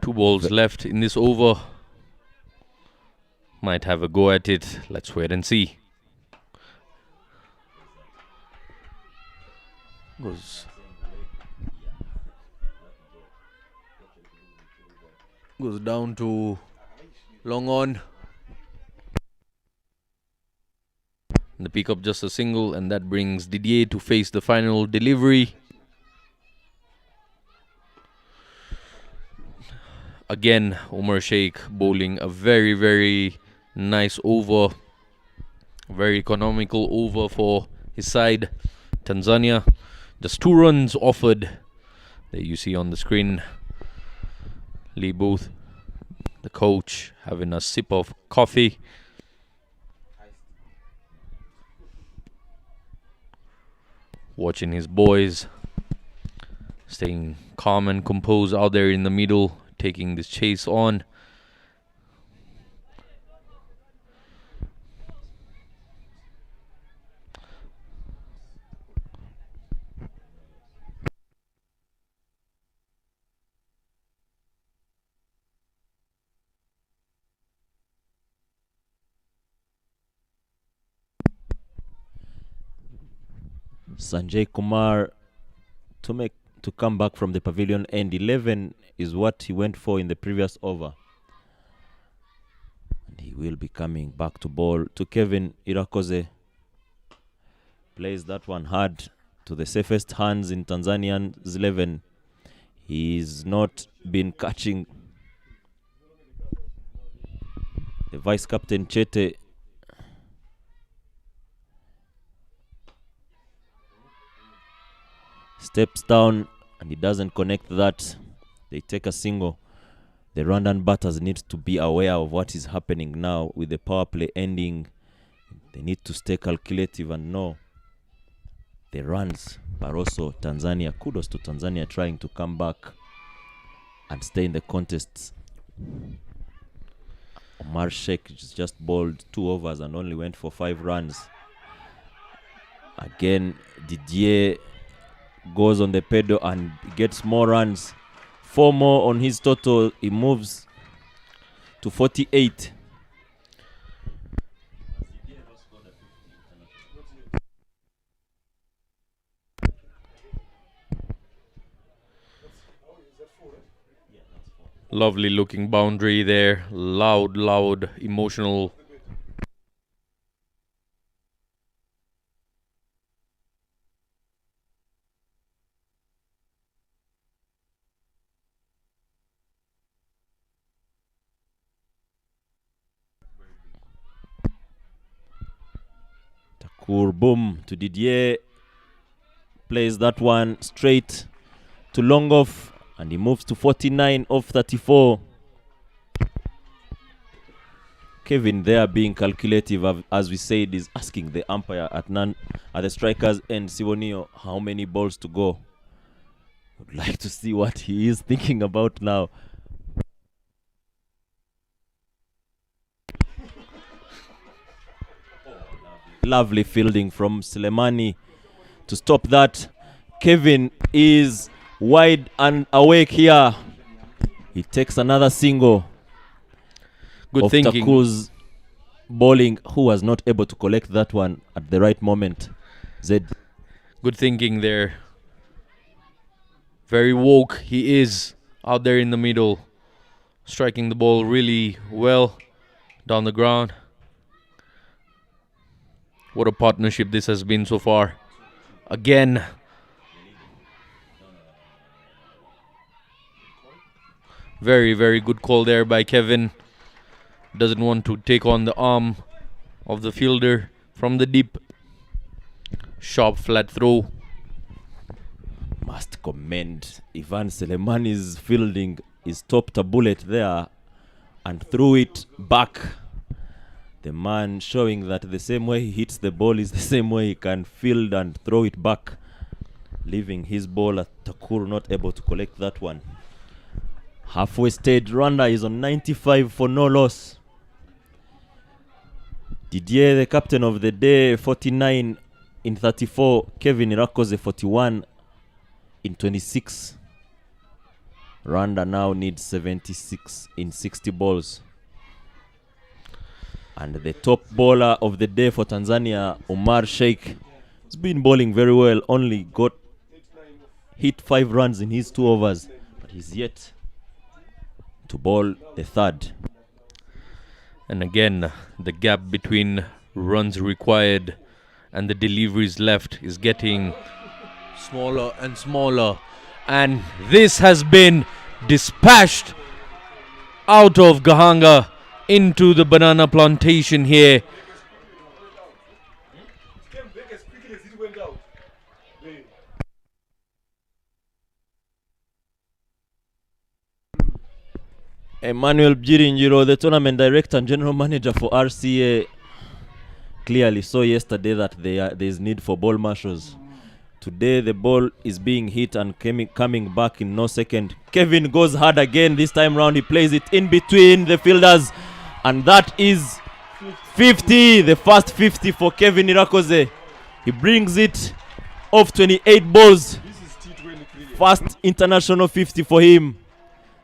2 balls left in this over. Might have a go at it. Let's wait and see. Goes down to long on. The pick up just a single, and that brings Didier to face the final delivery. Again, Omar Sheikh bowling a very, very nice over. Very economical over for his side. Tanzania. Just 2 runs offered. There you see on the screen. Lee Booth, the coach, having a sip of coffee. Watching his boys. Staying calm and composed out there in the middle. Taking this chase on. Sanjay Kumar to come back from the pavilion end. 11 is what he went for in the previous over. And he will be coming back to bowl to Kevin Irakoze. Plays that one hard to the safest hands in Tanzanian's 11. He's not been catching. The vice captain Chete steps down and he doesn't connect that. They take a single. The Rwandan batters need to be aware of what is happening now with the power play ending. They need to stay calculative and know the runs. But also Tanzania, kudos to Tanzania trying to come back and stay in the contests. Omar Sheikh just bowled 2 overs and only went for 5 runs. Again, Didier goes on the pedal and gets more runs. 4 more on his total. He moves to 48. Lovely looking boundary there. Loud, emotional. Takur, boom to Didier. Plays that one straight to long off. And he moves to 49 off 34. Kevin there being calculative, as we said, is asking the umpire at the strikers end, Sibonio, how many balls to go. Would like to see what he is thinking about now. Lovely fielding from Sulemani to stop that. Kevin is wide and awake here. He takes another single. Good thinking. Takur's bowling, who was not able to collect that one at the right moment. Zed. Good thinking there. Very woke he is out there in the middle. Striking the ball really well down the ground. What a partnership this has been so far. Again. Very, very good call there by Kevin. Doesn't want to take on the arm of the fielder from the deep. Sharp flat throw. Must commend Ivan Selemani's fielding. He stopped a bullet there and threw it back. The man showing that the same way he hits the ball is the same way he can field and throw it back, leaving his bowler Takur not able to collect that one. Halfway stage, Rwanda is on 95 for no loss. Didier, the captain of the day, 49 in 34. Kevin Irakoze, 41 in 26. Rwanda now needs 76 in 60 balls. And the top bowler of the day for Tanzania, Omar Sheikh, has been bowling very well. Only hit 5 runs in his 2 overs. But he's yet to bowl the 3rd. And again, the gap between runs required and the deliveries left is getting smaller and smaller. And this has been dispatched out of Gahanga into the banana plantation here. Emmanuel Bjirinjiro, the tournament director and general manager for RCA, clearly saw yesterday that there is need for ball marshals. Today the ball is being hit and coming back in no second. Kevin goes hard again. This time round he plays it in between the fielders. And that is 50, the first 50 for Kevin Irakoze. He brings it off 28 balls. First international 50 for him.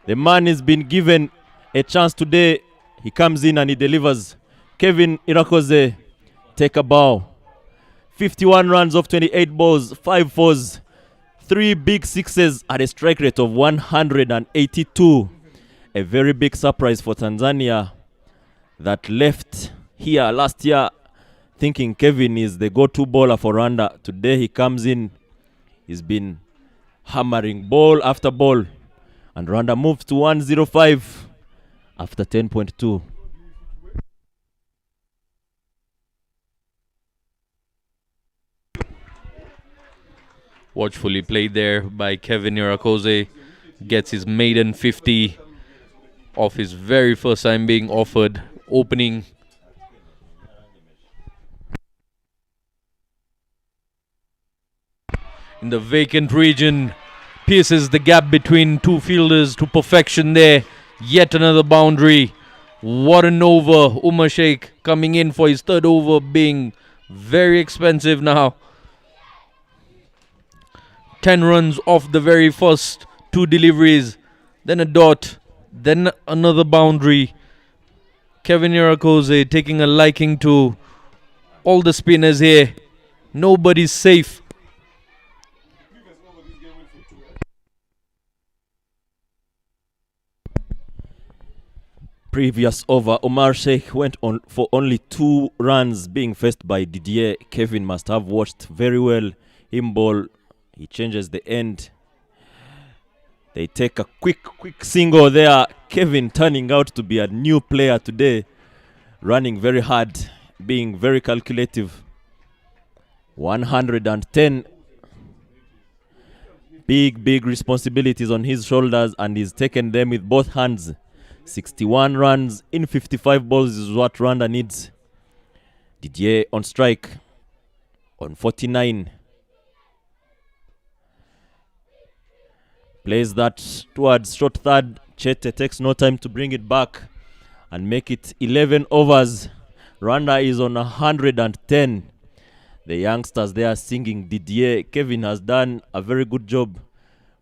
The man has been given a chance today. He comes in and he delivers. Kevin Irakoze, take a bow. 51 runs off 28 balls, 5 fours, 3 big sixes at a strike rate of 182. A very big surprise for Tanzania that left here last year thinking Kevin is the go-to bowler for Rwanda. Today he comes in, he's been hammering ball after ball. And Rwanda moves to 105 after 10.2. Watchfully played there by Kevin Irakoze. Gets his maiden 50. of his very first time being offered opening. In the vacant region, pierces the gap between two fielders to perfection there. Yet another boundary. What an over. Umar Sheikh coming in for his third over, being very expensive now. 10 runs off the very first two deliveries. Then a dot. Then another boundary. Kevin Irakoze taking a liking to all the spinners here. Nobody's safe. Previous over, Omar Sheikh went on for only 2 runs, being faced by Didier. Kevin must have watched very well him ball. He changes the end. They take a quick single there. Kevin turning out to be a new player today, running very hard, being very calculative. 110. Big responsibilities on his shoulders, and he's taken them with both hands. 61 runs in 55 balls is what Rwanda needs. Didier on strike on 49. Plays that towards short third. Chete takes no time to bring it back and make it 11 overs. Rwanda is on 110. The youngsters they are singing Didier. Kevin has done a very good job,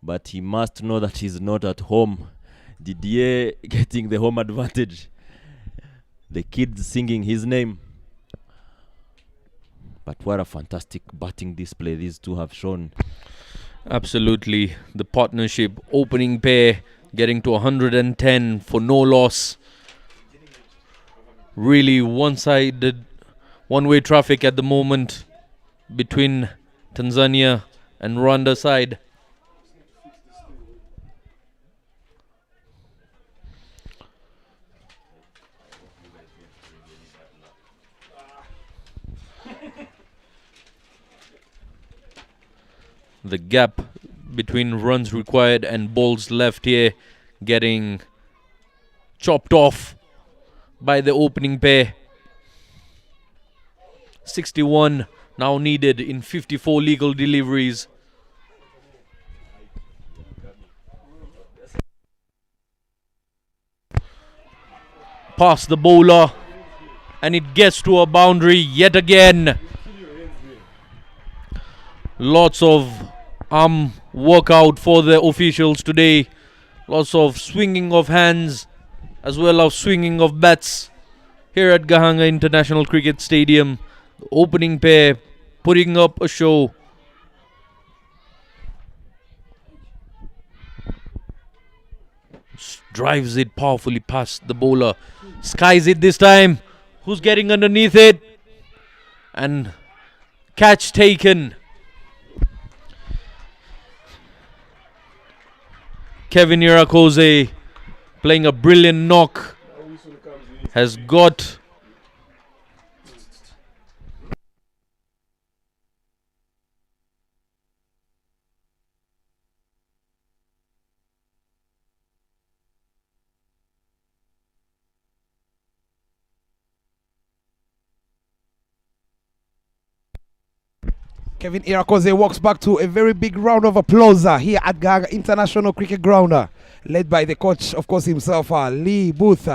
but he must know that he's not at home. Didier getting the home advantage. The kids singing his name. But what a fantastic batting display these two have shown. Absolutely. The partnership opening pair getting to 110 for no loss. Really one-sided, one-way traffic at the moment between Tanzania and Rwanda side. The gap between runs required and balls left here getting chopped off by the opening pair. 61 now needed in 54 legal deliveries. Past the bowler, and it gets to a boundary yet again. Lots of arm workout for the officials today. Lots of swinging of hands as well as swinging of bats here at Gahanga International Cricket Stadium. The opening pair putting up a show. Drives it powerfully past the bowler. Skies it this time. Who's getting underneath it? And catch taken. Kevin Irakoze playing a brilliant knock. Has got Kevin Irakoze walks back to a very big round of applause here at Gahanga International Cricket Ground, led by the coach, of course, himself, Lee Booth.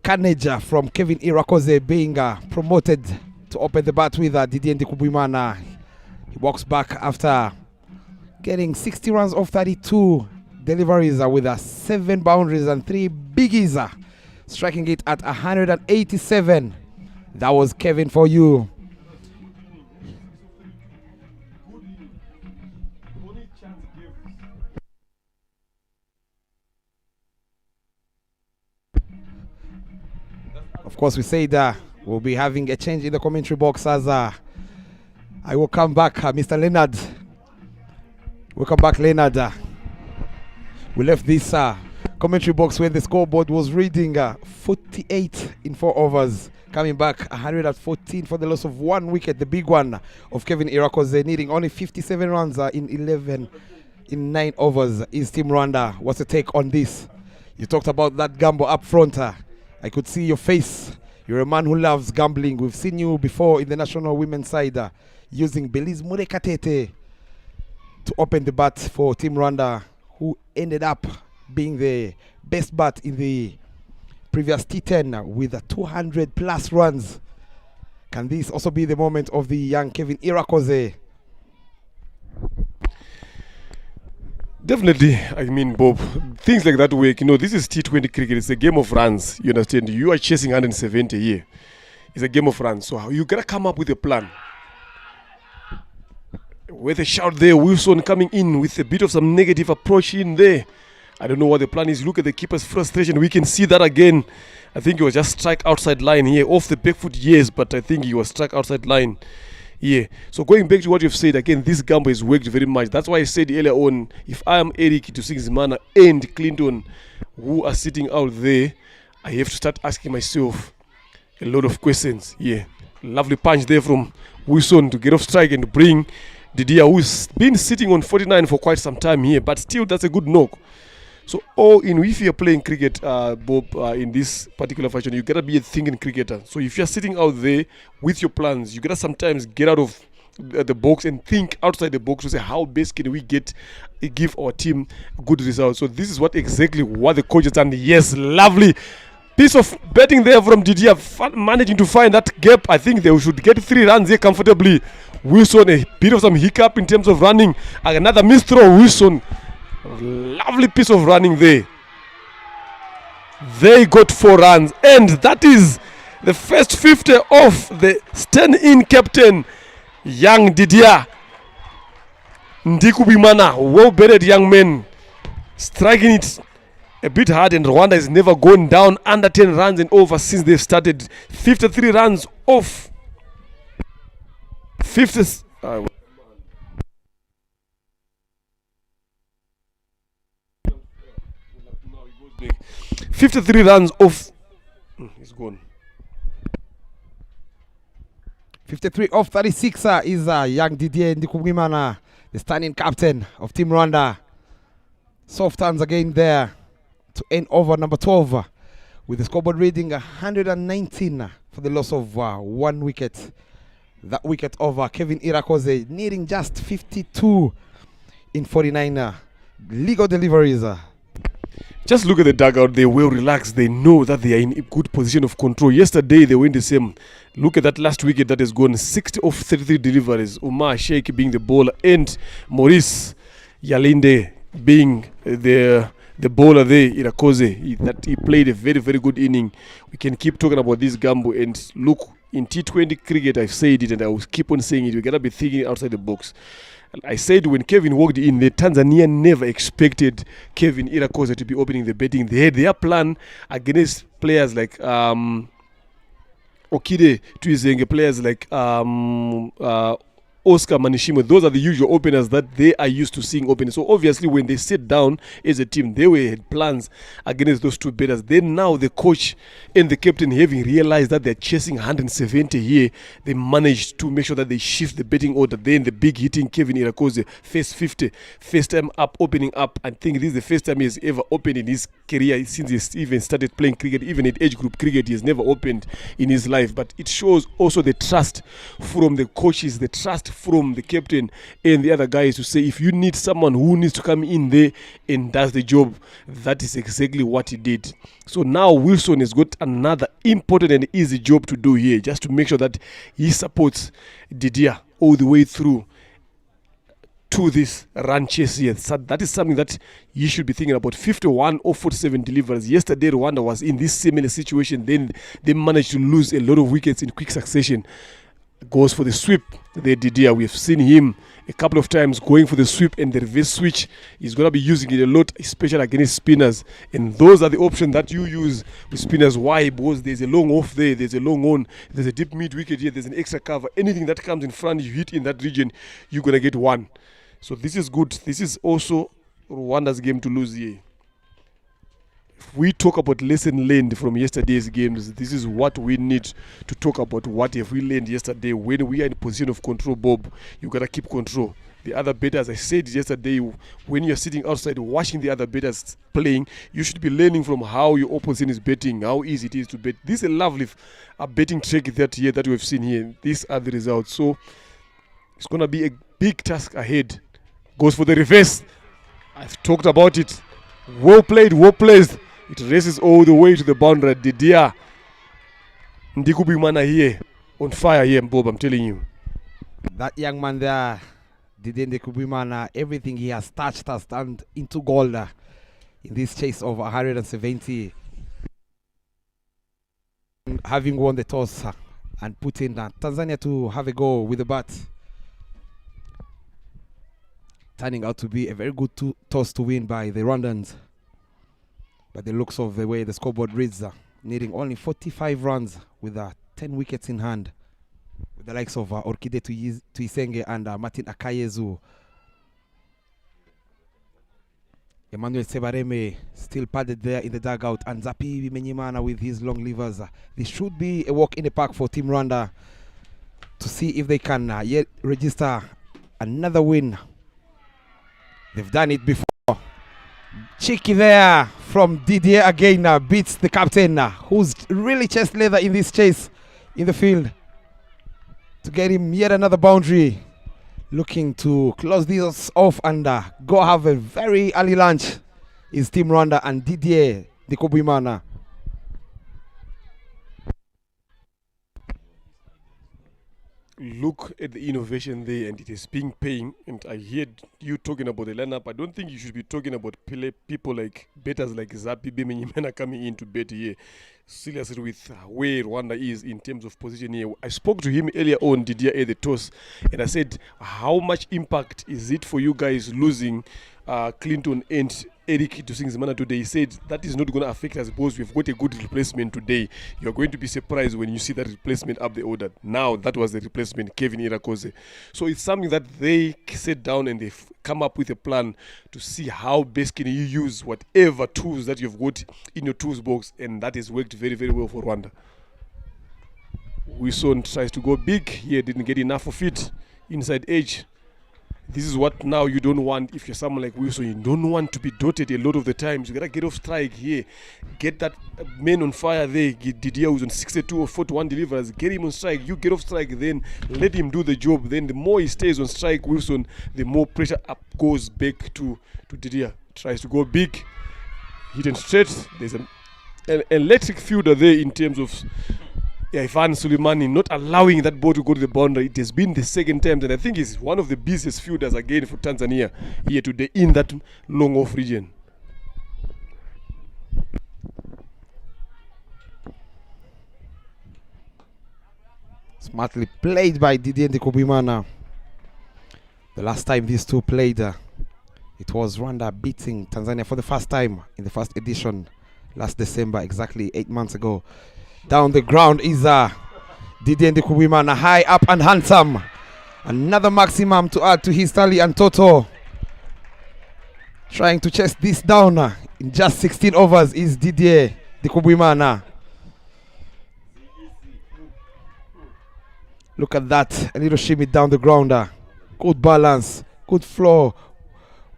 Carnage from Kevin Irakoze being promoted to open the bat with Didier Ndikubwimana. He walks back after getting 60 runs off 32 deliveries with 7 boundaries and 3 biggies, striking it at 187. That was Kevin for you. Of course, we said we'll be having a change in the commentary box as I will come back, Mr. Leonard. Welcome back, Leonard. We left this commentary box where the scoreboard was reading 48 in 4 overs. Coming back 114 for the loss of 1 wicket, the big one of Kevin Irakoze, needing only 57 runs in 11 in 9 overs is Team Rwanda. What's your take on this? You talked about that gamble up front. I could see your face. You're a man who loves gambling. We've seen you before in the national women's side using Belize Murekatete to open the bat for Team Rwanda, who ended up being the best bat in the previous T10 with 200 plus runs. Can this also be the moment of the young Kevin Irakoze? Definitely. I mean, Bob, things like that work. You know, this is T20 cricket. It's a game of runs. You understand? You are chasing 170 here. It's a game of runs. So you gotta come up with a plan. With a shout there, Wilson coming in with a bit of some negative approach in there. I don't know what the plan is. Look at the keeper's frustration. We can see that again. I think he was just struck outside line here. Off the back foot, yes, but I think he was struck outside line. Yeah. So going back to what you've said, again, this gamble has worked very much. That's why I said earlier on, if I am Eric Tusingzimana and Clinton, who are sitting out there, I have to start asking myself a lot of questions. Yeah. Lovely punch there from Wilson to get off strike and bring Didier, who's been sitting on 49 for quite some time here, but still that's a good knock. So if you're playing cricket, Bob, in this particular fashion, you gotta be a thinking cricketer. So if you're sitting out there with your plans, you gotta sometimes get out of the box and think outside the box to say how best can we give our team good results. So this is exactly what the coach has done. Yes, lovely piece of betting there from Didier, managing to find that gap. I think they should get 3 runs here comfortably. Wilson, a bit of some hiccup in terms of running. Another missed throw, Wilson. Lovely piece of running there. They got 4 runs, and that is the first 50 of the stand-in captain, young Didier Ndikubimana. Well-bedded young man, striking it a bit hard, and Rwanda has never gone down under 10 runs and over since they've started. 53 runs off 50. 53 runs off. He's gone. 53 off 36 is young Didier Ndikubimana, the standing captain of Team Rwanda. Soft hands again there to end over number 12 with the scoreboard reading 119 for the loss of 1 wicket. That wicket over Kevin Irakoze, needing just 52 in 49 legal deliveries. Just look at the dugout. They're well relaxed. They know that they are in a good position of control. Yesterday, they went the same. Look at that last wicket that has gone. 60 of 33 deliveries. Umar Sheikh being the bowler and Maurice Yalinde being the bowler there, Irakoze. He played a very, very good inning. We can keep talking about this gamble. And look, in T20 cricket, I've said it and I will keep on saying it. We got to be thinking outside the box. I said when Kevin walked in, the Tanzania never expected Kevin Irakoze to be opening the batting. They had their plan against players like Okide Tuizenge, players like Oscar Manishimo. Those are the usual openers that they are used to seeing opening. So obviously when they sit down as a team, they had plans against those two batters. Then now the coach and the captain, having realized that they're chasing 170 here, they managed to make sure that they shift the batting order. Then the big hitting Kevin Irakoze, first 50, first time up, opening up. I think this is the first time he's ever opened in his career since he's even started playing cricket. Even at age group cricket, he has never opened in his life. But it shows also the trust from the coaches, the trust from the captain and the other guys to say, if you need someone who needs to come in there and does the job, that is exactly what he did. So now Wilson has got another important and easy job to do here, just to make sure that he supports Didier all the way through to this run chase here. So that is something that you should be thinking about. 51 or 47 deliveries. Yesterday Rwanda was in this similar situation. Then they managed to lose a lot of wickets in quick succession. Goes for the sweep. There Didier, we've seen him a couple of times going for the sweep and the reverse switch. He's going to be using it a lot, especially against spinners. And those are the options that you use with spinners. Why? Because there's a long off there, there's a long on, there's a deep mid wicket here, there's an extra cover. Anything that comes in front, you hit in that region, you're going to get one. So this is good. This is also Rwanda's game to lose here. If we talk about lesson learned from yesterday's games, this is what we need to talk about. What have we learned yesterday? When we are in position of control, Bob, you got to keep control. the other bettors. I said yesterday, when you're sitting outside watching the other bettors playing, you should be learning from how your opposition is betting, how easy it is to bet. This is a lovely betting trick that we've seen here. These are the results. So it's going to be a big task ahead. Goes for the reverse. I've talked about it. Well played, well placed. It races all the way to the boundary. Didier Ndikubimana here, on fire here, Bob, I'm telling you. That young man there, Didier Ndikubimana, everything he has touched has turned into gold in this chase of 170. Having won the toss and put in Tanzania to have a go with the bat. Turning out to be a very good toss to win by the Rwandans. By the looks of the way the scoreboard reads, needing only 45 runs with 10 wickets in hand. With the likes of Orkide Tuisenge and Martin Akayezu. Emmanuel Sebareme still padded there in the dugout, and Zapi Menyimana with his long levers. This should be a walk in the park for Team Rwanda to see if they can yet register another win. They've done it before. Cheeky there from Didier again, beats the captain, who's really chest leather in this chase in the field, to get him yet another boundary. Looking to close this off and go have a very early lunch is Team Rwanda and Didier Ndikubimana. Look at the innovation there, and it is being paying. And I heard you talking about the lineup. I don't think you should be talking about people like bettors like Zapi Bemenyimana coming in to bet here. Seriously, with where Rwanda is in terms of position here. I spoke to him earlier on, Didier at the toss, and I said, how much impact is it for you guys losing Clinton and Eric Dusingzimana today? He said that is not going to affect us because we've got a good replacement today. You're going to be surprised when you see that replacement up the order. Now that was the replacement, Kevin Irakoze. So it's something that they sit down and they've come up with a plan to see how best can you use whatever tools that you've got in your tools box, and that has worked very, very well for Rwanda. Wilson tries to go big here, didn't get enough of it. Inside edge. This is what now you don't want if you're someone like Wilson. You don't want to be dotted a lot of the times. You gotta get off strike here. Get that man on fire there. Get Didier who's on 62 or 41 delivers. Get him on strike. You get off strike, then let him do the job. Then the more he stays on strike, Wilson, the more pressure up goes back to Didier. Tries to go big. Hit and straight. There's an electric fielder there in terms of Ivan Suleimani not allowing that ball to go to the boundary. It has been the second time, and I think he's one of the busiest fielders again for Tanzania here today in that long off region. Smartly played by Didier Ndikubimana. The last time these two played, it was Rwanda beating Tanzania for the first time in the first edition last December, exactly 8 months ago. Down the ground is Didier Ndikubimana, high up and handsome. Another maximum to add to his tally and total. Trying to chase this down in just 16 overs is Didier Ndikubimana. Look at that, a little shimmy down the ground. Good balance, good flow.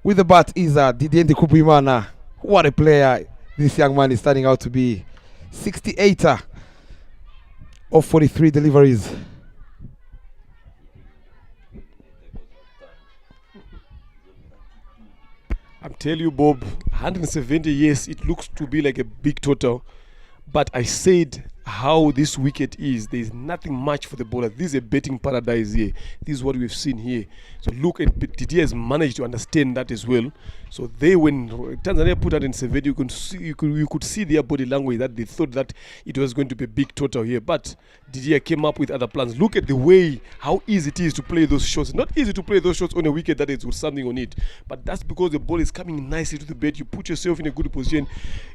With the bat is Didier Ndikubimana. What a player this young man is turning out to be. 68 of 43 deliveries. I'm telling you, Bob, 170 years, it looks to be like a big total. But I said how this wicket is. There is nothing much for the bowler. This is a betting paradise here. This is what we've seen here. So look, and Didier has managed to understand that as well. So when Tanzania put out in 70, you could see their body language that they thought that it was going to be a big total here. But Didier came up with other plans. Look at the way, how easy it is to play those shots. Not easy to play those shots on a wicket that is with something on it. But that's because the ball is coming nicely to the bat. You put yourself in a good position,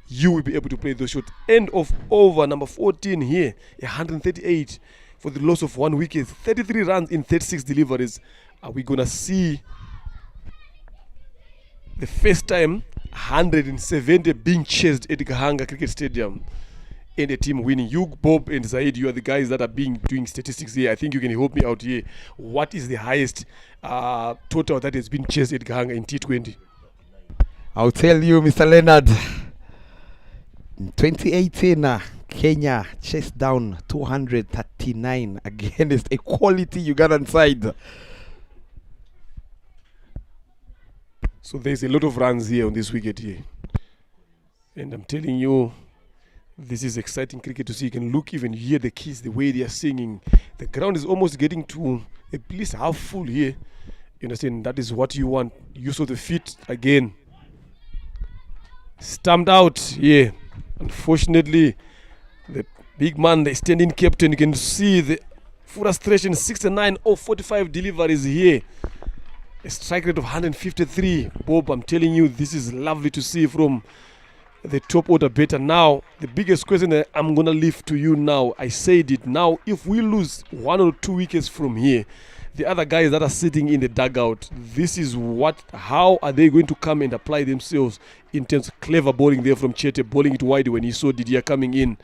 you will be able to play those shots. End of over number 14 here, 138 for the loss of 1 wicket. 33 runs in 36 deliveries. Are we going to see the first time 170 being chased at Gahanga Cricket Stadium? and a team winning. You, Bob and Zaid, you are the guys that are doing statistics here. I think you can help me out here. What is the highest total that has been chased at Gahanga in T20? I'll tell you, Mr. Leonard. In 2018, Kenya chased down 239 against a quality Ugandan side. So there's a lot of runs here on this wicket here. And I'm telling you, this is exciting cricket to see. You can look, even hear the kids, the way they are singing. The ground is almost getting to at least half full here. You understand? That is what you want. Use of the feet again. Stamped out, yeah. Unfortunately, the big man, the standing captain, you can see the frustration. 69 of 45 deliveries here. A strike rate of 153. Bob, I'm telling you, this is lovely to see from the top order batter. Now, the biggest question that I'm going to leave to you now, I said it now, if we lose 1 or 2 wickets from here, the other guys that are sitting in the dugout, this is how are they going to come and apply themselves in terms of clever bowling there from Chete, bowling it wide when he saw Didier coming in.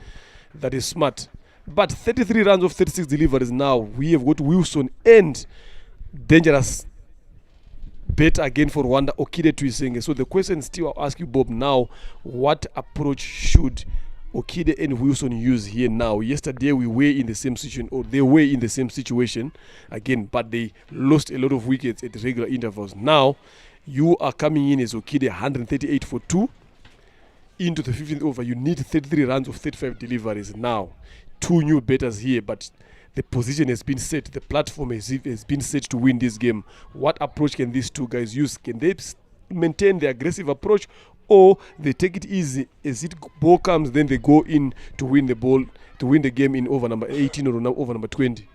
That is smart. But 33 runs of 36 deliveries now. We have got Wilson and dangerous bet again for Rwanda, Okide to Isenge. So the question still I'll ask you, Bob, now, what approach should Okide and Wilson use here now? Yesterday we were in the same situation, or they were in the same situation again, but they lost a lot of wickets at regular intervals. Now you are coming in as Okide, 138 for 2 into the 15th over. You need 33 runs of 35 deliveries now. 2 new batters here, but the position has been set, the platform has been set to win this game. What approach can these two guys use? Can they maintain the aggressive approach, or they take it easy as it ball comes, then they go in to win the game in over number 18 or over number 20?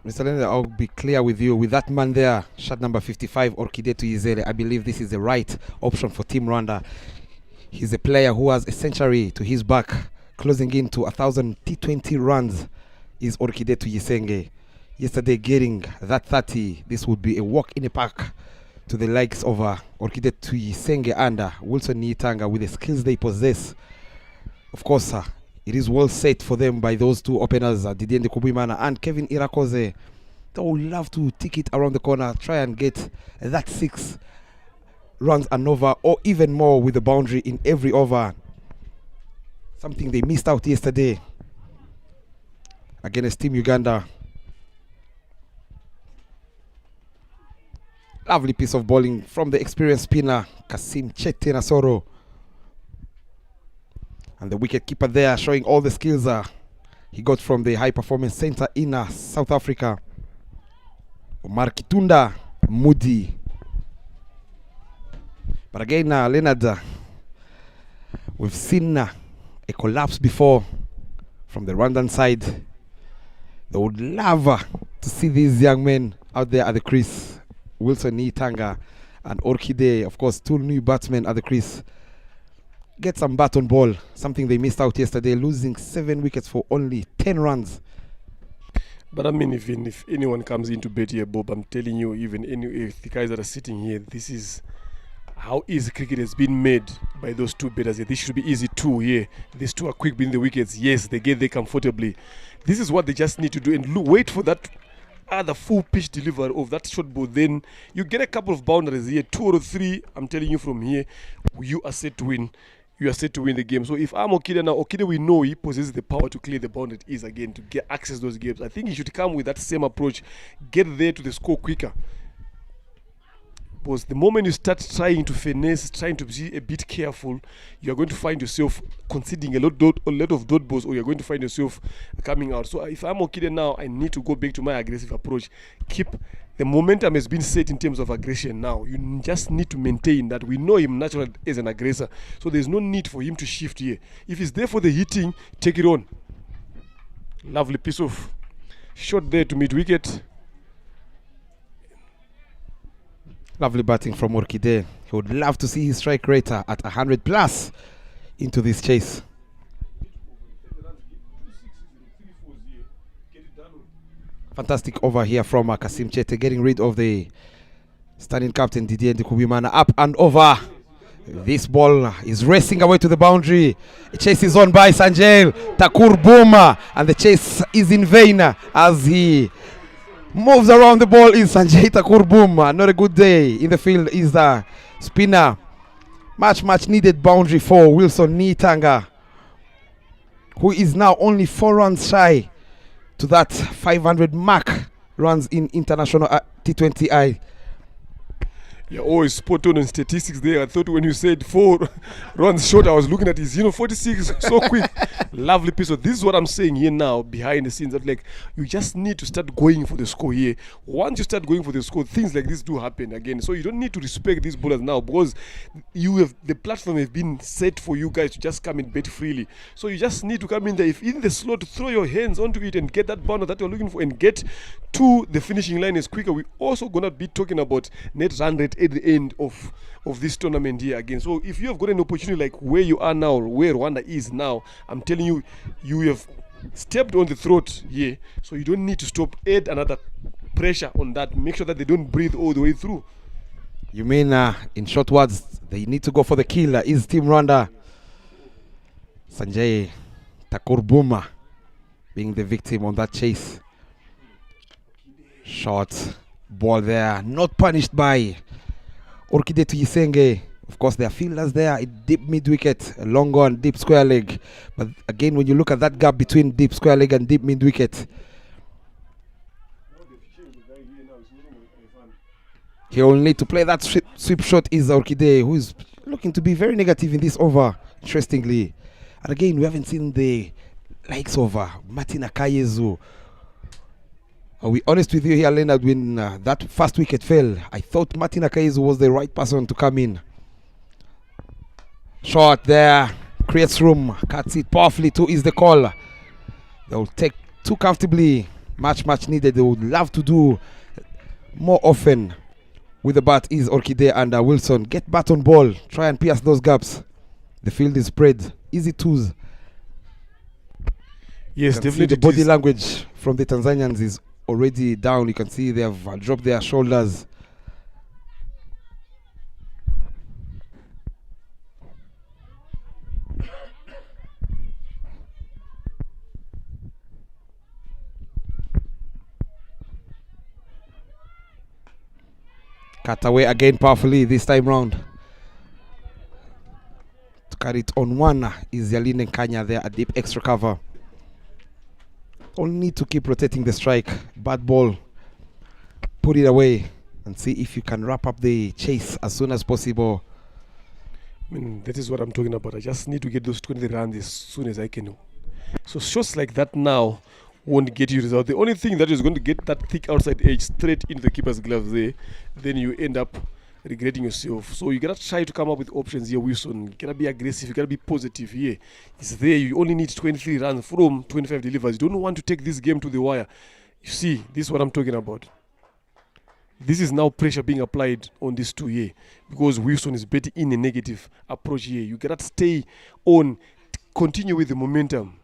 Mr. Leonard, I'll be clear with you. With that man there, shot number 55, Orkidetu Izere, I believe this is the right option for Team Rwanda. He's a player who has a century to his back, closing in to 1,000 T20 runs is Orkidetu Yisenge. Yesterday getting that 30, this would be a walk in the park to the likes of Orkidetu Yisenge and Wilson Nitanga with the skills they possess. Of course, it is well set for them by those two openers, Didier Ndekubimana and Kevin Irakoze. They would love to tick it around the corner, try and get that 6 runs and over, or even more with the boundary in every over. Something they missed out yesterday against Team Uganda. Lovely piece of bowling from the experienced spinner Kasim Chete Nasoro. And the wicket keeper there showing all the skills he got from the high performance center in South Africa. Omar Kitunda Moody. But again, Leonard, we've seen a collapse before from the Rwandan side. They would love to see these young men out there at the crease. Wilson Nitanga and Orkide, of course, 2 new batsmen at the crease. Get some bat on ball, something they missed out yesterday, losing 7 wickets for only 10 runs. But I mean, even if anyone comes into bet here, Bob, I'm telling you, even if the guys that are sitting here, this is how easy cricket has been made by those 2 batters here. This should be easy too here. These 2 are quick being the wickets. Yes, they get there comfortably. This is what they just need to do, and wait for that other full pitch delivery of that short ball. Then you get a couple of boundaries here, 2 or 3. I'm telling you, from here, you are set to win. You are set to win the game. So if I'm Okide now, Okide, we know he possesses the power to clear the boundary is again, to get access to those games. I think he should come with that same approach, get there to the score quicker. Because the moment you start trying to finesse, trying to be a bit careful, you're going to find yourself conceding a lot of dot balls, or you're going to find yourself coming out. So if I'm Okide now, I need to go back to my aggressive approach. Keep the momentum has been set in terms of aggression now. You just need to maintain that. We know him naturally as an aggressor, so there's no need for him to shift here. If he's there for the hitting, take it on. Lovely piece of shot there to mid wicket. Lovely batting from Orkide. He would love to see his strike rate at 100 plus into this chase. Fantastic over here from Kasim Chete, getting rid of the standing captain Didier Ndekubimana. Up and over. This ball is racing away to the boundary. The chase is on by Sanjay Thakur Buma, and the chase is in vain as he moves around the ball. Is Sanjay Thakur Buma. Not a good day in the field is the spinner. Much needed boundary for Wilson Nitanga, who is now only 4 runs shy to that 500 mark runs in international T20I. You're always spot on statistics there. I thought when you said 4 runs short, I was looking at his 46 so quick. Lovely piece. So this is what I'm saying here now behind the scenes, that like you just need to start going for the score here. Once you start going for the score, things like this do happen again. So you don't need to respect these bowlers now, because you have the platform has been set for you guys to just come and bet freely. So you just need to come in there, if in the slot, throw your hands onto it and get that bounder that you're looking for and get to the finishing line as quicker. We're also gonna be talking about net run rate at the end of this tournament here again. So if you have got an opportunity like where you are now, where Rwanda is now, I'm telling you, you have stepped on the throat here, so you don't need to stop. Add another pressure on that. Make sure that they don't breathe all the way through. You mean, in short words, they need to go for the kill. Is Team Rwanda. Sanjay Thakur Buma being the victim on that chase. Short ball there, not punished by Orkide Tuyisenge. Of course, there are fielders there. It deep mid wicket, a long on, deep square leg. But again, when you look at that gap between deep square leg and deep mid wicket, he will need to play that sweep shot. Is Orkide, who is looking to be very negative in this over, interestingly. And again, we haven't seen the likes of Martin Akayezu. I'll be honest with you here, Leonard, when that first wicket fell, I thought Martin Akayezu was the right person to come in. Shot there, creates room, cuts it powerfully too, is the call. They will take too comfortably, much needed. They would love to do more often with the bat. Is Orkide and Wilson. Get bat on ball, try and pierce those gaps. The field is spread, easy twos. Yes, definitely. The body language from the Tanzanians is already down. You can see they have dropped their shoulders. Cut away again powerfully this time round. To carry it on one is Yaline Nkanya there, a deep extra cover. Only need to keep rotating the strike. Bad ball. Put it away and see if you can wrap up the chase as soon as possible. I mean, that is what I'm talking about. I just need to get those 20 runs as soon as I can. So shots like that now won't get you result. The only thing that is going to get that thick outside edge straight into the keeper's glove there, then you end up regretting yourself. So you gotta try to come up with options here, Wilson. You gotta be aggressive, you gotta be positive here. It's there, you only need 23 runs from 25 delivers. You don't want to take this game to the wire. You see, this is what I'm talking about. This is now pressure being applied on these two here, because Wilson is betting in a negative approach here. You gotta stay on, continue with the momentum.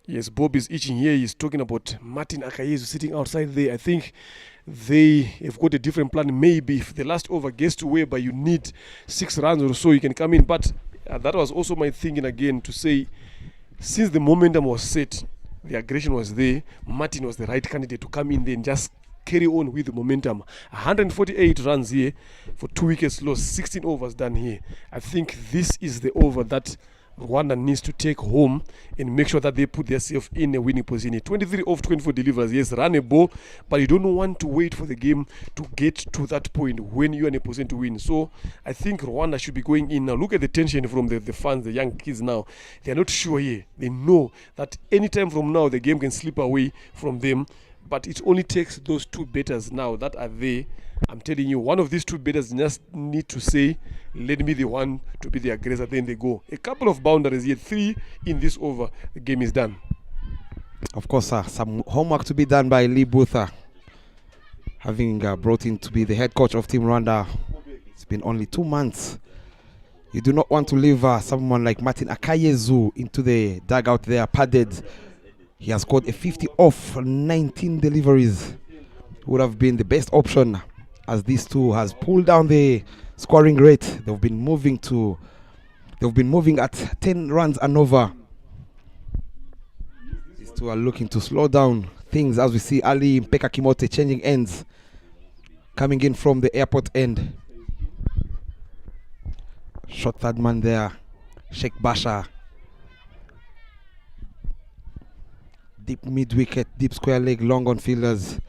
Yes, Bob is itching here. He's talking about Martin Akayezu sitting outside there. I think they have got a different plan. Maybe if the last over gets to whereby you need 6 runs or so, you can come in. But that was also my thinking again, to say, since the momentum was set, the aggression was there, Martin was the right candidate to come in there and just carry on with the momentum. 148 runs here for 2 wickets lost, 16 overs done here. I think this is the over that Rwanda needs to take home and make sure that they put themselves in a winning position. 23 of 24 delivers, yes, run a ball, but you don't want to wait for the game to get to that point when you're in a position to win. So I think Rwanda should be going in now. Look at the tension from the fans, the young kids now. They're not sure here. They know that anytime from now the game can slip away from them, but it only takes those 2 batters now that are there. I'm telling you, one of these 2 batters just need to say, let me the one to be the aggressor, then they go. A couple of boundaries here, 3 in this over, the game is done. Of course, some homework to be done by Lee Butha, having brought in to be the head coach of Team Rwanda. It's been only 2 months. You do not want to leave someone like Martin Akayezu into the dugout there, padded. He has scored a 50 off 19 deliveries. Would have been the best option as these two has pulled down the scoring rate. They've been moving at 10 runs and over. These two are looking to slow down things as we see Ali Mpeka Kimote changing ends, coming in from the airport end. Shot third man there, Sheikh Basha. Deep mid wicket, deep square leg, long on fielders.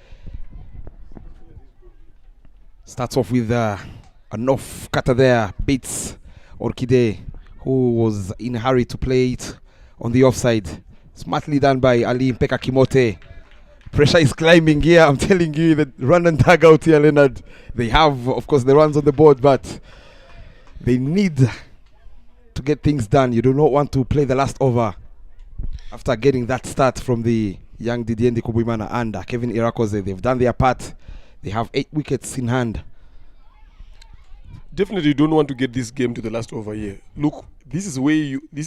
Starts off with an off cutter there, beats Orkide, who was in a hurry to play it on the offside. Smartly done by Ali Mpeka Kimote. Pressure is climbing here, I'm telling you, the run and tag out here, Leonard. They have, of course, the runs on the board, but they need to get things done. You do not want to play the last over after getting that start from the young Didier Ndikubwimana and Kevin Irakoze. They've done their part. They have 8 wickets in hand. Definitely, you don't want to get this game to the last over here. Look, this is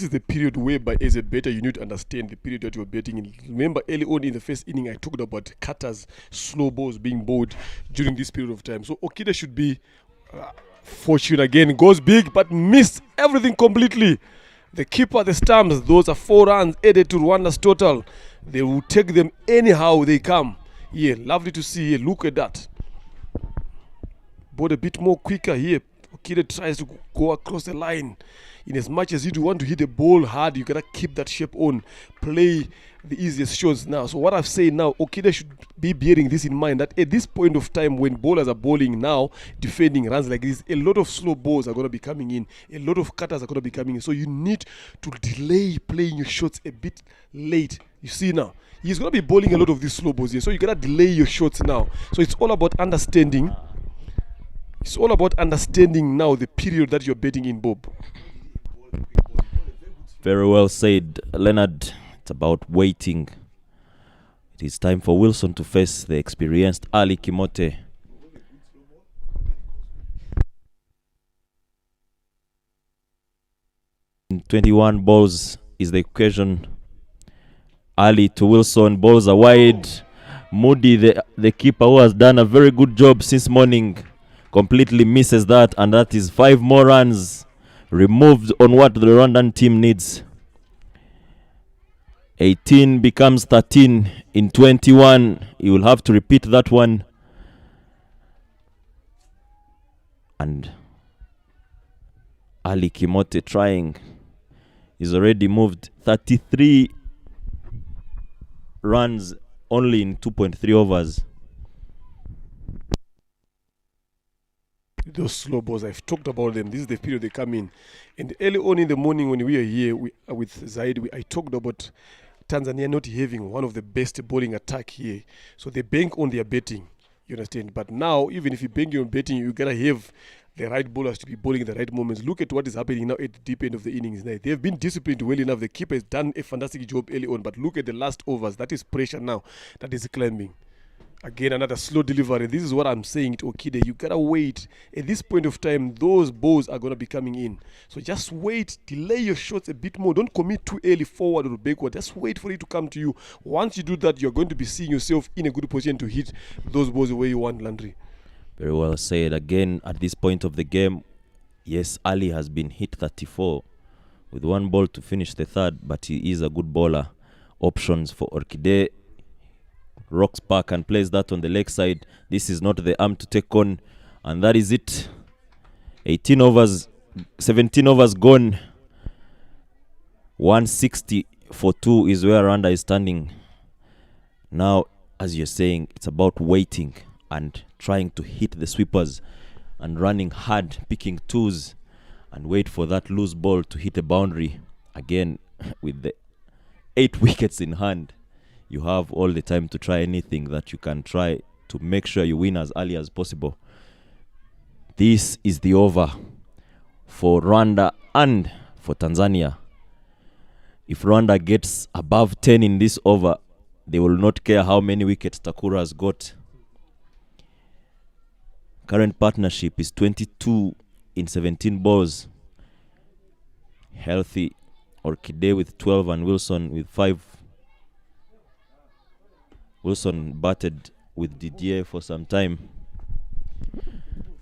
the period whereby, as a better, you need to understand the period that you're betting in. Remember, early on in the first inning, I talked about cutters, slow balls being bowled during this period of time. So Okida should be fortunate again. Goes big, but missed everything completely. The keeper, the stumps, those are 4 runs added to Rwanda's total. They will take them anyhow they come. Yeah, lovely to see here. Look at that. But a bit more quicker here. Okida tries to go across the line. In as much as you do want to hit a ball hard, you gotta keep that shape on. Play the easiest shots now. So what I've said now, Okida should be bearing this in mind, that at this point of time when bowlers are bowling now, defending runs like this, a lot of slow balls are going to be coming in, a lot of cutters are going to be coming in. So you need to delay playing your shots a bit late. You see now, he's going to be bowling a lot of these slow balls here, so you got to delay your shots now. So it's all about understanding. It's all about understanding now the period that you're betting in, Bob. Very well said, Leonard. It's about waiting. It is time for Wilson to face the experienced Ali Kimote. In 21 balls is the equation. Ali to Wilson, balls are wide. Moody, the keeper who has done a very good job since morning, completely misses that, and that is 5 more runs removed on what the Rwandan team needs. 18 becomes 13 in 21. You will have to repeat that one. And Ali Kimote trying. He's already moved 33 runs only in 2.3 overs. Those slow balls, I've talked about them. This is the period they come in. And early on in the morning when we are here with Zaid, I talked about Tanzania not having one of the best bowling attack here. So they bank on their betting, you understand. But now, even if you bank on betting, you got to have the right bowlers to be bowling at the right moments. Look at what is happening now at the deep end of the innings. Now, they have been disciplined well enough. The keeper has done a fantastic job early on. But look at the last overs. That is pressure now. That is climbing. Again, another slow delivery. This is what I'm saying to Okide. You gotta wait. At this point of time, those balls are gonna be coming in. So just wait, delay your shots a bit more. Don't commit too early forward or backward. Just wait for it to come to you. Once you do that, you're going to be seeing yourself in a good position to hit those balls the way you want, Landry. Very well said. Again, at this point of the game, yes, Ali has been hit 34 with 1 ball to finish the third, but he is a good bowler. Options for Orkide. Rocks back and plays that on the leg side. This is not the arm to take on, and that is it. 18 overs, 17 overs gone. 160 for 2 is where Rwanda is standing. Now, as you're saying, it's about waiting and trying to hit the sweepers and running hard, picking 2s, and wait for that loose ball to hit a boundary. Again, with the 8 wickets in hand, you have all the time to try anything that you can try to make sure you win as early as possible. This is the over for Rwanda and for Tanzania. If Rwanda gets above 10 in this over, they will not care how many wickets Takura has got. Current partnership is 22 in 17 balls. Healthy Orkide with 12 and Wilson with 5. Wilson batted with Didier for some time.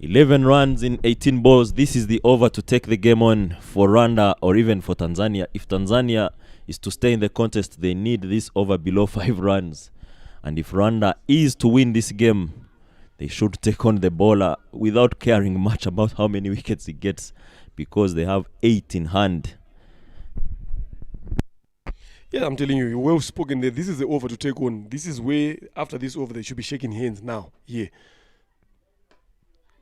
11 runs in 18 balls. This is the over to take the game on for Rwanda or even for Tanzania. If Tanzania is to stay in the contest, they need this over below 5 runs. And if Rwanda is to win this game, they should take on the bowler without caring much about how many wickets he gets, because they have 8 in hand. Yeah, I'm telling you, you're well spoken there. This is the over to take on. This is where, after this over, they should be shaking hands now. Yeah.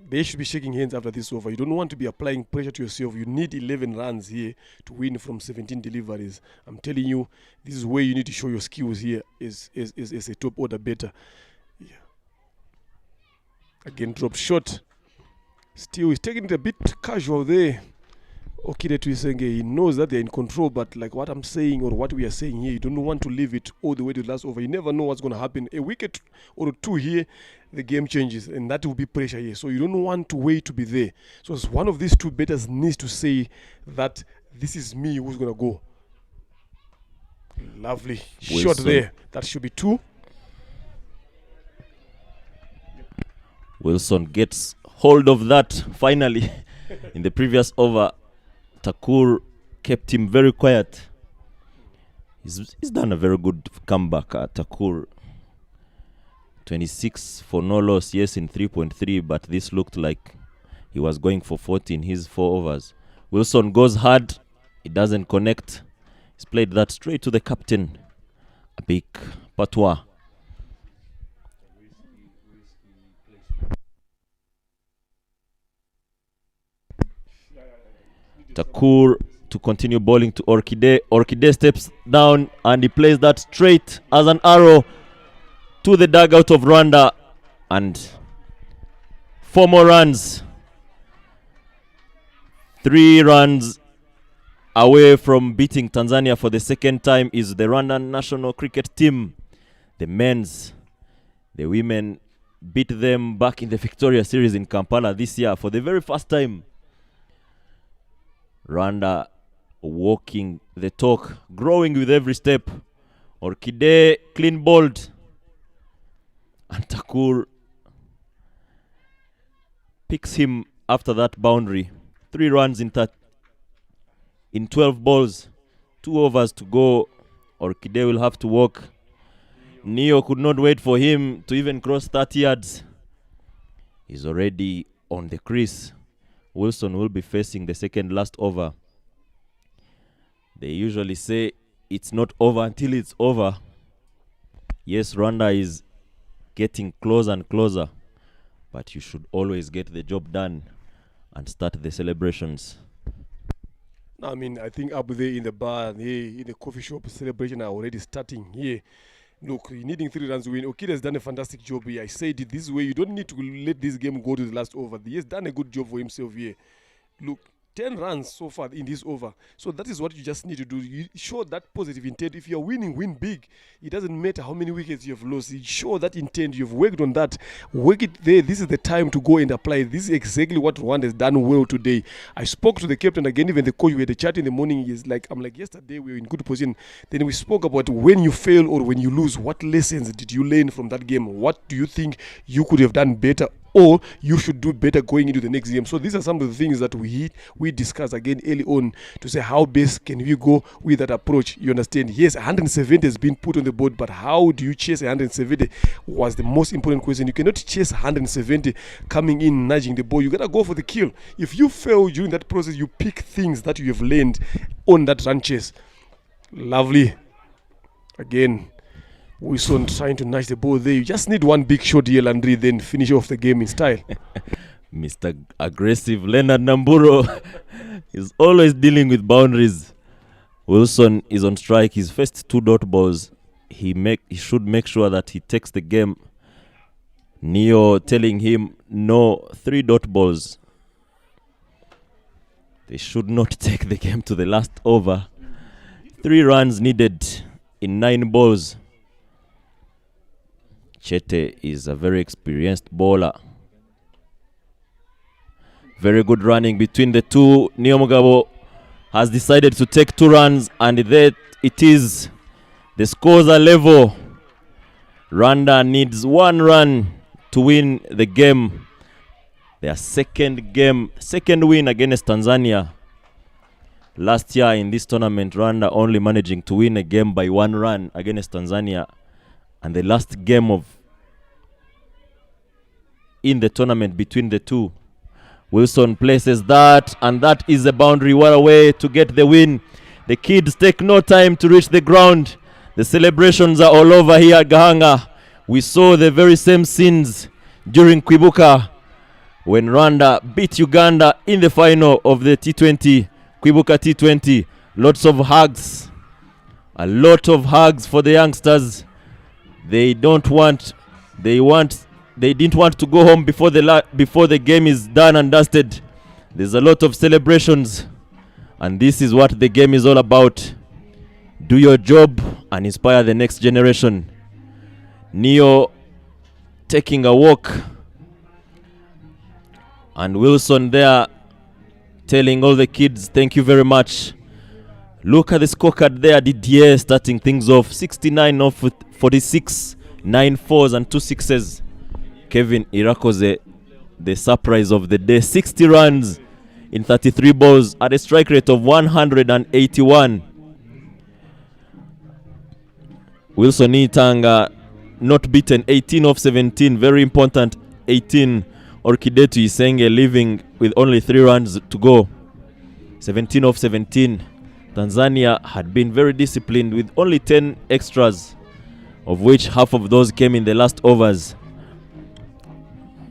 They should be shaking hands after this over. You don't want to be applying pressure to yourself. You need 11 runs here to win from 17 deliveries. I'm telling you, this is where you need to show your skills here as a top order batter. Yeah. Again, dropped short. Still, he's taking it a bit casual there. Okide Tuisenge, he knows that they're in control, but like what I'm saying or what we are saying here, you don't want to leave it all the way to the last over. You never know what's going to happen. A wicket or two here, the game changes, and that will be pressure here. So you don't want to wait to be there. So it's one of these two batters needs to say that this is me who's going to go. Lovely Wilson. Shot there. That should be 2. Wilson gets hold of that finally. In the previous over, Thakur kept him very quiet. He's done a very good comeback, Thakur. 26 for no loss, yes, in 3.3, but this looked like he was going for 40 in his 4 overs. Wilson goes hard. It doesn't connect. He's played that straight to the captain, Abik Patois. Thakur to continue bowling to Orchide. Orchide steps down and he plays that straight as an arrow to the dugout of Rwanda. And 4 more runs. 3 runs away from beating Tanzania for the second time is the Rwandan national cricket team. The men's, the women beat them back in the Victoria Series in Kampala this year for the very first time. Rwanda walking the talk, growing with every step. Orchide clean bowled. And Thakur picks him after that boundary. 3 runs in 12 balls. 2 overs to go. Orchide will have to walk. Neo could not wait for him to even cross 30 yards. He's already on the crease. Wilson will be facing the second last over. They usually say it's not over until it's over. Yes, Rwanda is getting closer and closer, but you should always get the job done and start the celebrations. I mean, I think up there in the bar, here in the coffee shop, celebration are already starting here. Look, you're needing 3 runs to win. Okida has done a fantastic job here. I said it this way. You don't need to let this game go to the last over. He has done a good job for himself here. Look, 10 runs so far in this over. So that is what you just need to do. You show that positive intent. If you're winning, win big. It doesn't matter how many wickets you have lost. You show that intent. You've worked on that. Work it there. This is the time to go and apply. This is exactly what Rwanda has done well today. I spoke to the captain again, even the coach. We had a chat in the morning. I'm like, yesterday we were in good position. Then we spoke about when you fail or when you lose, what lessons did you learn from that game? What do you think you could have done better, or you should do better going into the next game? So these are some of the things that we discussed again early on to say how best can we go with that approach. You understand? Yes, 170 has been put on the board, but how do you chase 170 was the most important question. You cannot chase 170 coming in, nudging the ball. You got to go for the kill. If you fail during that process, you pick things that you have learned on that run chase. Lovely. Again, Wilson trying to nudge the ball there. You just need one big shot here, Landry, then finish off the game in style. Mr. Aggressive Leonard Namburo is always dealing with boundaries. Wilson is on strike. His first 2 dot balls. He should make sure that he takes the game. Neo telling him no, 3 dot balls. They should not take the game to the last over. 3 runs needed in 9 balls. Chete is a very experienced bowler. Very good running between the two. Neo Mugabo has decided to take 2 runs, and that it is. The scores are level. Rwanda needs 1 run to win the game. They Their second win against Tanzania. Last year in this tournament, Rwanda only managing to win a game by 1 run against Tanzania. And the last game in the tournament between the two. Wilson places that, and that is a boundary. What a way to get the win. The kids take no time to reach the ground. The celebrations are all over here at Gahanga. We saw the very same scenes during Kwibuka when Rwanda beat Uganda in the final of the T20, Kwibuka T20. Lots of hugs. A lot of hugs for the youngsters. They didn't want to go home before the game is done and dusted. There's a lot of celebrations, and this is what the game is all about. Do your job and inspire the next generation. Neo taking a walk, and Wilson there telling all the kids thank you very much. Look at the scorecard there. Didier starting things off, 69 of 46, 9 fours and 2 sixes. Kevin Irakoze, the surprise of the day, 60 runs in 33 balls at a strike rate of 181. Wilson Itanga not beaten, 18 of 17, very important, 18. Orkidetu Isenge leaving with only 3 runs to go, 17 of 17. Tanzania had been very disciplined with only 10 extras, of which half of those came in the last overs.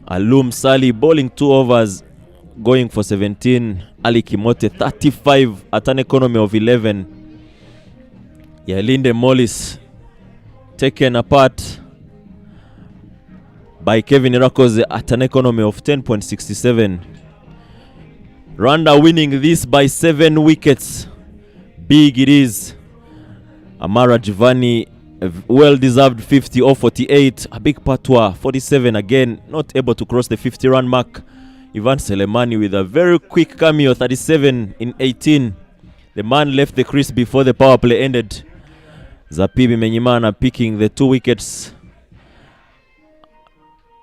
Alum Sali bowling 2 overs, going for 17. Ali Kimote 35 at an economy of 11. Yalinde Mollis taken apart by Kevin Irakoze at an economy of 10.67. Rwanda winning this by 7 wickets. Big it is. Amara Giovanni, a well-deserved 50 or 48. A big Patwa, 47 again, not able to cross the 50-run mark. Ivan Selemani with a very quick cameo, 37 in 18. The man left the crease before the power play ended. Zapibi Menyimana picking the 2 wickets.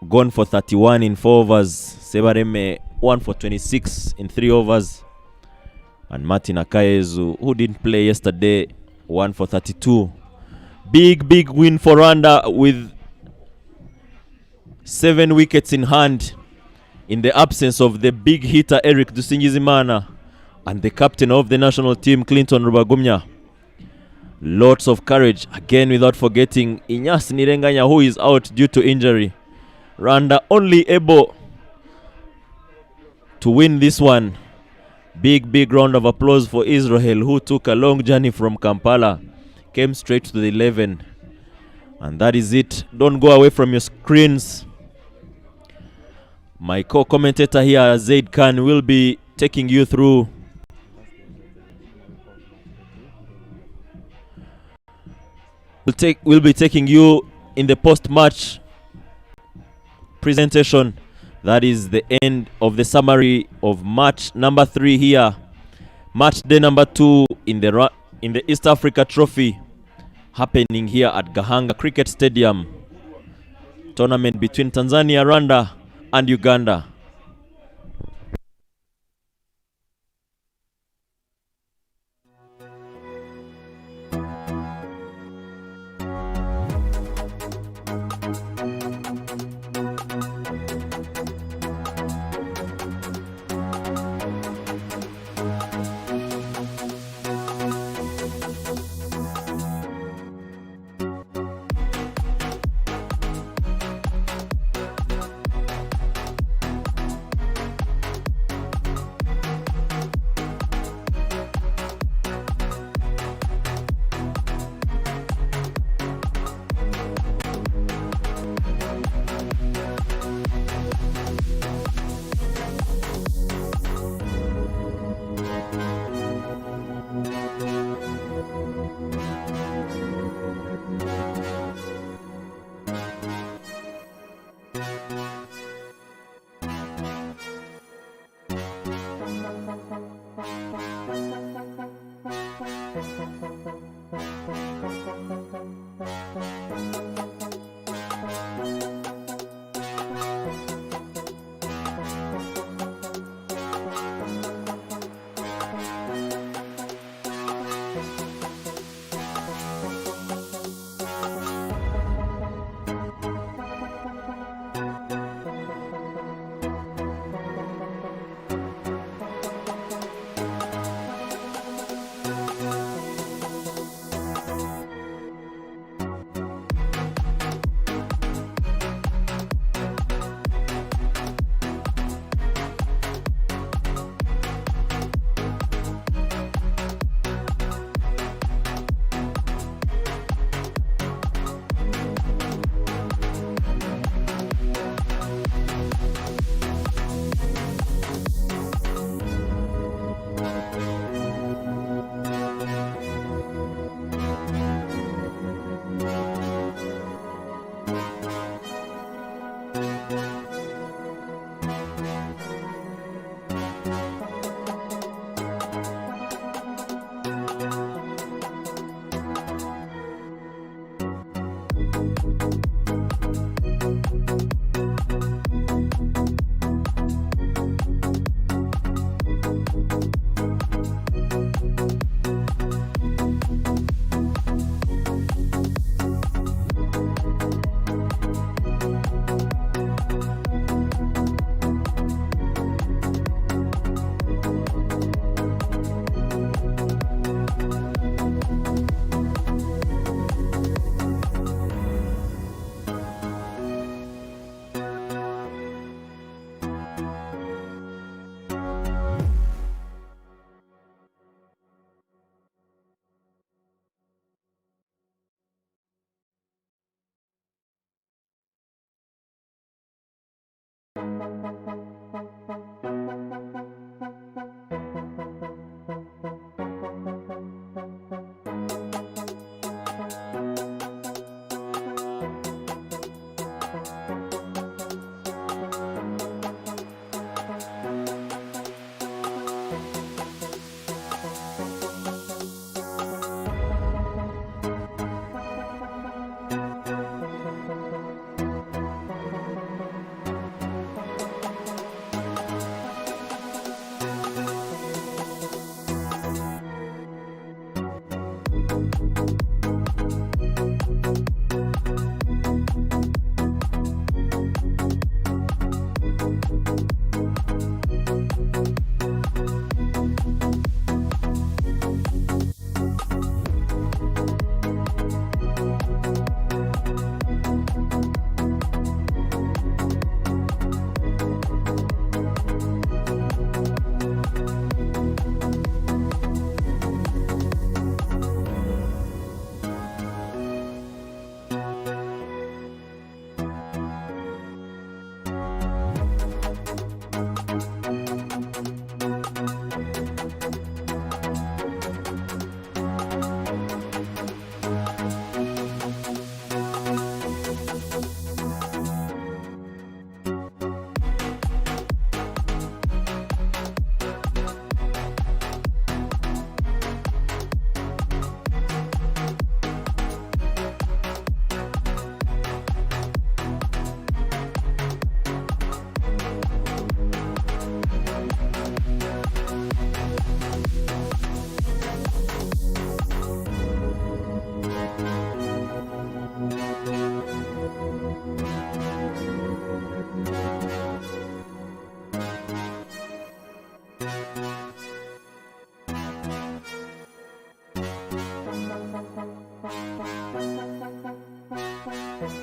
Gone for 31 in 4 overs. Sebareme 1 for 26 in 3 overs. And Martin Akayezu, who didn't play yesterday, 1 for 32. Big win for Rwanda with 7 wickets in hand, in the absence of the big hitter Eric Dusingizimana and the captain of the national team Clinton Rubagumya. Lots of courage, again without forgetting Inyas Nirenganya, who is out due to injury. Rwanda only able to win this one. Big round of applause for Israel, who took a long journey from Kampala, came straight to the 11. And that is it. Don't go away from your screens. My co-commentator here, Zaid Khan, will be taking you through we'll be taking you in the post-match presentation. That is the end of the summary of match number 3 here. Match day number 2 in the East Africa Trophy, happening here at Gahanga Cricket Stadium. Tournament between Tanzania, Rwanda and Uganda.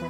Good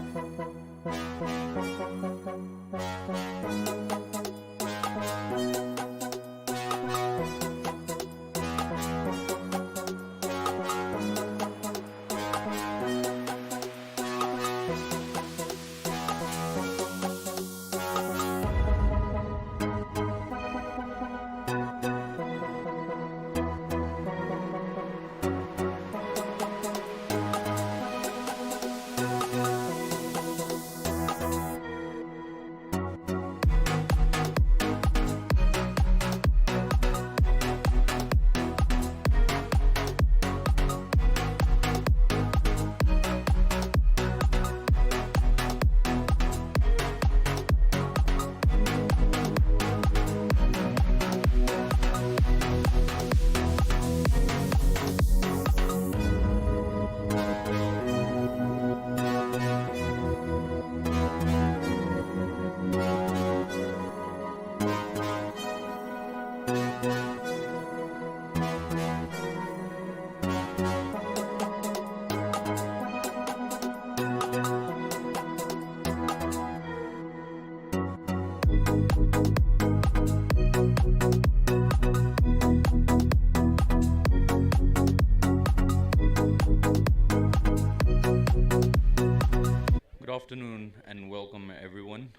afternoon and welcome everyone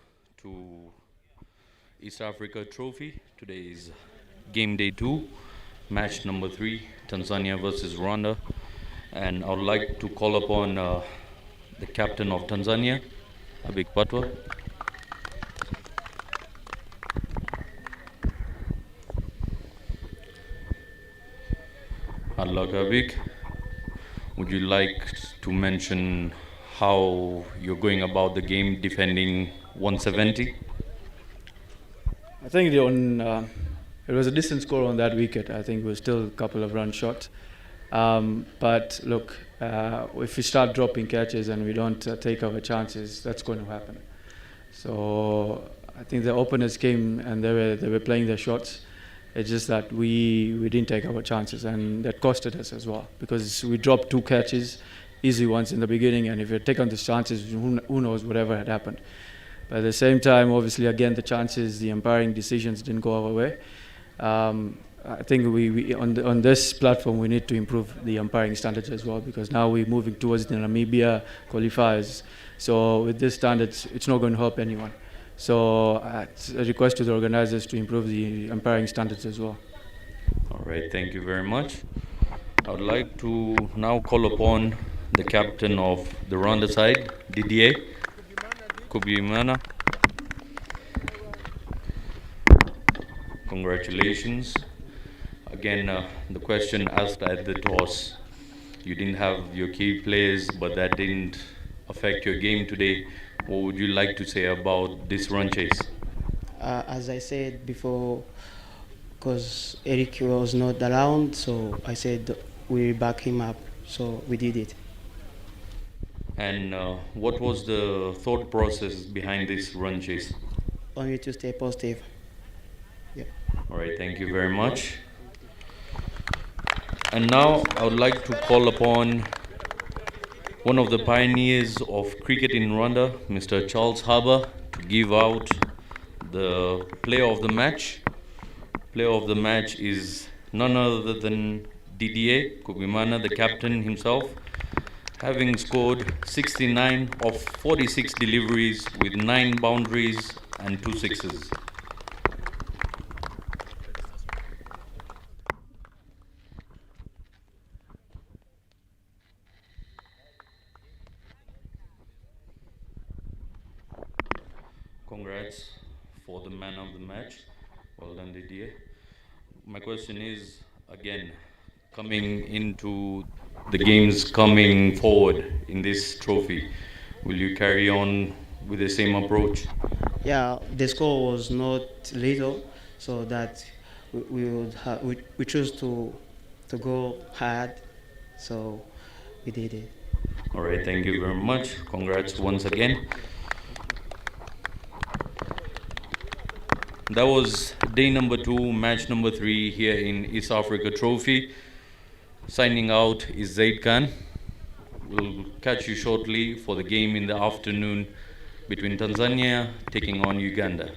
to East Africa Trophy. Today is game day 2, match number 3, Tanzania versus Rwanda. And I would like to call upon the captain of Tanzania, Abik Patwa. Hard luck, Abik. Would you like to mention how you're going about the game defending 170? I think it was a decent score on that wicket. I think it was still a couple of runs short. But look, if we start dropping catches and we don't take our chances, that's going to happen. So I think the openers came and they were playing their shots. It's just that we didn't take our chances, and that costed us as well, because we dropped 2 catches, easy ones in the beginning, and if you take on these chances, who knows whatever had happened. But at the same time, obviously, again, the chances, the umpiring decisions didn't go our way. I think we on this platform, we need to improve the umpiring standards as well, because now we're moving towards the Namibia qualifiers. So with these standards, it's not going to help anyone. So it's a request to the organizers to improve the umpiring standards as well. All right, thank you very much. I would like to now call upon the captain of the Rwanda side, Didier Kubimana. Congratulations. Again, the question asked at the toss, you didn't have your key players, but that didn't affect your game today. What would you like to say about this run chase? As I said before, because Eric was not around, so I said we back him up, so we did it. And what was the thought process behind this run chase? Only to stay positive. Yeah. All right, thank you very much. And now I would like to call upon one of the pioneers of cricket in Rwanda, Mr. Charles Harbour, to give out the player of the match. Player of the match is none other than Didier Kubimana, the captain himself, having scored 69 of 46 deliveries with 9 boundaries and 2 sixes. Congrats for the man of the match. Well done, Didier. My question is, again, coming into the games coming forward in this trophy, will you carry on with the same approach? Yeah, the score was not little, so that we chose to go hard, so we did it. All right, thank you very much. Congrats once again. That was day number 2, match number 3 here in East Africa Trophy. Signing out is Zaid Khan. we'll catch you shortly for the game in the afternoon between Tanzania taking on Uganda.